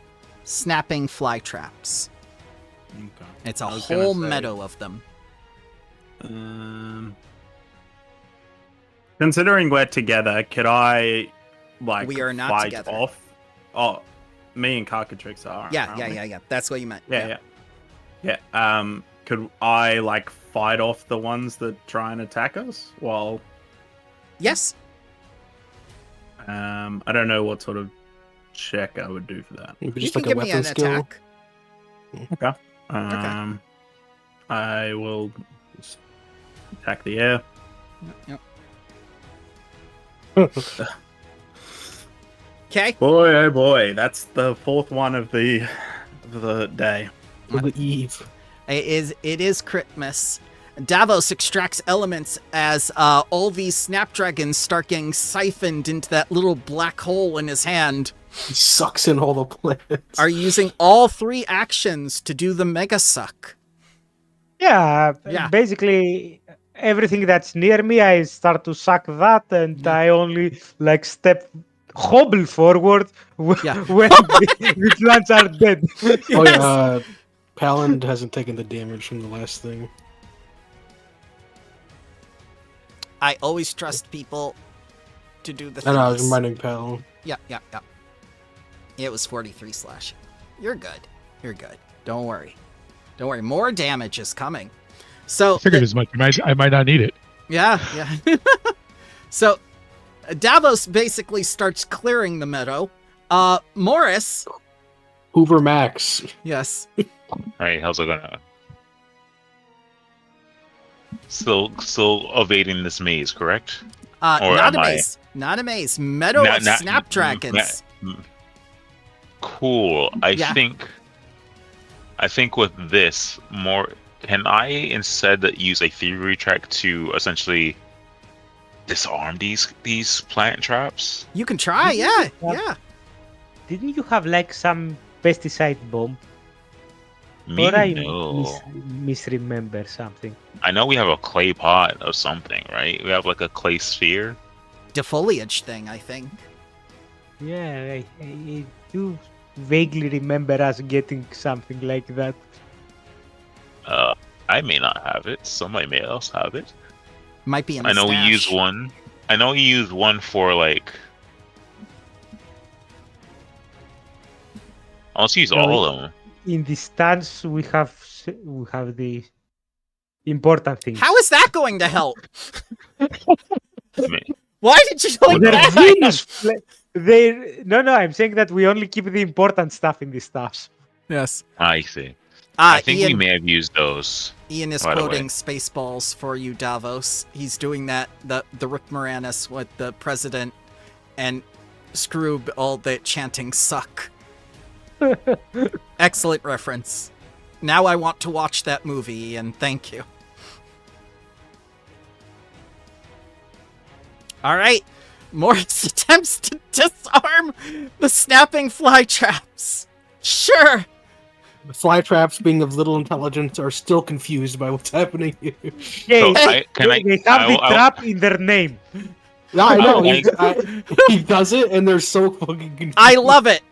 snapping fly traps. Okay. It's a I was gonna whole say- meadow of them. Considering we're together, could I like We are not fight together. off? Oh, me and Carcatrix are. Yeah, aren't yeah, we? yeah. That's what you meant. Yeah. Could I like fight off the ones that try and attack us? While Yes. I don't know what sort of check I would do for that. Maybe You just can like a give me weapon an skill. attack. I will just attack the air. Yep. Okay. Boy, oh boy, that's the fourth one of the day. For the eve. It is Christmas. Davos extracts elements as all these snapdragons start getting siphoned into that little black hole in his hand. He sucks in all the plants. Are using all 3 actions to do the mega suck. Yeah, Yeah. basically everything that's near me, I start to suck that, and I only like hobble forward when Yeah. the plants are dead. Oh yeah, Palin hasn't taken the damage from the last thing. I always trust people to do the And I was things. reminding Palin. Yeah. It was 43 slashing. You're good. You're good. Don't worry. Don't worry. More damage is coming. So Figured as much. I might not need it. yeah. So Davos basically starts clearing the meadow. Morris. Hoover Max. Yes. Alright, how's it gonna? Still evading this maze, correct? Or Not a am I- maze. Not a maze. Meadow of snapdragons. Cool. Yeah. I think with this more, can I instead use a theory track to essentially disarm these plant traps? You can try. Yeah. Didn't you have like some pesticide bomb? Me, Or I no. misremember something. I know we have a clay pot or something, right? We have like a clay sphere. Defoliage thing, I think. Yeah, I do vaguely remember us getting something like that. I may not have it. Somebody else have it. Might be in the I know we stash. use one. I know we use one for like. Let's use No, all of them. In the stands, we have the important things. How is that going to help? I mean, Why did you like They're that? Venus no, I'm saying that we only keep the important stuff in the staffs. Yes. I see. I think Ian, we may have used those. Ian is by the way. quoting Spaceballs for you, Davos. He's doing that, the Rick Moranis with the president and Scroob, all the chanting suck. Excellent reference. Now I want to watch that movie, Ian. Thank you. All right. Morris attempts to disarm the snapping fly traps. Sure. The fly traps, being of little intelligence, are still confused by what's happening here. Yeah, Hey, they have the trap in their name. No, I know. I- He does it, and they're so fucking confused. I love it.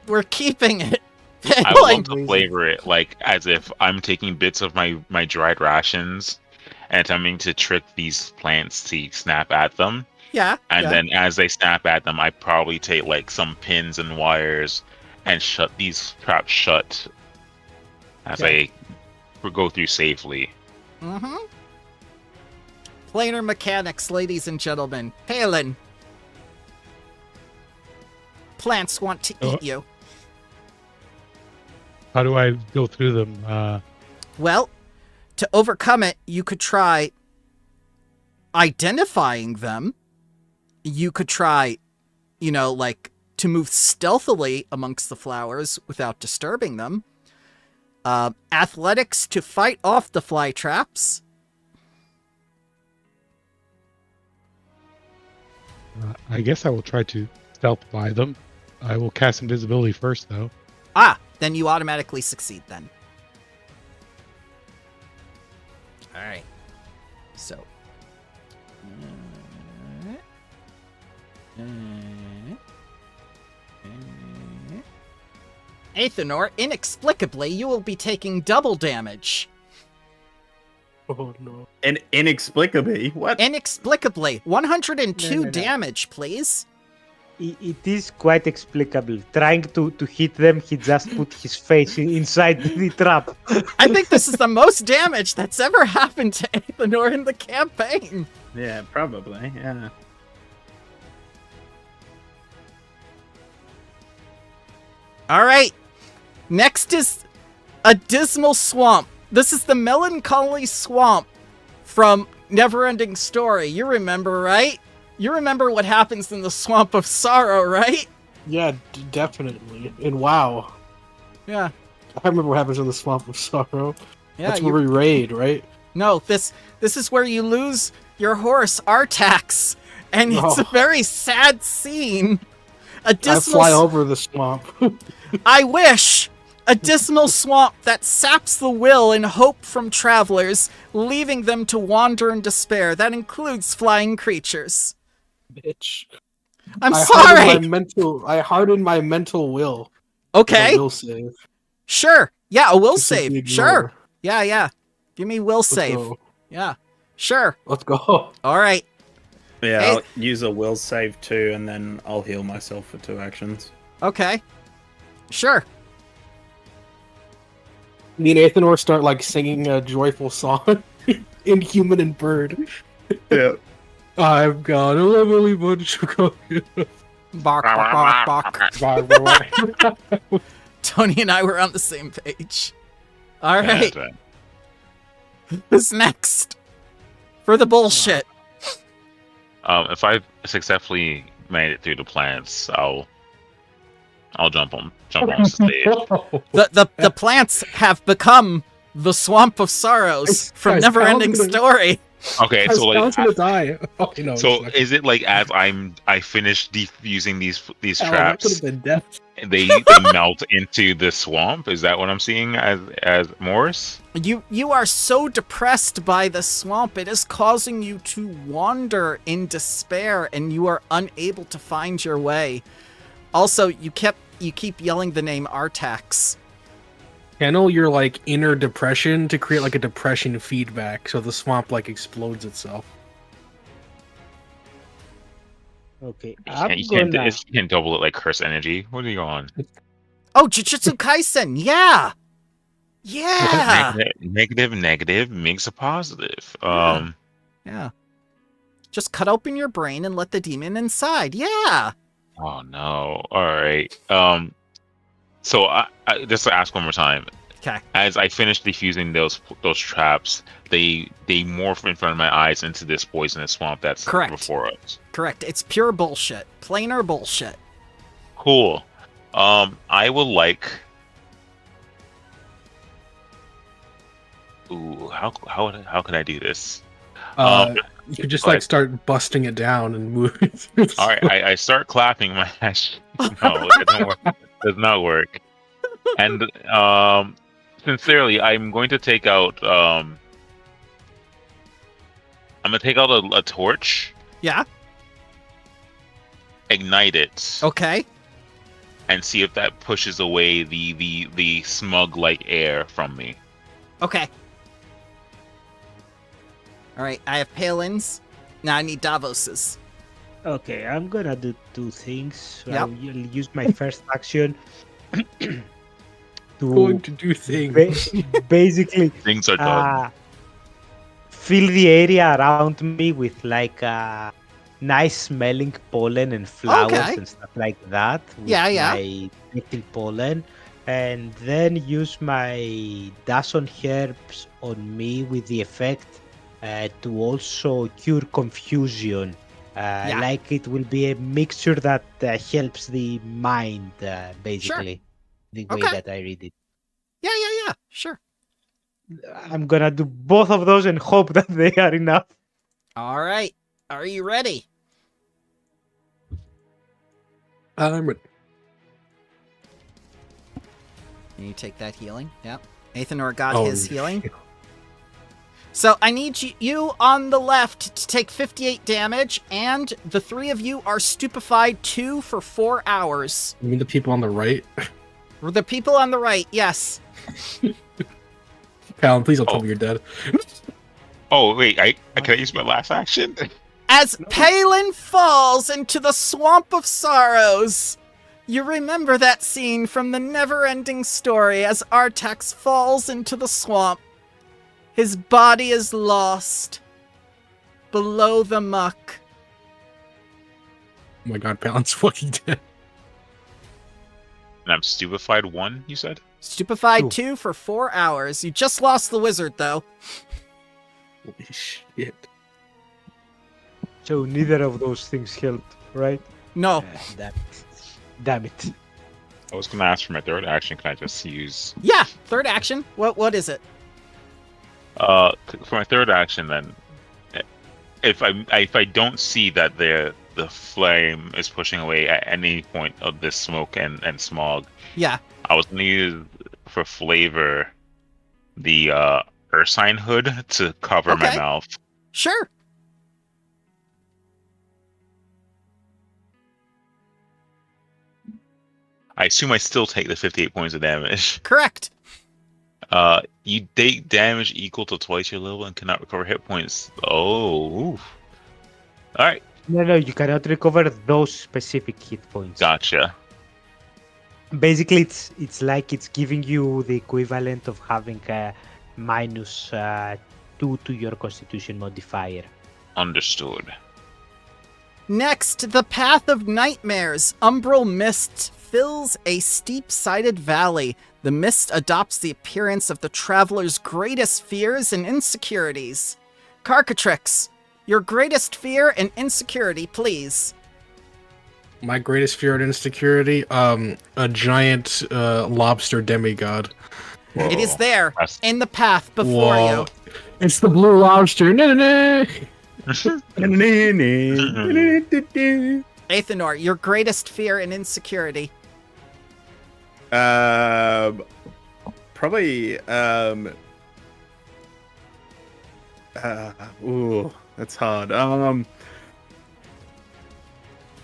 We're keeping it. I Like, want to flavor it like as if I'm taking bits of my dried rations and attempting to trick these plants to snap at them. yeah. And yeah. then as they snap at them, I probably take like some pins and wires and shut these traps shut as I go through safely. Mm-hmm. Planar mechanics, ladies and gentlemen. Palin. Plants want to eat you. How do I go through them? Well, to overcome it, you could try identifying them. You could try, like to move stealthily amongst the flowers without disturbing them. Athletics to fight off the fly traps. I guess I will try to stealth by them. I will cast invisibility first, though. Then you automatically succeed then. All right. So. Athenor, inexplicably, you will be taking double damage. Oh no. And inexplicably, what? Inexplicably. 102 No. damage, please. It is quite explicable. Trying to hit them, he just put his face inside the trap. I think this is the most damage that's ever happened to Athenor in the campaign. Yeah, probably. Yeah. All right. Next is a dismal swamp. This is the melancholy swamp from Neverending Story. You remember, right? You remember what happens in the Swamp of Sorrow, right? Yeah, definitely. And wow. Yeah. I remember what happens in the Swamp of Sorrow. Yeah, That's where we raid, right? No, this is where you lose your horse, Artax, and it's a Oh. very sad scene. A I dismal fly over the swamp. I wish! A dismal swamp that saps the will and hope from travelers, leaving them to wander in despair. That includes flying creatures. Bitch. I'm I sorry! hardened my mental will. Okay, A will save. sure. Yeah, a will To simply save. ignore. Sure. Yeah. Give me will Let's save. go. Yeah, sure. Let's go. All right. Yeah, Hey. I'll use a will save too, and then I'll heal myself for 2 actions. Okay. Sure. Me and Athanor start like singing a joyful song in human and bird. Yeah. I've got a lovely bunch of coconuts. Bark, bark, bark, bark. Tony and I were on the same page. All right. Who's next? For the bullshit. If I successfully made it through the plants, I'll jump on the stage. The plants have become the Swamp of Sorrows from Guys, Neverending Paladin- Story. Okay, I was so like, gonna die. Oh, no, so it's is it like as I finish defusing these not- that could traps, have been death. they melt into the swamp? Is that what I'm seeing as Morris? You are so depressed by the swamp, it is causing you to wander in despair, and you are unable to find your way. Also, you keep yelling the name Artax. Channel your like inner depression to create like a depression feedback, so the swamp like explodes itself. Okay, You I'm can't, gonna. you can't double it like curse energy. What are you on? Oh, Jujutsu Kaisen, yeah! Yeah! Negative makes a positive. Yeah. Just cut open your brain and let the demon inside, yeah! Oh no. All right. So I just to ask one more time. Okay. As I finish defusing those traps, they morph in front of my eyes into this poisonous swamp that's Correct. before us. Correct, it's pure bullshit. Plainer bullshit. Cool. I would like. Ooh, how could I do this? You could just go like ahead. start busting it down and move it through the All right, swamp. I start clapping my ass. No, it doesn't work. Does not work. And sincerely, I'm going to take out. I'm gonna take out a torch, Yeah? ignite it, Okay. and see if that pushes away the smug-like air from me. Okay. Alright, I have Palin's. Now I need Davos's. Okay, I'm gonna do 2 things. Yep. I'll use my first action Going to to do things. basically Things are done. fill the area around me with like nice smelling pollen and flowers Okay. and stuff like that. With Yeah. My detecting pollen, and then use my dash on herbs on me with the effect to also cure confusion. Like it will be a mixture that helps the mind, basically, the way Okay. that I read it. Yeah. Sure. I'm gonna do both of those and hope that they are enough. Alright. Are you ready? I'm ready. Can you take that healing? Yep. Athanor got Oh, his healing. So I need you on the left to take 58 damage, and the 3 of you are stupefied 2 for 4 hours. You mean the people on the right? The people on the right, yes. Callan, please don't tell me you're dead. Oh wait, can I use my last action? As Palin falls into the Swamp of Sorrows, you remember that scene from the Neverending Story as Artax falls into the swamp. His body is lost below the muck. Oh my god, Palin's fucking dead. And I'm stupefied 1. You said. Stupefied Ooh. 2 for 4 hours. You just lost the wizard, though. Holy shit. So neither of those things helped, right? No. Damn it. Damn it. I was gonna ask for my third action. Can I just use Yeah, third action. What is it? for my third action then? If I don't see that the flame is pushing away at any point of this smoke and smog, Yeah. I was gonna use for flavor the Ursine hood to cover my Okay. mouth. Sure. I assume I still take the 58 points of damage. Correct. You take damage equal to twice your level and cannot recover hit points. Oh, oof. All right, No, you cannot recover those specific hit points. gotcha. Basically, it's like it's giving you the equivalent of having a minus 2 to your Constitution modifier. Understood. Next, the Path of Nightmares. Umbral mist fills a steep-sided valley. The mist adopts the appearance of the traveler's greatest fears and insecurities. Carcatrix, your greatest fear and insecurity, please. My greatest fear and insecurity, a giant lobster demigod. It is there, That's- in the path before Whoa. It's the blue lobster. No. you. Athanor, your greatest fear and insecurity. Probably. Ooh, that's hard.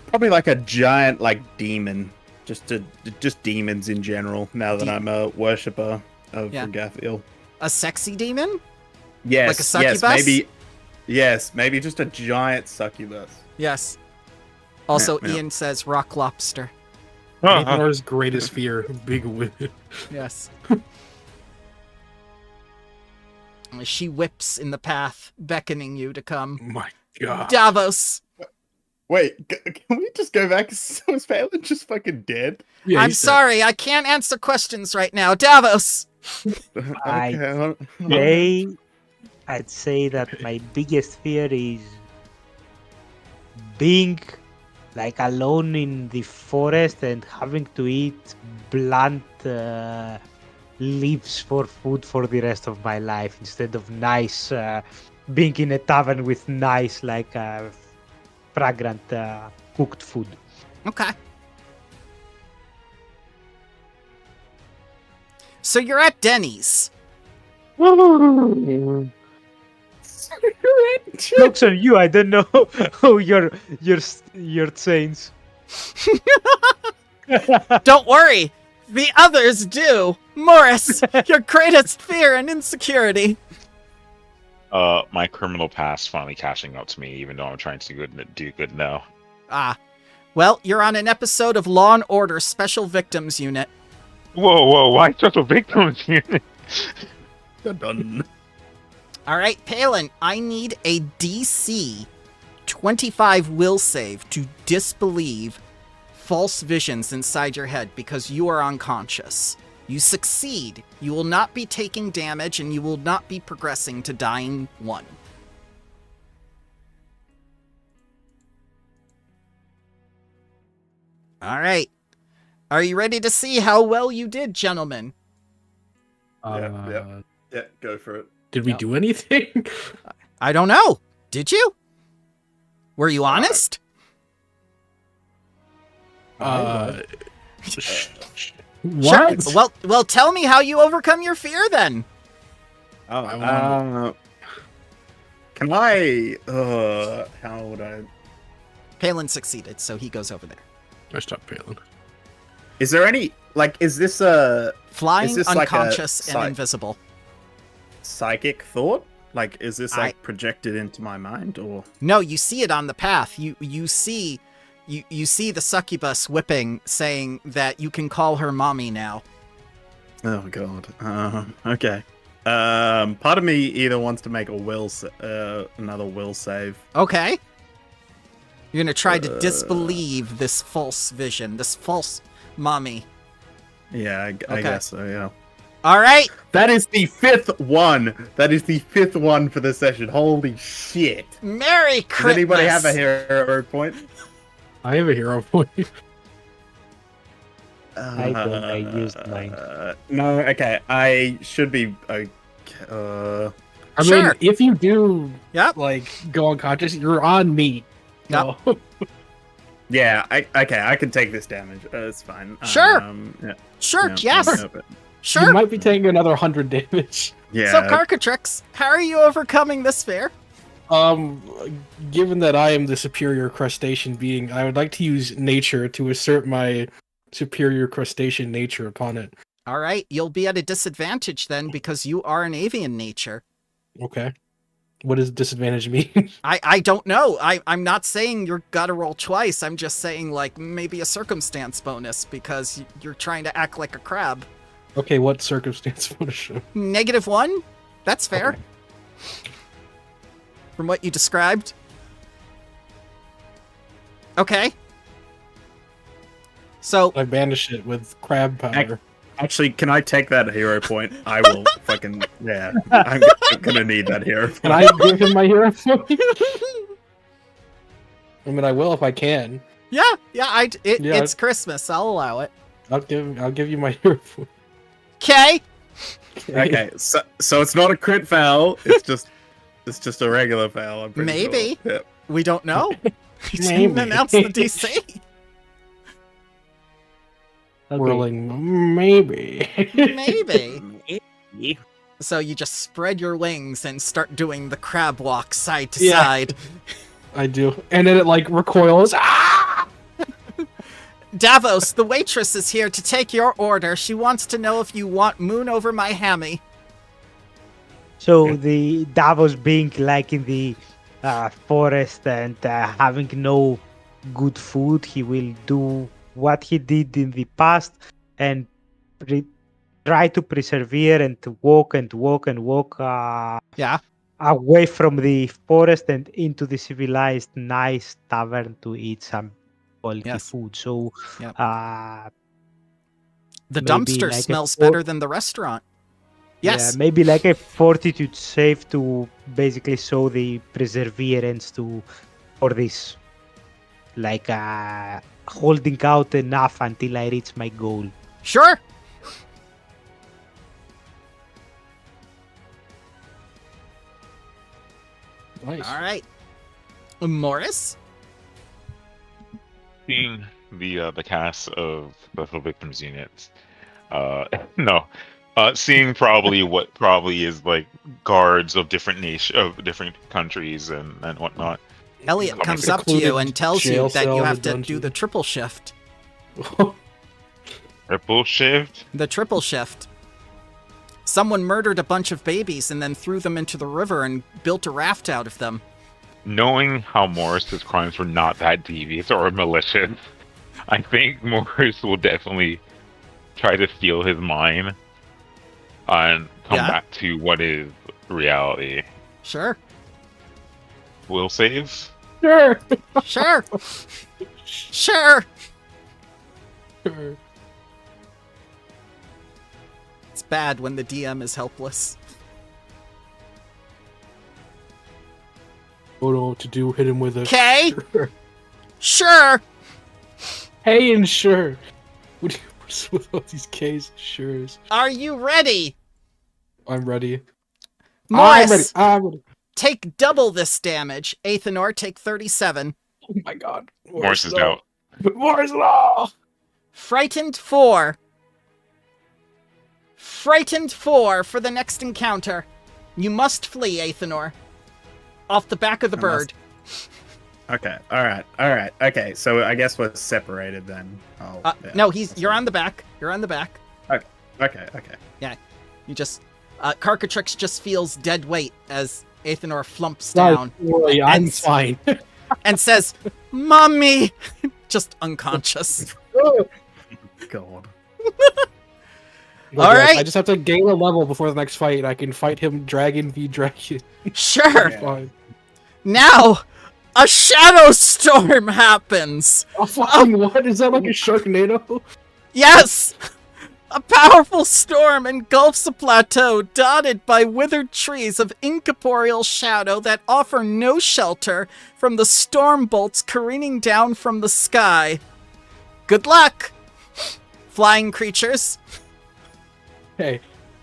Probably like a giant demon. Just demons in general. Now that I'm a worshipper of Yeah. Gathiel. A sexy demon? Yes, Like a succubus? Maybe just a giant succubus. Yes. Also, Yeah. Ian says rock lobster. Athanor's greatest fear, big women. Yes. She whips in the path, beckoning you to come. My God. Davos, Wait, can we just go back? So is Phelan just fucking dead? Yeah, I'm he's dead. sorry, I can't answer questions right now. Davos! I- hold on. I'd say that my biggest fear is being alone in the forest and having to eat blunt leaves for food for the rest of my life instead of nice being in a tavern with nice fragrant cooked food. Okay. So you're at Denny's. Jokes on you, I don't know who your saints. Don't worry, the others do. Morris, your greatest fear and insecurity. My criminal past finally catching up to me, even though I'm trying to do good now. Ah. Well, you're on an episode of Law & Order Special Victims Unit. Whoa! Why special victims unit? Done. All right, Palin, I need a DC 25 will save to disbelieve false visions inside your head because you are unconscious. You succeed. You will not be taking damage and you will not be progressing to dying 1. All right. Are you ready to see how well you did, gentlemen? Yeah. Yeah, go for it. Did we Yep. do anything? I don't know. Did you? Were you honest? What? Sure. Well, tell me how you overcome your fear then. Can I? How would I? Palin succeeded, so he goes over there. I stopped failing. Is there any Is this a Flying, Is this like a unconscious, and psych- invisible. psychic thought? Is this I- projected into my mind or? No, you see it on the path. You see the succubus whipping, saying that you can call her mommy now. Oh god. Okay. Part of me either wants to make another will save. Okay. You're gonna try to disbelieve this false vision, this false mommy. Yeah, I Okay. guess so. Yeah. All right. That is the 5th one. That is the 5th one for the session. Holy shit. Merry Does Christmas. anybody have a hero point? I have a hero point. I don't. I used mine. No, okay. I should be. I Sure. mean, if you do, Yep. like, go unconscious, you're on me. Yep. So, Yeah, okay, I can take this damage. It's fine. Sure. Yeah, Sure. yeah, Yes. yeah, but- Sure. you might be taking another 100 damage. yeah. So, Carcatrix, how are you overcoming this fear? Given that I am the superior crustacean being, I would like to use nature to assert my superior crustacean nature upon it. All right. You'll be at a disadvantage then because you are an avian nature. Okay. What does disadvantage mean? I don't know. I'm not saying you're gotta roll twice. I'm just saying, like, maybe a circumstance bonus because you're trying to act like a crab. Okay, what circumstance would it show? -1? That's fair. Okay. From what you described. Okay. So, I banish it with crab power. Actually, can I take that hero point? I will fucking yeah. I'm gonna need that hero Can point. I give him my hero point? I mean, I will if I can. yeah, Yeah. it's Christmas. I'll allow it. I'll give you my hero point. Okay. Okay, so it's not a crit fail. It's just a regular fail. I'm pretty Maybe. Sure. Yeah. We don't know. He didn't Maybe. announce the DC. Okay. Whirling, maybe. Maybe. So you just spread your wings and start doing the crab walk side to Yeah. side. I do, and then it like recoils. Ah! Davos, the waitress is here to take your order. She wants to know if you want moon over my hammy. So the Davos being like in the forest and having no good food, he will do what he did in the past and try to persevere and to walk and walk and walk Yeah. away from the forest and into the civilized, nice tavern to eat some quality Yes. food. So Yep. uh, The Maybe dumpster like a smells four- better than the restaurant. Yes. yeah, maybe like a fortitude save to basically show the perseverance for this, like holding out enough until I reach my goal. Sure. Nice. All right. Morris? Seeing the cast of Special Victims Unit, no, seeing probably what probably is like guards of different different countries and whatnot. Elliot Coming comes up to you secluded and tells jail you that cell you in have the to do dungeon. the triple shift. Triple shift. The triple shift. Someone murdered a bunch of babies and then threw them into the river and built a raft out of them. Knowing how Morris's crimes were not that devious or malicious, I think Morris will definitely try to steal his mind and come Yeah. back to what is reality. Sure. Will save. Sure. Sure. Sure. Sure. It's bad when the DM is helpless. Don't know what to do. Hit him with a. Okay. Sure. Sure. Hey and sure. What's with all these K's and sures? Are you ready? I'm ready. Morris, I'm ready. take double this damage. Athanor, take 37. Oh my god. Morris is no. out. Morris, no! Frightened 4. Frightened 4 for the next encounter. You must flee, Athanor. Off the back of the I bird. Okay. All right. Okay. So I guess we're separated then. Oh. yeah. No, you're on the back. You're on the back. Okay. You just Carcatrix just feels dead weight as Athanor flumps Don't down worry, I'm And- fine. and says, "Mommy!" Just unconscious. God. All right. I just have to gain a level before the next fight. I can fight him dragon v dragon. Sure. Yeah. Fine. Now, a shadow storm happens. Oh, fucking what? Is that like a Sharknado? Yes! A powerful storm engulfs a plateau dotted by withered trees of incorporeal shadow that offer no shelter from the storm bolts careening down from the sky. Good luck, flying creatures. Okay.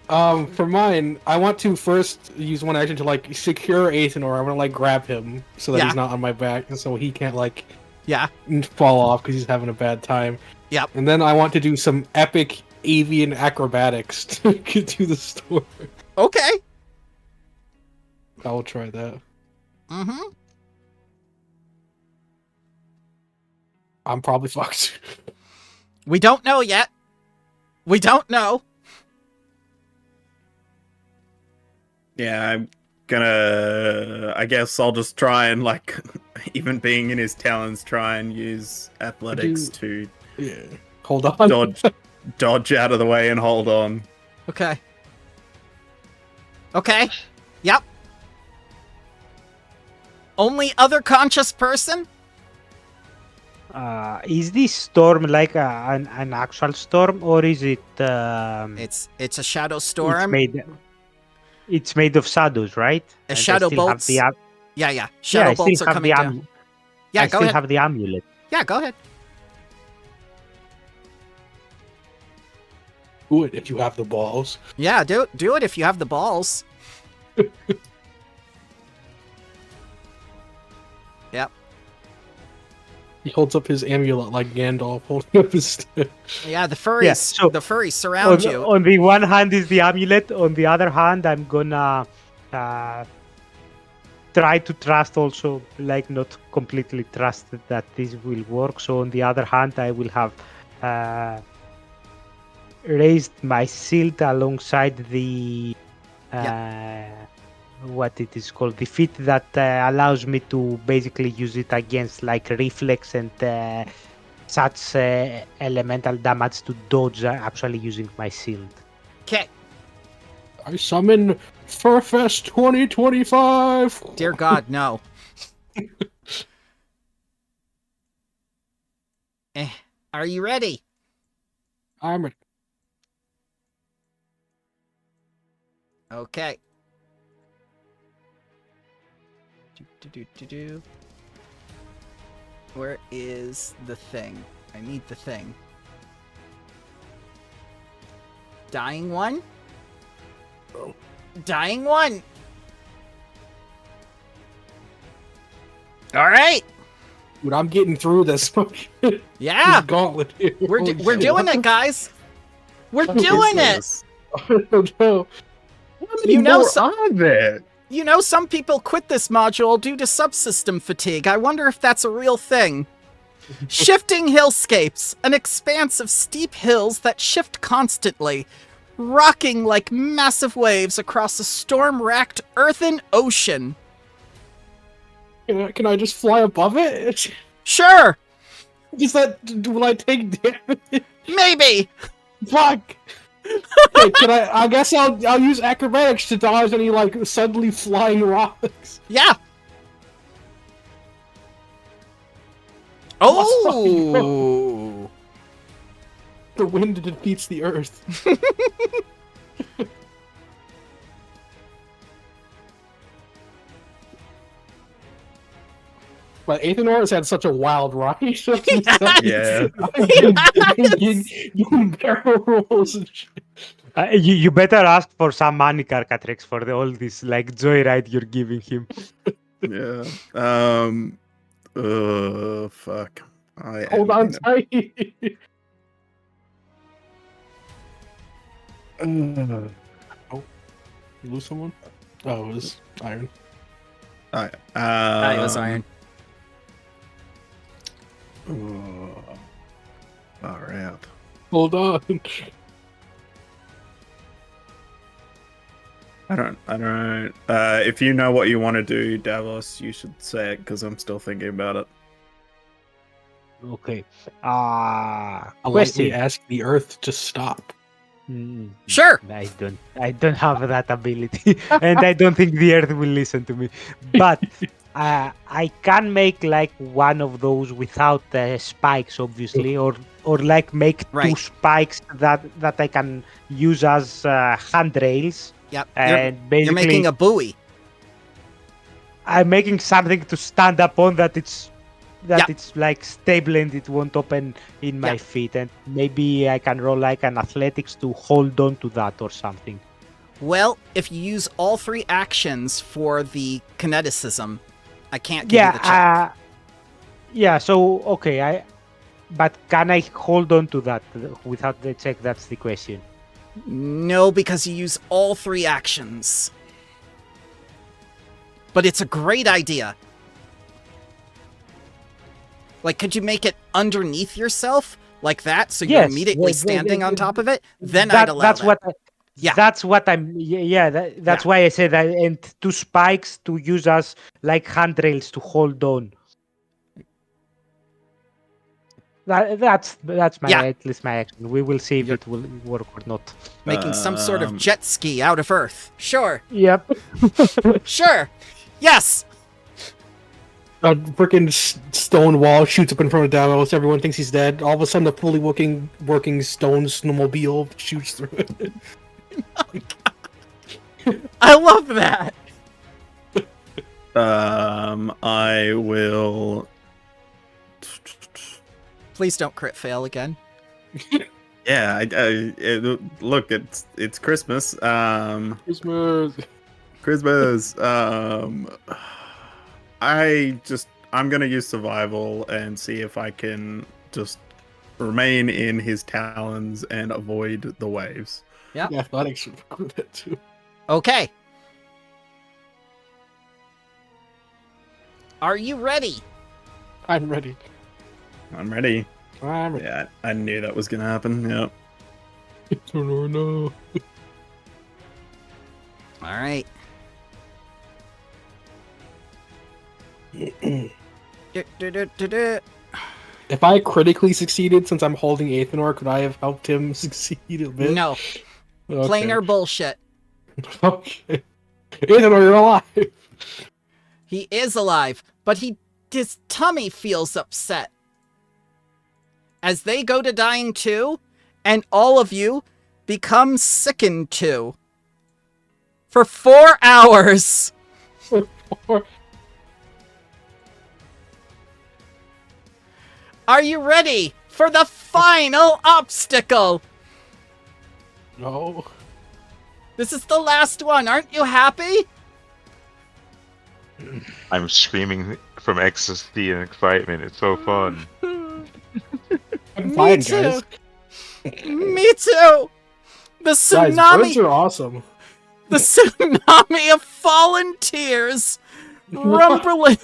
For mine, I want to first use one action to like secure Athenor. I want to like grab him so that Yeah. he's not on my back, and so he can't like Yeah. fall off because he's having a bad time. Yep. And then I want to do some epic avian acrobatics to get to the store. Okay. I will try that. Mm-hmm. I'm probably fucked. We don't know yet. We don't know. Yeah, I'm gonna. I guess I'll just try and like, even being in his talons, try and use athletics to Yeah. Hold on. dodge out of the way and hold on. Okay. Okay. Yep. Only other conscious person? Is this storm like an actual storm, or is it? It's a shadow It's storm. made of shadows, right? A And I shadow still have bolts. the Yeah. Shadow I bolts still are have coming the down. Yeah, I go still ahead. have the amulet. Yeah, go ahead. Do it if you have the balls. Yeah, do it if you have the balls. Yep. He holds up his amulet like Gandalf holding up his stick. Yeah, the furries Yeah, so- the furries surround you. On the one hand is the amulet. On the other hand, I'm gonna try to trust also, like not completely trust that this will work. So on the other hand, I will have raised my shield alongside the what it is called, the feat that allows me to basically use it against like reflex and such elemental damage to dodge actually using my shield. Okay. I summon Furfest 2025. Dear God, no. Are you ready? I'm a Okay. Where is the thing? I need the thing. Dying one? Oh. Dying one! Alright! Dude, I'm getting through this. Yeah! This gauntlet here. We're Holy we're shit. doing it, guys! We're What is doing it! this? I don't know. How many You know more so- are there? You know, some people quit this module due to subsystem fatigue. I wonder if that's a real thing. Shifting hillscapes, an expanse of steep hills that shift constantly, rocking like massive waves across a storm-racked earthen ocean. Can I just fly above it? Sure, Is that will I take damage? maybe. Fuck. Okay, can I guess I'll use acrobatics to dodge any like suddenly flying rocks. Yeah. Oh. The wind defeats the earth. But Athenor has had such a wild ride. Yeah. Doing barrel rolls and shit. You better ask for some money, Carcatrix, for all this like joyride you're giving him. Yeah. Fuck. Hold on tight. Oh, you lose someone? Oh, it was Iron. Alright. It was iron. Alright. Hold on. I don't. If you know what you want to do, Davos, you should say it because I'm still thinking about it. Okay. I'll Question. lightly ask the Earth to stop. Sure. I don't have that ability, and I don't think the Earth will listen to me. But I can make like one of those without spikes, obviously, or or like make two Right. spikes that I can use as handrails. Yep. And basically, You're making a buoy. I'm making something to stand upon that it's Yeah. it's like stable and it won't open in my Yeah. feet. And maybe I can roll like an athletics to hold on to that or something. Well, if you use all 3 actions for the kineticism, I can't give you the check. Yeah. So okay, but can I hold on to that without the check? That's the question. No, because you use all 3 actions. But it's a great idea. Like, could you make it underneath yourself? Like that? So you're Yes, immediately standing on top of it? Then I'd allow that's that. what. Yeah. That's what I'm. Yeah, that's Yeah. why I said that. And 2 spikes to use as like handrails to hold on. That's my Yeah. at least my action. We will see if You're- it will work or not. Making some sort of Um, jet ski out of Earth. Sure. Yep. Sure. Yes. A freaking stone wall shoots up in front of Davos. Everyone thinks he's dead. All of a sudden, a fully working stone snowmobile shoots through it. I love that. I will. Please don't crit fail again. Yeah, look, it's Christmas. Christmas. Christmas. I'm gonna use survival and see if I can just remain in his talons and avoid the waves. Yeah. Yeah, athletics should include that too. Okay. Are you ready? I'm ready. I'm ready. I'm ready. Yeah, I knew that was gonna happen. Yep. No. All right. If I critically succeeded, since I'm holding Athenor, could I have helped him succeed a bit? No. Okay. Plainer bullshit. Okay. Athenor, you're alive. He is alive, but his tummy feels upset. As they go to dying too, and all of you become sickened too. For 4 hours. Are you ready for the final obstacle? No. This is the last one. Aren't you happy? I'm screaming from ecstasy and excitement. It's so fun. I'm Me fine, too. guys. Me too. The Guys, tsunami. birds are awesome. The tsunami of fallen tears. Rumbling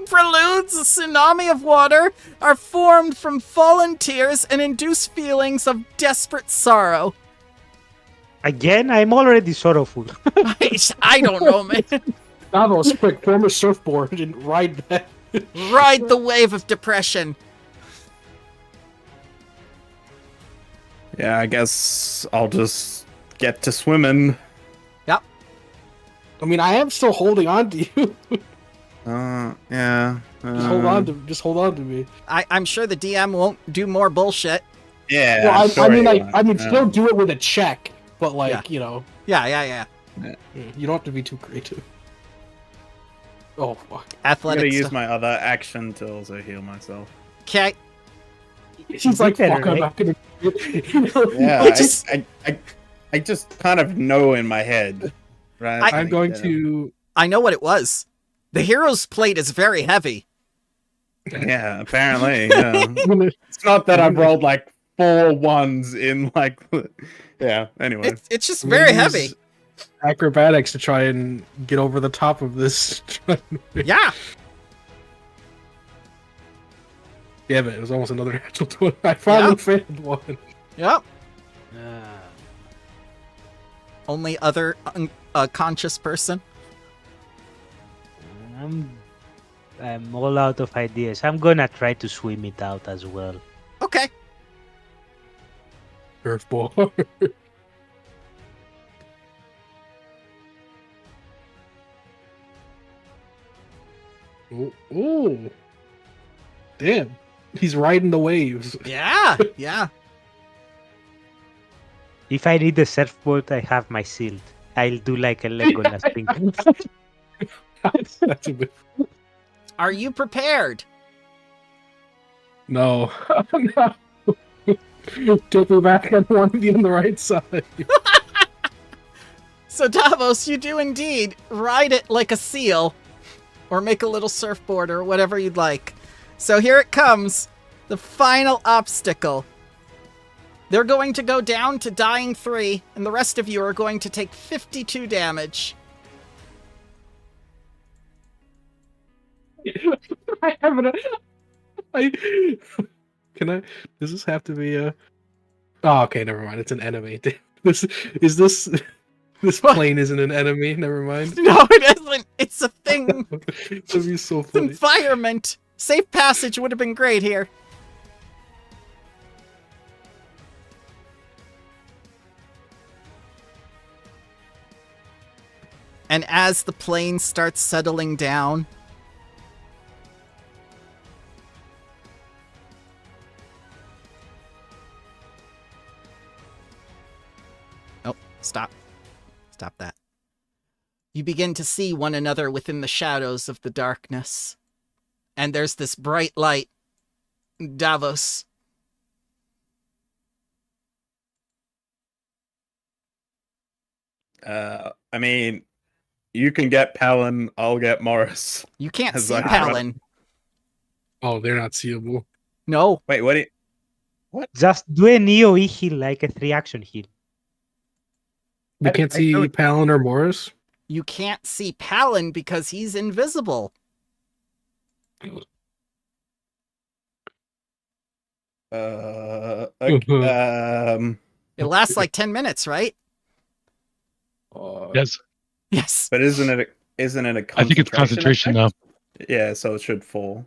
preludes, a tsunami of water, are formed from fallen tears and induce feelings of desperate sorrow. Again, I'm already sorrowful. I don't know, man. Davos, quick, form a surfboard and ride that. Ride the wave of depression. Yeah, I guess I'll just get to swimming. Yep. I mean, I am still holding on to you. Yeah. Just hold on to me. I'm sure the DM won't do more bullshit. Yeah. Well, I'm sure I mean, he like, won't. still do it with a check, but like, Yeah. you know, Yeah. you don't have to be too creative. Oh fuck! I'm Athletic gonna use stuff. my other action to also heal myself. Okay. She's like, better, fuck, I'm right? not gonna. Yeah, I just- I just kind of know in my head, right? I- I'm going Like, to. I know what it was. The hero's plate is very heavy. Yeah, apparently. Yeah. I'm gonna It's not that I've rolled like 4 ones in like. Yeah. Anyway. It's just I'm gonna very use heavy. Acrobatics to try and get over the top of this. Yeah. Damn it! It was almost another natural 20. I finally failed one. Yep. Only other conscious person. I'm all out of ideas. I'm gonna try to swim it out as well. Okay. Surfboard. Ooh. Damn. He's riding the waves. Yeah, yeah. If I need a surfboard, I have my shield. I'll do like a Legolas thing. That's a bit... Are you prepared? No. No. Take me back. I want to be on the right side. So Davos, you do indeed ride it like a seal, or make a little surfboard, or whatever you'd like. So here it comes, the final obstacle. They're going to go down to dying 3, and the rest of you are going to take 52 damage. I haven't. Can I? Does this have to be a? Oh, okay. Never mind. It's an enemy. This What? plane isn't an enemy. Never mind. No, it isn't. It's a thing. That'd be so It's funny. environment. Safe passage would have been great here. And as the plane starts settling down, oh, stop. Stop that. You begin to see one another within the shadows of the darkness. And there's this bright light. Davos. I mean, you can get Palin, I'll get Morris. You can't As see I- Palin. Oh, they're not seeable. No. Wait, what? Just do a Neo E heal, like a 3-action heal. We can't I see don't- Palin or Morris. You can't see Palin because he's invisible. Okay, It lasts like 10 minutes, right? Yes, Yes. but isn't it a I think it's concentration now. effect? Yeah, so it should fall.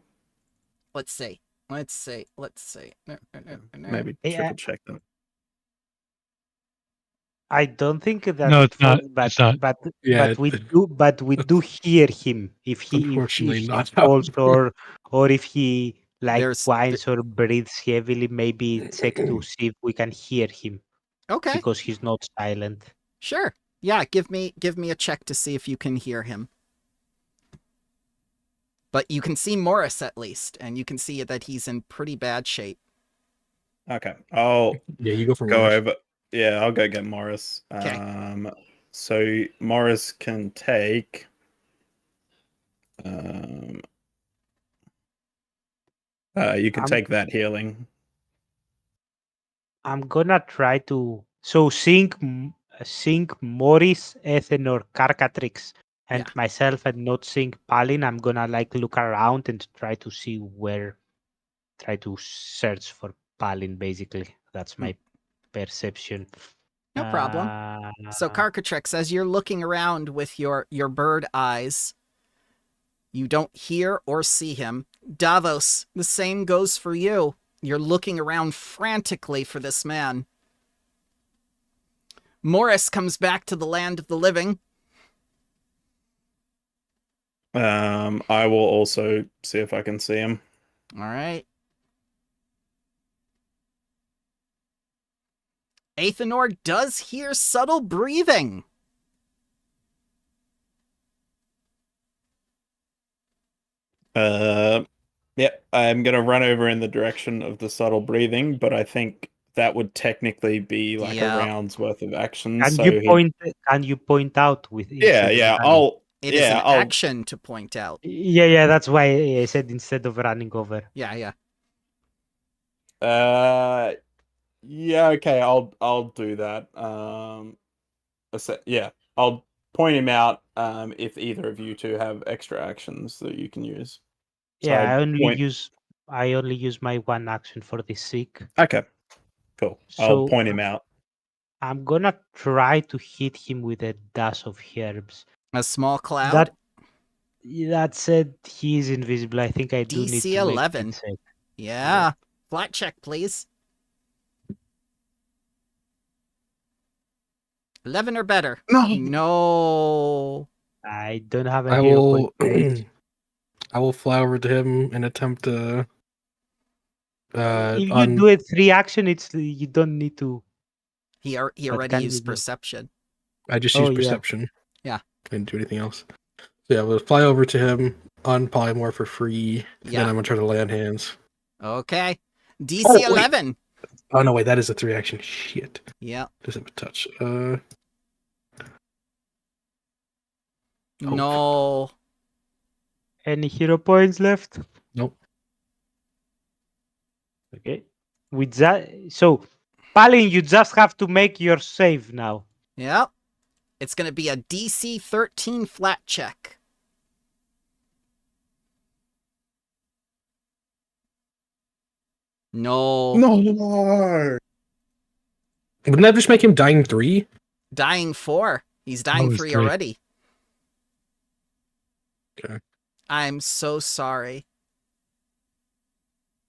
Let's see. Let's see. Let's see. Maybe Yeah. triple check them. I don't think that. No, it's not. But It's not. Yeah, but we do hear him if he Unfortunately if he not. falls or if he like There's- whines or breathes heavily. Maybe check to see if we can hear him Okay. because he's not silent. Sure. Yeah, give me a check to see if you can hear him. But you can see Morris at least, and you can see that he's in pretty bad shape. Okay, I'll Yeah, you go for go Morris. over. Yeah, I'll go get Morris. Okay. So Morris can take. You can I'm- take that healing. I'm gonna try to sync Morris, Ethan, or Carcatrix and Yeah. myself, and not sync Palin. I'm gonna like look around and try to see try to search for Palin. Basically, that's my perception. No problem. So Carcatrix, as you're looking around with your bird eyes, you don't hear or see him. Davos, the same goes for you. You're looking around frantically for this man. Morris comes back to the land of the living. I will also see if I can see him. All right. Athenor does hear subtle breathing. Yeah, I'm gonna run over in the direction of the subtle breathing, but I think that would technically be like Yeah. a round's worth of action. Can so you point out with? Yeah, instead of yeah. running? It is an action to point out. Yeah. That's why I said instead of running over. Yeah, yeah. Yeah. Okay, I'll do that. Yeah, I'll point him out. If either of you two have extra actions that you can use. So Yeah, I I only use my one action for the seek. Okay, cool. I'll So- point him out. I'm gonna try to hit him with a dash of herbs. A small cloud. That said, he is invisible. I think I do need DC to make 11. it safe. Yeah. Flat check, please. 11 or better. No. I don't have a I hero will. point. I will fly over to him and attempt to If you on do it 3 action, it's you don't need to. He But already can you used do- perception. I just Oh, used yeah. perception. Yeah. Couldn't do anything else. So yeah, we'll fly over to him on polymorph for free. And Yeah. then I'm gonna try to lay on hands. Okay. DC Oh, wait. 11. Oh no, wait, that is a 3 action. Shit. Yeah. Does have a touch. No. Any hero points left? Nope. Okay. With that, so Palin, you just have to make your save now. Yep. It's going to be a DC 13 flat check. No. No. Wouldn't that just make him dying 3? Dying 4. He's dying it's 3 3. already. Okay. I'm so sorry.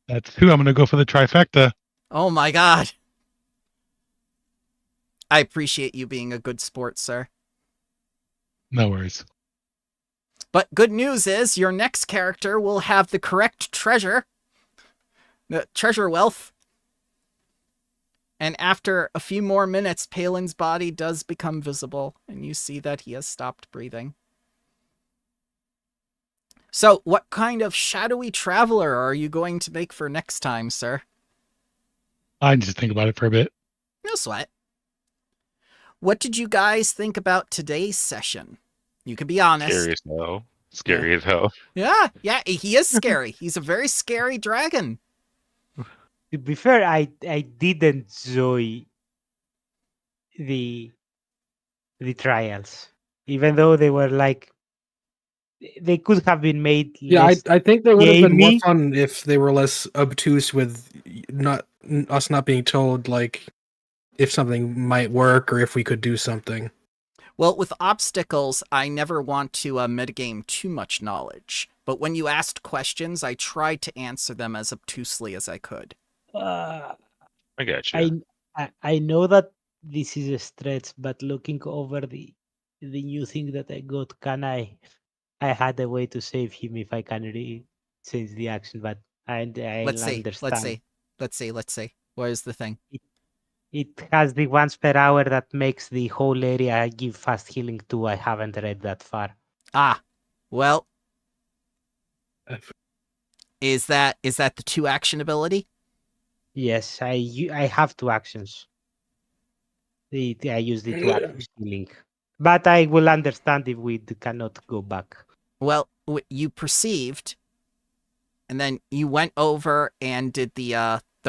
That's 2. I'm going to go for the trifecta. Oh my god. I appreciate you being a good sport, sir. No worries. But good news is your next character will have the correct treasure. The treasure wealth. And after a few more minutes, Palin's body does become visible, and you see that he has stopped breathing. So, what kind of shadowy traveler are you going to make for next time, sir? I need to think about it for a bit. No sweat. What did you guys think about today's session? You can be honest. Scary as hell. Scary as hell. Yeah, he is scary. He's a very scary dragon. To be fair, I did enjoy the trials, even though they were like they could have been made. Yeah, less I think they would have been more gamey. fun if they were less obtuse with us not being told like if something might work or if we could do something. Well, with obstacles, I never want to metagame too much knowledge. But when you asked questions, I tried to answer them as obtusely as I could. Uh, I got you. I know that this is a stretch, but looking over the new thing that I got, I had a way to save him if I can change the action, but I Let's see. understand. Let's see. What is the thing? It has the once per hour that makes the whole area give fast healing too. I haven't read that far. Ah, well, F- is that the 2 action ability? Yes, I have 2 actions. I use the 2 actions healing, but I will understand if we cannot go back. Well, you perceived, and then you went over and did the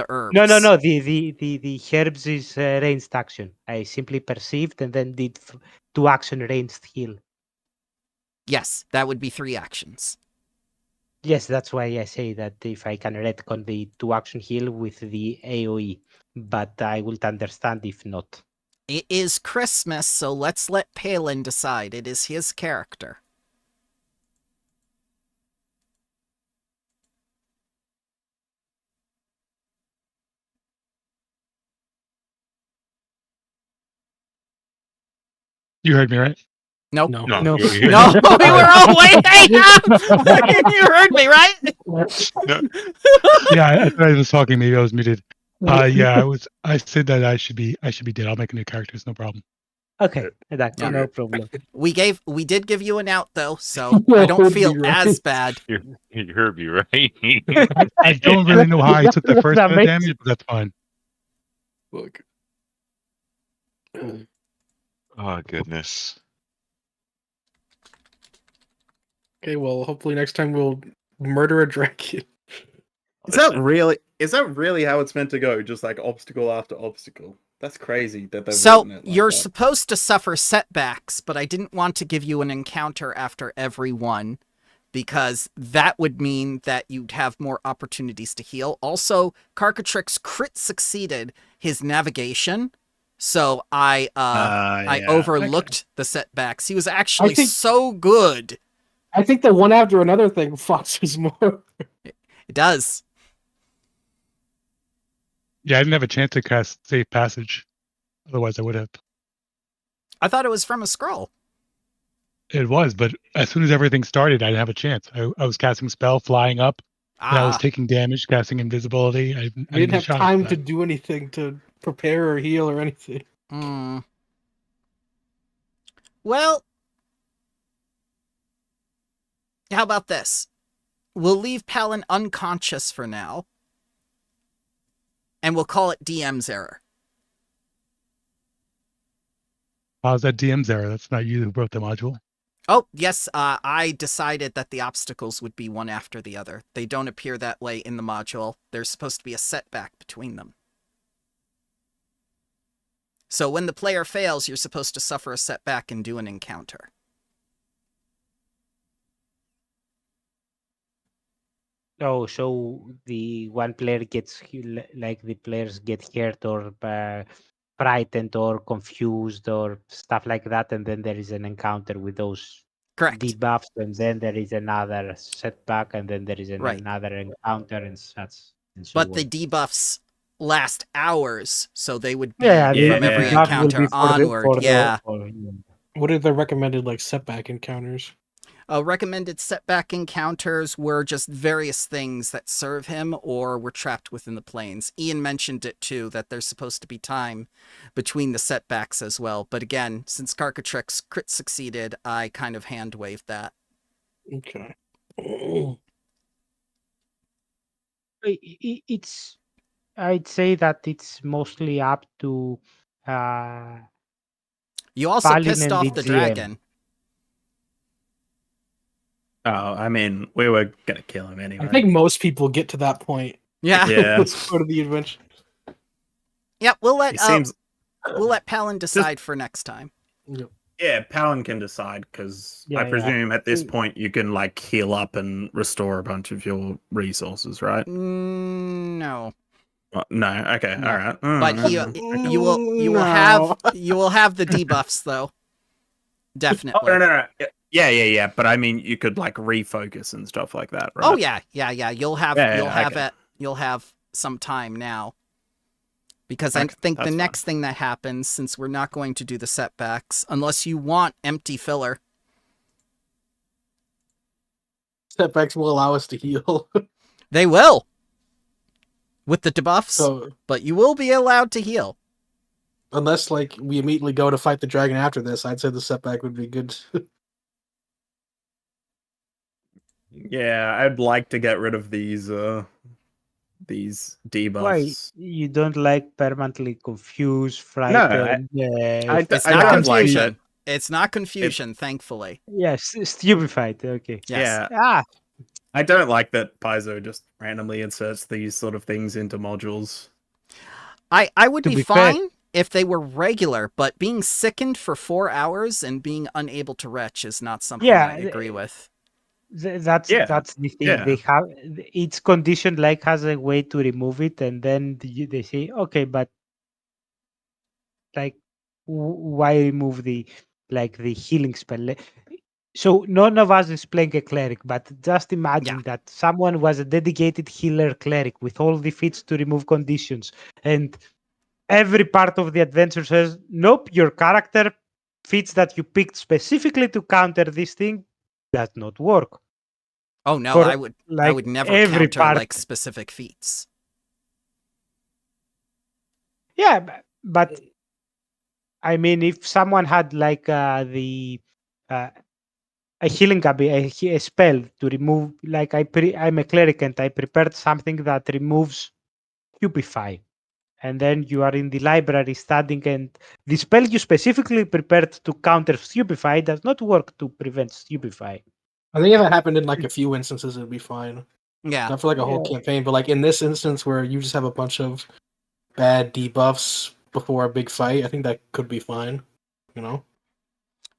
herbs. No. The herbs is ranged action. I simply perceived and then did 2 action ranged heal. Yes, that would be 3 actions. Yes, that's why I say that if I can retcon the 2 action heal with the AoE, but I will understand if not. It is Christmas, so let's let Palin decide. It is his character. You heard me, right? Nope. No. No, No. No, we were all waiting. You heard me, right? Yeah, I thought I was talking. Maybe I was muted. Yeah, I said that I should be dead. I'll make a new character. It's no problem. Okay, that's Yeah. no problem. We did give you an out though, so I don't feel as bad. You heard me, right? I don't really know how I took the first That bit of makes- damage, but that's fine. Look. Oh, goodness. Okay, well, hopefully next time we'll murder a dragon. Is that really how it's meant to go? Just like obstacle after obstacle. That's crazy that they've So written it like you're that. supposed to suffer setbacks, but I didn't want to give you an encounter after every one, because that would mean that you'd have more opportunities to heal. Also, Carcatrix crit succeeded his navigation, so I Yeah. overlooked the setbacks. He was actually think- so good. I think the one after another thing fosters more. It does. Yeah, I didn't have a chance to cast Safe Passage. Otherwise, I would have. I thought it was from a scroll. It was, but as soon as everything started, I didn't have a chance. I was casting spell, flying up, And I was Ah. taking damage, casting invisibility. I We didn't have shot time for to that. do anything to prepare or heal or anything. Hmm. Well, how about this? We'll leave Palin unconscious for now, and we'll call it DM's error. How's that DM's error? That's not you who wrote the module. Oh, yes, I decided that the obstacles would be one after the other. They don't appear that way in the module. There's supposed to be a setback between them. So when the player fails, you're supposed to suffer a setback and do an encounter. Oh, so the one player gets like the players get hurt or frightened or confused or stuff like that, and then there is an encounter with those Correct. debuffs, and then there is another setback, and then there is Right. another encounter, and such. And so But the on. debuffs last hours, so they would be Yeah, from the every debuff will encounter be onward. Yeah. What are the recommended like setback encounters? Recommended setback encounters were just various things that serve him or were trapped within the planes. Ian mentioned it too, that there's supposed to be time between the setbacks as well. But again, since Carcatrix crit succeeded, I kind of hand waved that. Okay. It's, I'd say that it's mostly up to You also Palin pissed and off the the GM. dragon. Oh, I mean, we were gonna kill him anyway. I think most people get to that point. Yeah. Yeah. That's part of the adventure. Yep, we'll It seems. let Palin decide for next time. Yeah, Palin can decide because Yeah, I yeah. presume at this point you can like heal up and restore a bunch of your resources, right? No. No, okay, No. all right. But you will have the debuffs though. Definitely. Oh, no. Yeah. But I mean, you could like refocus and stuff like that, right? Oh yeah. You'll have okay. you'll have some time now. Because I think the next thing that happens, since we're not going to do the setbacks, unless you want empty filler. Setbacks will allow us to heal. They will. With the debuffs. So but you will be allowed to heal. unless like we immediately go to fight the dragon after this, I'd say the setback would be good. Yeah, I'd like to get rid of these debuffs. Why you don't like permanently confused, No, frightened? It's I not don't like confusion. that. It's not confusion, thankfully. Yes, stupefied. Okay. Yes. Yeah. I don't like that Paizo just randomly inserts these sort of things into modules. I would To be be fair- fine if they were regular, but being sickened for 4 hours and being unable to retch is not something Yeah, I agree with. That's Yeah, the thing. yeah. They have each condition like has a way to remove it, and then they say, okay, but like why remove the healing spell? So none of us is playing a cleric, but just imagine that someone was a dedicated healer cleric with all the feats to remove conditions, and every part of the adventure says, nope, your character feats that you picked specifically to counter this thing does not work. Oh no, For, I would never every counter part. like specific feats. Yeah, but I mean, if someone had like a healing a spell to remove, like I'm a cleric and I prepared something that removes stupefy, and then you are in the library studying, and the spell you specifically prepared to counter stupefy does not work to prevent stupefy. I think if it happened in like a few instances, it'd be fine. Yeah. Not for like a whole campaign, but like in this instance where you just have a bunch of bad debuffs before a big fight, I think that could be fine. You know?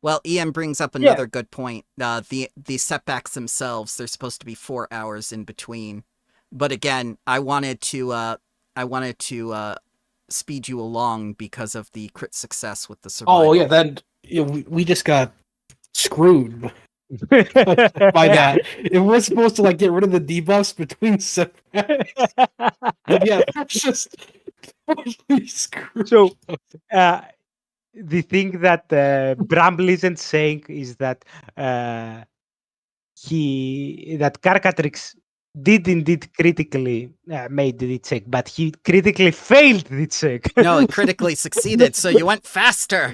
Well, Ian brings up another good point. The setbacks themselves, they're supposed to be 4 hours in between. But again, I wanted to speed you along because of the crit success with the survival. Oh yeah, then we just got screwed by that. It was supposed to like get rid of the debuffs between setbacks. But yeah, that's just totally screwed. So the thing that Bramble isn't saying is that Carcatrix did indeed critically made the check, but he critically failed the check. No, it critically succeeded, so you went faster.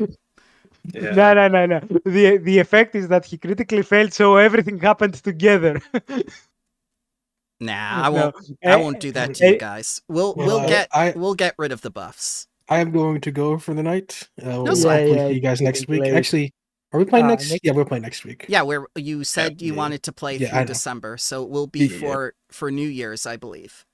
Yeah. No. The effect is that he critically failed, so everything happened together. Nah, I No. won't. I won't do that to you guys. We'll get rid of the buffs. I am going to go for the night. We'll sweat. hopefully Yeah, see you guys it's next getting week. late. Actually, are we playing next? next- Yeah, we're playing next week. Yeah, where you said you wanted to play Yeah, I through know. December, so it will be Yeah. for New Year's, I believe.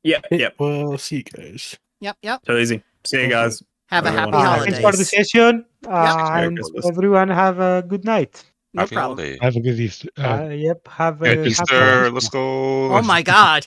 Yep. Yep. Well, see you guys. Yep. Too easy. See you guys. Have a Everyone. happy Thanks for the holidays. session. Merry And Christmas. everyone have a good night. No Happy problem. holiday. Have a good Easter. Yep. Have a Yeah, happy Easter, let's go. Oh my god.